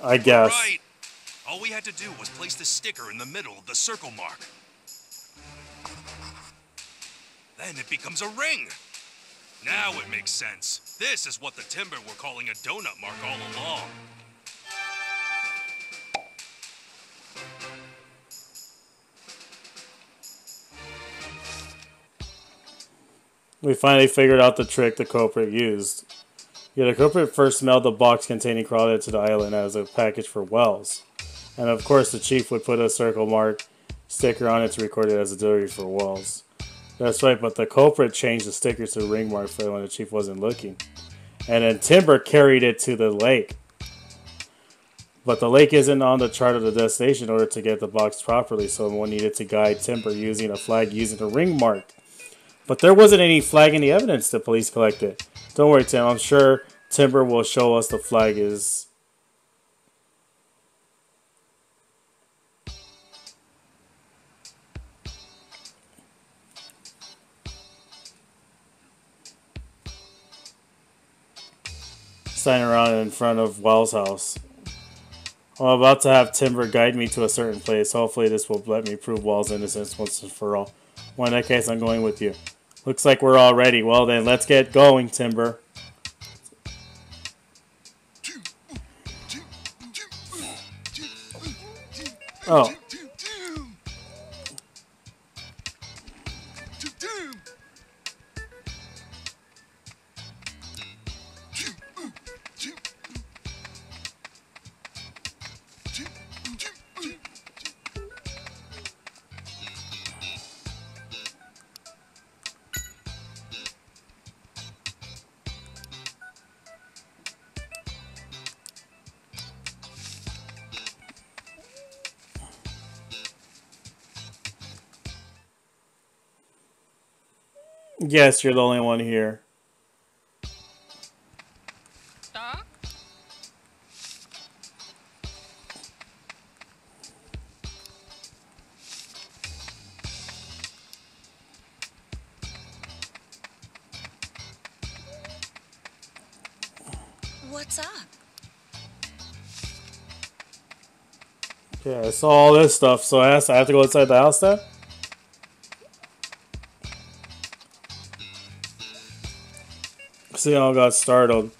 I guess. Right. All we had to do was place the sticker in the middle of the circle mark. Then it becomes a ring. Now it makes sense. This is what the Timber were calling a donut mark all along. We finally figured out the trick the culprit used. Yeah, the culprit first mailed the box containing crawdad to the island as a package for Wells. And of course the chief would put a circle mark sticker on it to record it as a delivery for Wells. That's right, but the culprit changed the stickers to ring mark for when the chief wasn't looking. And then Timber carried it to the lake. But the lake isn't on the chart of the destination in order to get the box properly, so one needed to guide Timber using a flag using a ring mark. But there wasn't any flag in the evidence the police collected. Don't worry, Tim. I'm sure Timber will show us the flag is. Standing around in front of Wells' house. I'm about to have Timber guide me to a certain place. Hopefully this will let me prove Wells' innocence once and for all. Well, in that case, I'm going with you. Looks like we're all ready. Well then, let's get going, Timber. Oh. Yes, you're the only one here. What's up? Okay, I saw all this stuff, so I have to go inside the house then? See how I got startled.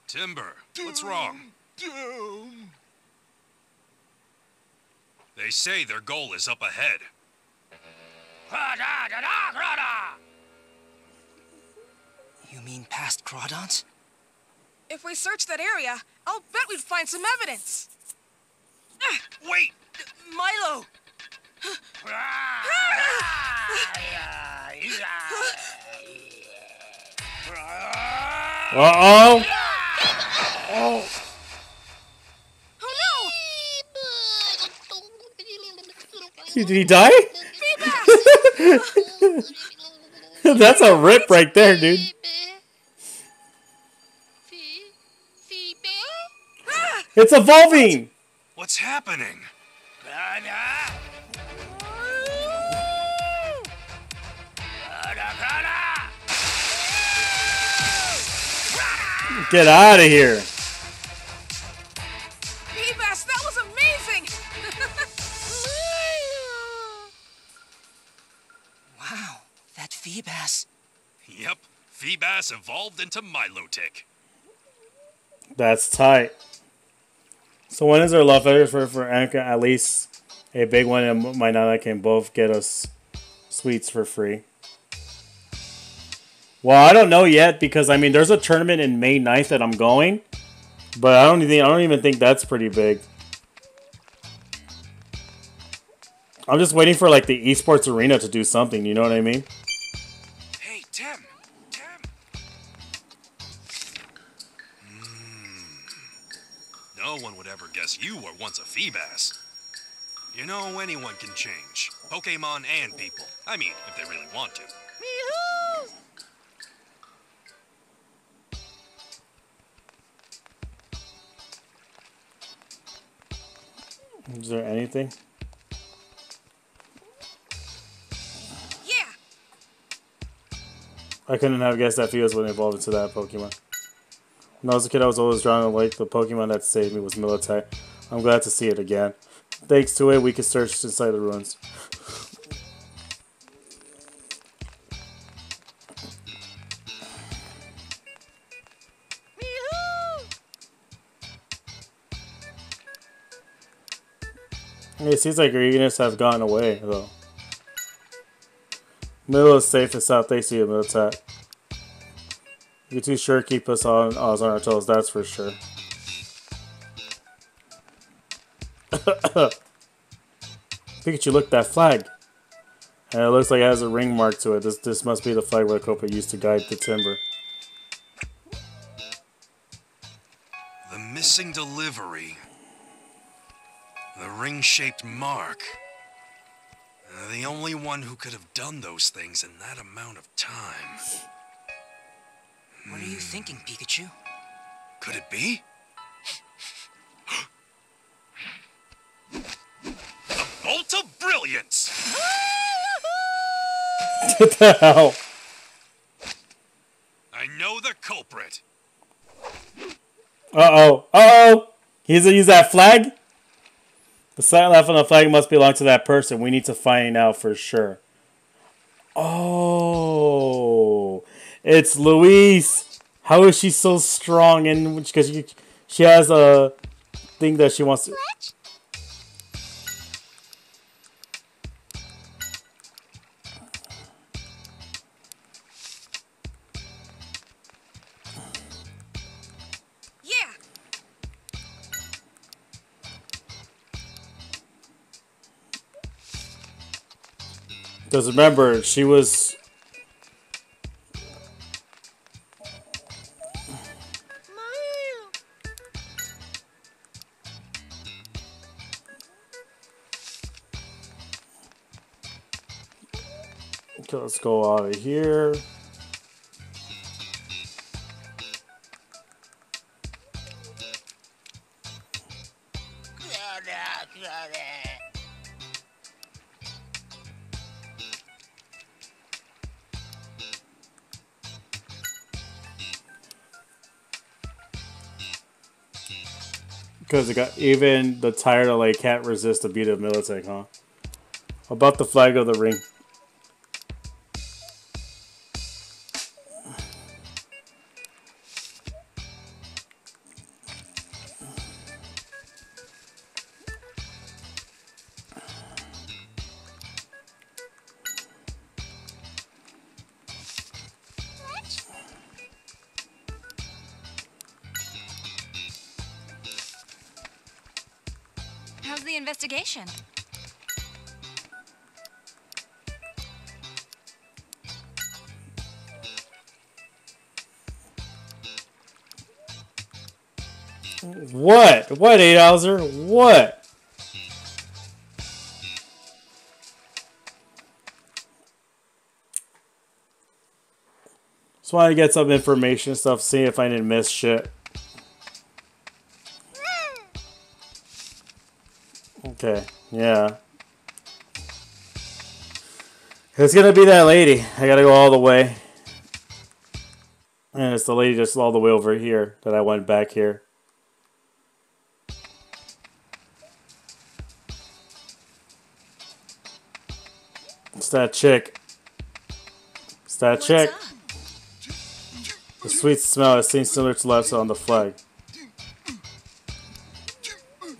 Timber, what's wrong? They say their goal is up ahead. You mean past Crawdons? If we search that area, I'll bet we'd find some evidence. Wait! Milo! Uh-oh! Oh Did he die? no! That's a rip right there, dude. It's evolving! What's happening? Get out of here. Feebas, that was amazing! Wow, that Feebas. Yep, Feebas evolved into Milotic. That's tight. So when is there love letters for Anka? At least a big one and my Nana can both get us sweets for free. Well, I don't know yet because I mean there's a tournament in May 9th that I'm going, but I don't even think that's pretty big. I'm just waiting for like the esports arena to do something. You know what I mean? Hey, Tim. No one would ever guess you were once a Feebas. You know, anyone can change. Pokemon and people. I mean, if they really want to. Is there anything? Yeah! I couldn't have guessed that Feebas would evolve into that Pokemon. When I was a kid, I was always drawn to like the Pokemon that saved me was Militech. I'm glad to see it again. Thanks to it, we can search inside the ruins. It seems like your eagerness have gone away, though. Middle is safest out. Thanks to you, Militech. You two sure keep us on our toes, that's for sure. Pikachu, look, that flag. And it looks like it has a ring mark to it. This must be the flag where Copa used to guide the timber. The missing delivery. The ring-shaped mark. The only one who could have done those things in that amount of time. What are you thinking, Pikachu? Could it be? A bolt of brilliance! What the hell? I know the culprit. Uh-oh. Uh-oh! He's gonna use that flag? The sign left on the flag must belong to that person. We need to find out for sure. Oh, it's Louise. How is she so strong? And because she has a thing that she wants to. Yeah. Because remember, she was. Okay, let's go out of here. Because it got even the tired of like can't resist the beat of Militech, huh? About the flag of the ring. How's the investigation? What? What, 8-Houser? What? Just wanted to get some information and stuff, see if I didn't miss shit. Okay, yeah. It's gonna be that lady. I gotta go all the way. And it's the lady just all the way over here that I went back here. It's that chick. It's that chick. The sweet smell is seen similar to left on the flag.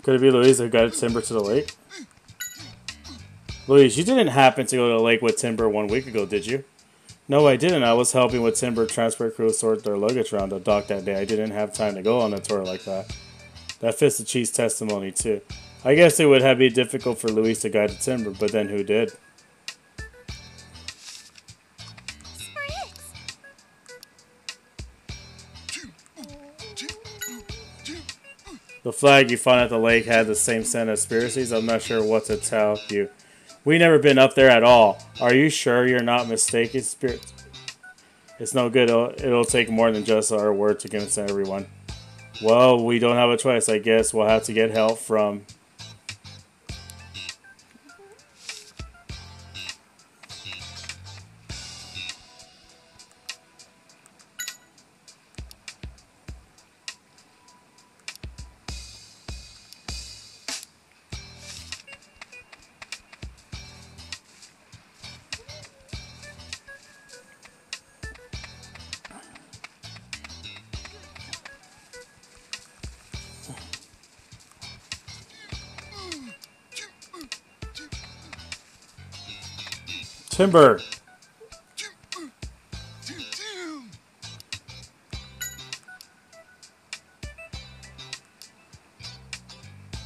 Could it be Louise who guided Timber to the lake? Louise, you didn't happen to go to the lake with Timber 1 week ago, did you? No, I didn't. I was helping with Timber transport crew sort their luggage around the dock that day. I didn't have time to go on a tour like that. That fits the chief's testimony, too. I guess it would have been difficult for Louise to guide the Timber, but then who did? The flag you found at the lake had the same scent as conspiracies. I'm not sure what to tell you. We never been up there at all. Are you sure you're not mistaken, Spirit? It's no good. It'll take more than just our word to convince everyone. Well, we don't have a choice. I guess we'll have to get help from... Timber!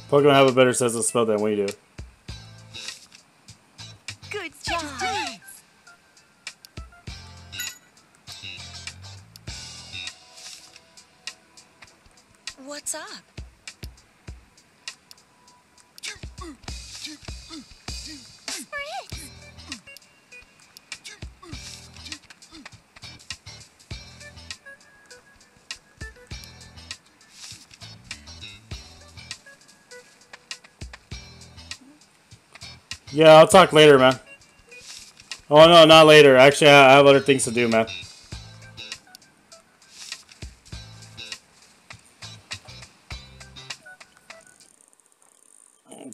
Pokemon have a better sense of smell than we do. Good job. What's up? Yeah, I'll talk later, man. Oh no, not later. Actually, I have other things to do, man.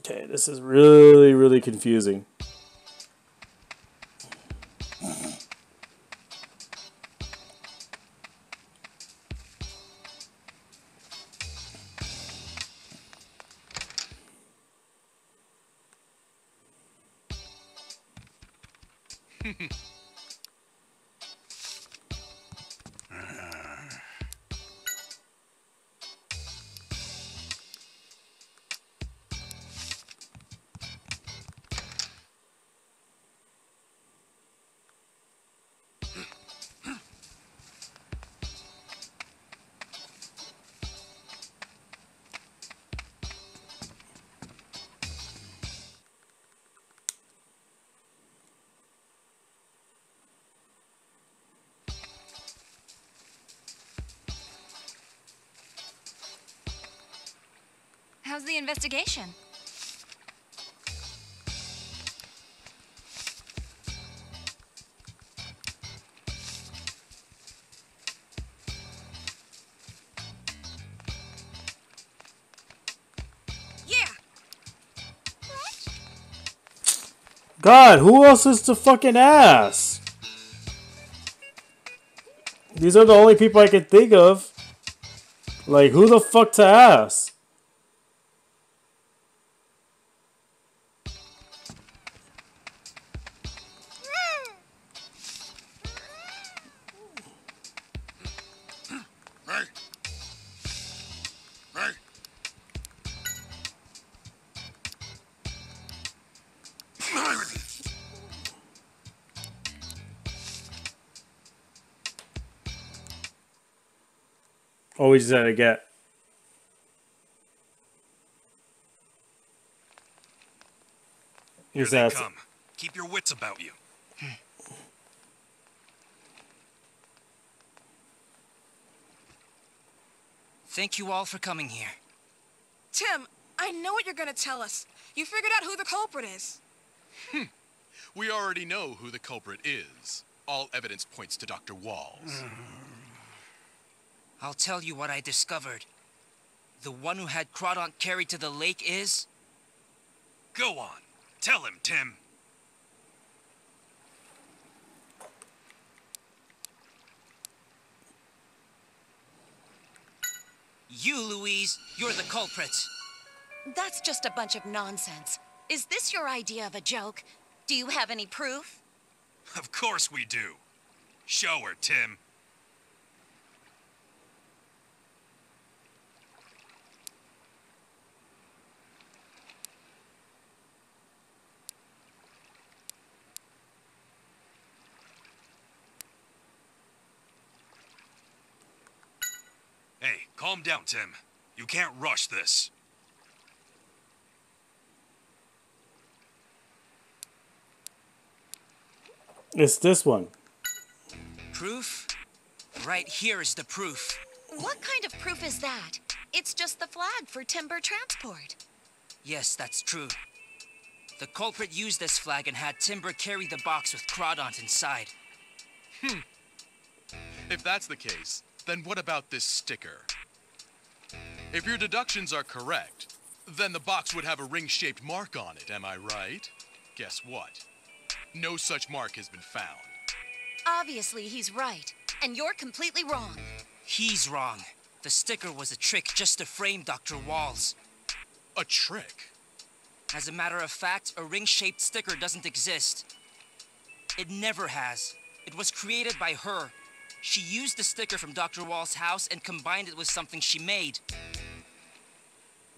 Okay, this is really, really confusing. How's the investigation? Yeah. God, who else is to fucking ask? These are the only people I can think of. Like, who the fuck to ask? Always that I get. Here Is they that come. Keep your wits about you. Thank you all for coming here. Tim, I know what you're gonna tell us. You figured out who the culprit is. We already know who the culprit is. All evidence points to Dr. Walls. I'll tell you what I discovered. The one who had Crawdaunt carried to the lake is... Go on. Tell him, Tim. You, Louise. You're the culprit. That's just a bunch of nonsense. Is this your idea of a joke? Do you have any proof? Of course we do. Show her, Tim. Hey, calm down, Tim. You can't rush this. It's this one. Proof? Right here is the proof. What kind of proof is that? It's just the flag for timber transport. Yes, that's true. The culprit used this flag and had Timber carry the box with Crawdaunt inside. If that's the case, then what about this sticker? If your deductions are correct, then the box would have a ring-shaped mark on it, am I right? Guess what? No such mark has been found. Obviously, he's right. And you're completely wrong. He's wrong. The sticker was a trick just to frame Dr. Walls. A trick? As a matter of fact, a ring-shaped sticker doesn't exist. It never has. It was created by her. She used the sticker from Dr. Wall's house and combined it with something she made.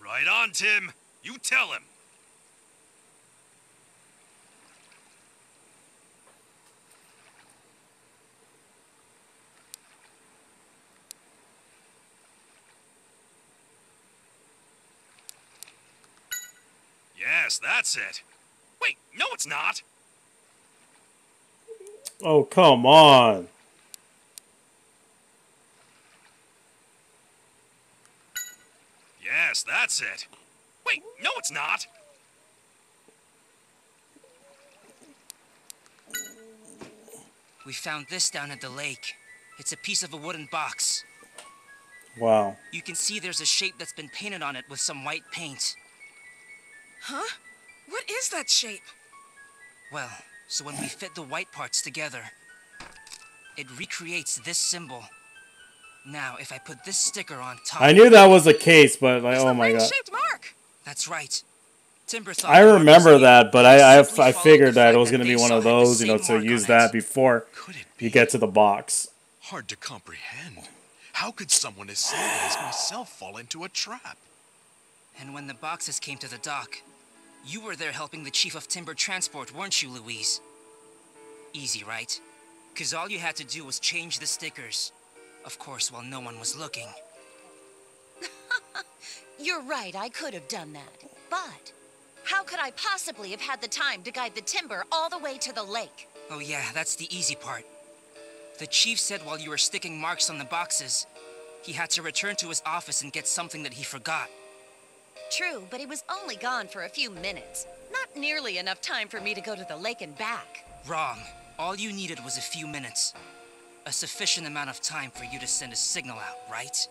Right on, Tim. You tell him. Yes, that's it. Wait, no it's not. Oh, come on. Yes, that's it. Wait, no it's not. We found this down at the lake. It's a piece of a wooden box. Wow. You can see there's a shape that's been painted on it with some white paint. Huh? What is that shape? Well, so when we fit the white parts together, it recreates this symbol. Now, if I put this sticker on top... I knew that was the case, but like, oh my god. Ring-shaped mark. That's right. Timber thought I remember that, but I simply figured followed that the it was flag going to that be they one saw of had the those, you know, same to mark use on that it. before Could it you be? get to the box. Hard to comprehend. How could someone as silly as myself fall into a trap? And when the boxes came to the dock, you were there helping the chief of timber transport, weren't you, Louise? Easy, right? Because all you had to do was change the stickers. Of course, while no one was looking. You're right, I could have done that. But how could I possibly have had the time to guide the timber all the way to the lake? Oh yeah, that's the easy part. The chief said while you were sticking marks on the boxes, he had to return to his office and get something that he forgot. True, but he was only gone for a few minutes. Not nearly enough time for me to go to the lake and back. Wrong. All you needed was a few minutes. A sufficient amount of time for you to send a signal out, right?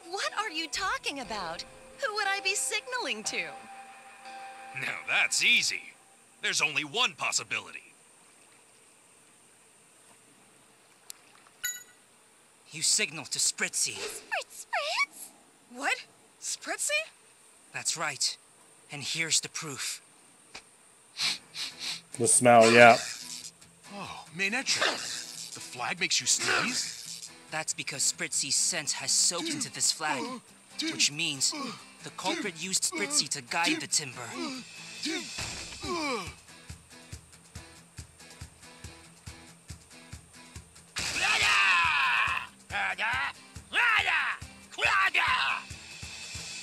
What are you talking about? Who would I be signaling to? Now that's easy. There's only one possibility. You signal to Spritzy. Spritz! What? Spritzy? That's right. And here's the proof. The smell, yeah. Oh, Mainetra, the flag makes you sneeze? That's because Spritzy's scent has soaked into this flag, which means the culprit used Spritzy to guide the timber.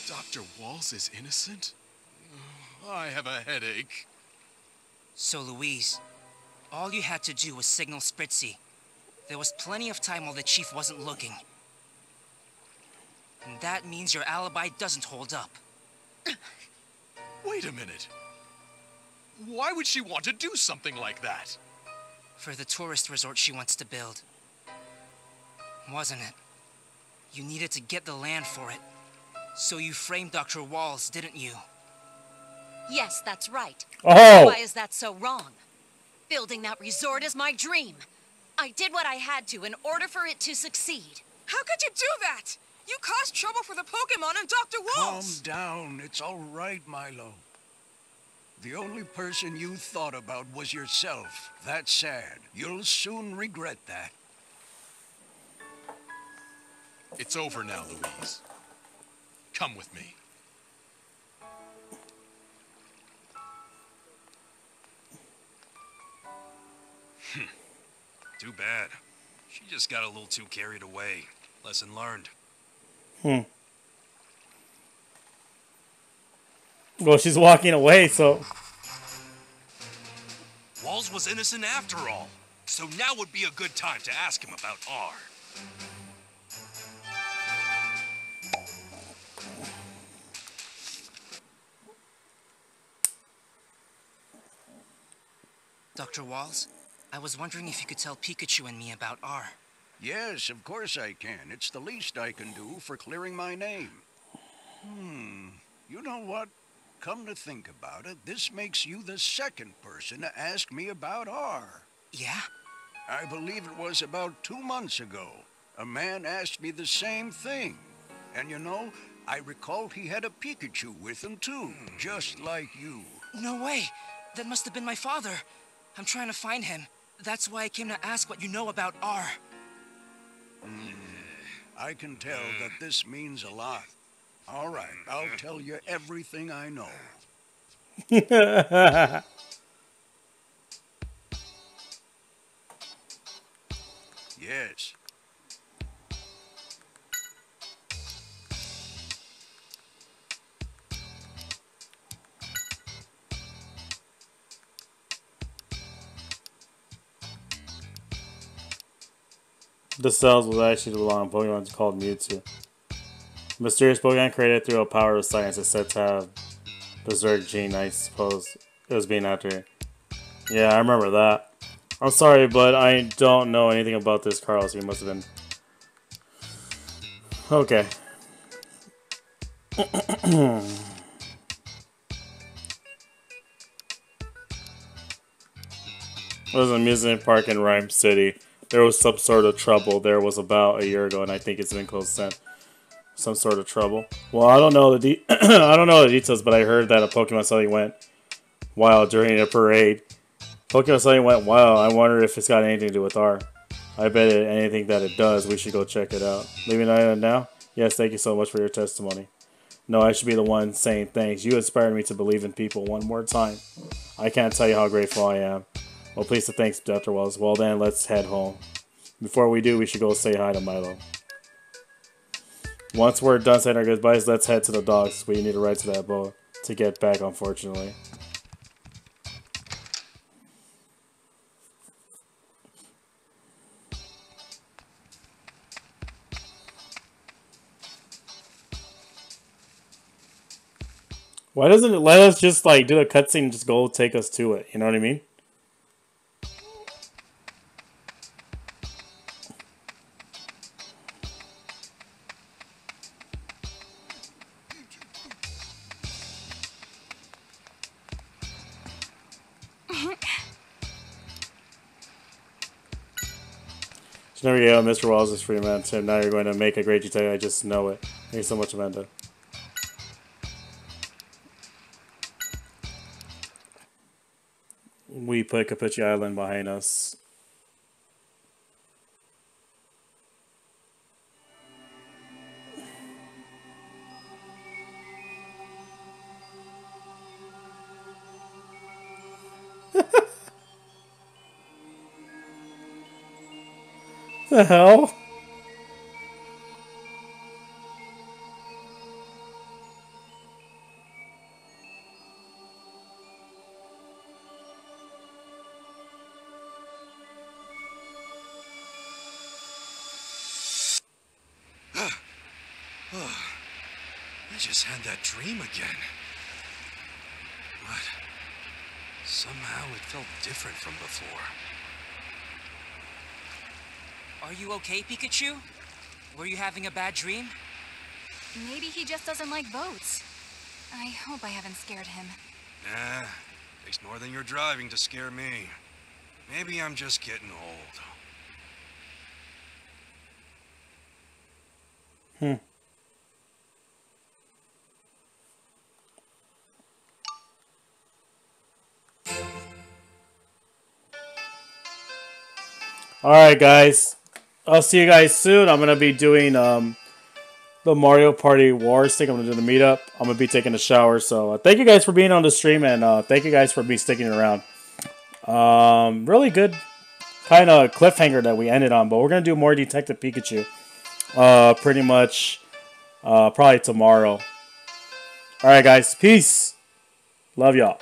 Dr. Walls is innocent? I have a headache. So, Louise, all you had to do was signal Spritzy. There was plenty of time while the chief wasn't looking. And that means your alibi doesn't hold up. Wait a minute. Why would she want to do something like that? For the tourist resort she wants to build. Wasn't it? You needed to get the land for it. So you framed Dr. Walls, didn't you? Yes, that's right. Oh! Why is that so wrong? Building that resort is my dream. I did what I had to in order for it to succeed. How could you do that? You caused trouble for the Pokemon and Dr. Walls! Calm down. It's all right, Milo. The only person you thought about was yourself. That's sad. You'll soon regret that. It's over now, Louise. Come with me. Too bad. She just got a little too carried away. Lesson learned. Well, she's walking away, so... Walls was innocent after all. So now would be a good time to ask him about R. Dr. Walls, I was wondering if you could tell Pikachu and me about R. Yes, of course I can. It's the least I can do for clearing my name. You know what? Come to think about it, this makes you the second person to ask me about R. Yeah? I believe it was about 2 months ago. A man asked me the same thing. And you know, I recalled he had a Pikachu with him too, just like you. No way! That must have been my father. I'm trying to find him. That's why I came to ask what you know about R. I can tell that this means a lot. All right, I'll tell you everything I know. Yes. The cells was actually belong to Pokemon called Mewtwo. Mysterious Pokemon created through a power of science is said to have Berserk gene, I suppose it was being after. Yeah, I remember that. I'm sorry, but I don't know anything about this Carlos. He must have been... Okay. It was an amusement park in Rhyme City. There was some sort of trouble. There was about a year ago, and I think it's been closed since. Some sort of trouble. Well, I don't know I don't know the details, but I heard that a Pokemon sighting went wild during a parade. Pokemon sighting went wild. I wonder if it's got anything to do with R. I bet anything that it does, we should go check it out. Leaving it now? Yes, thank you so much for your testimony. No, I should be the one saying thanks. You inspired me to believe in people one more time. I can't tell you how grateful I am. Well, please, thanks, Dr. Wells. Well, then, let's head home. Before we do, we should go say hi to Milo. Once we're done saying our goodbyes, let's head to the docks. We need to ride to that boat to get back, unfortunately. Why doesn't it let us just, like, do a cutscene and just go take us to it? You know what I mean? There we go, Mr. Wells is free, man. Tim, now you're going to make a great detail. I just know it. Thank you so much, Amanda. We put Capucci Island behind us. The hell? I just had that dream again. But somehow it felt different from before. Are you okay, Pikachu? Were you having a bad dream? Maybe he just doesn't like boats. I hope I haven't scared him. Nah, takes more than your driving to scare me. Maybe I'm just getting old. Alright, guys. I'll see you guys soon. I'm going to be doing the Mario Party Wars thing. I'm going to do the meetup. I'm going to be taking a shower. So thank you guys for being on the stream. And thank you guys for sticking around. Really good kind of cliffhanger that we ended on. But we're going to do more Detective Pikachu. Pretty much probably tomorrow. Alright, guys. Peace. Love y'all.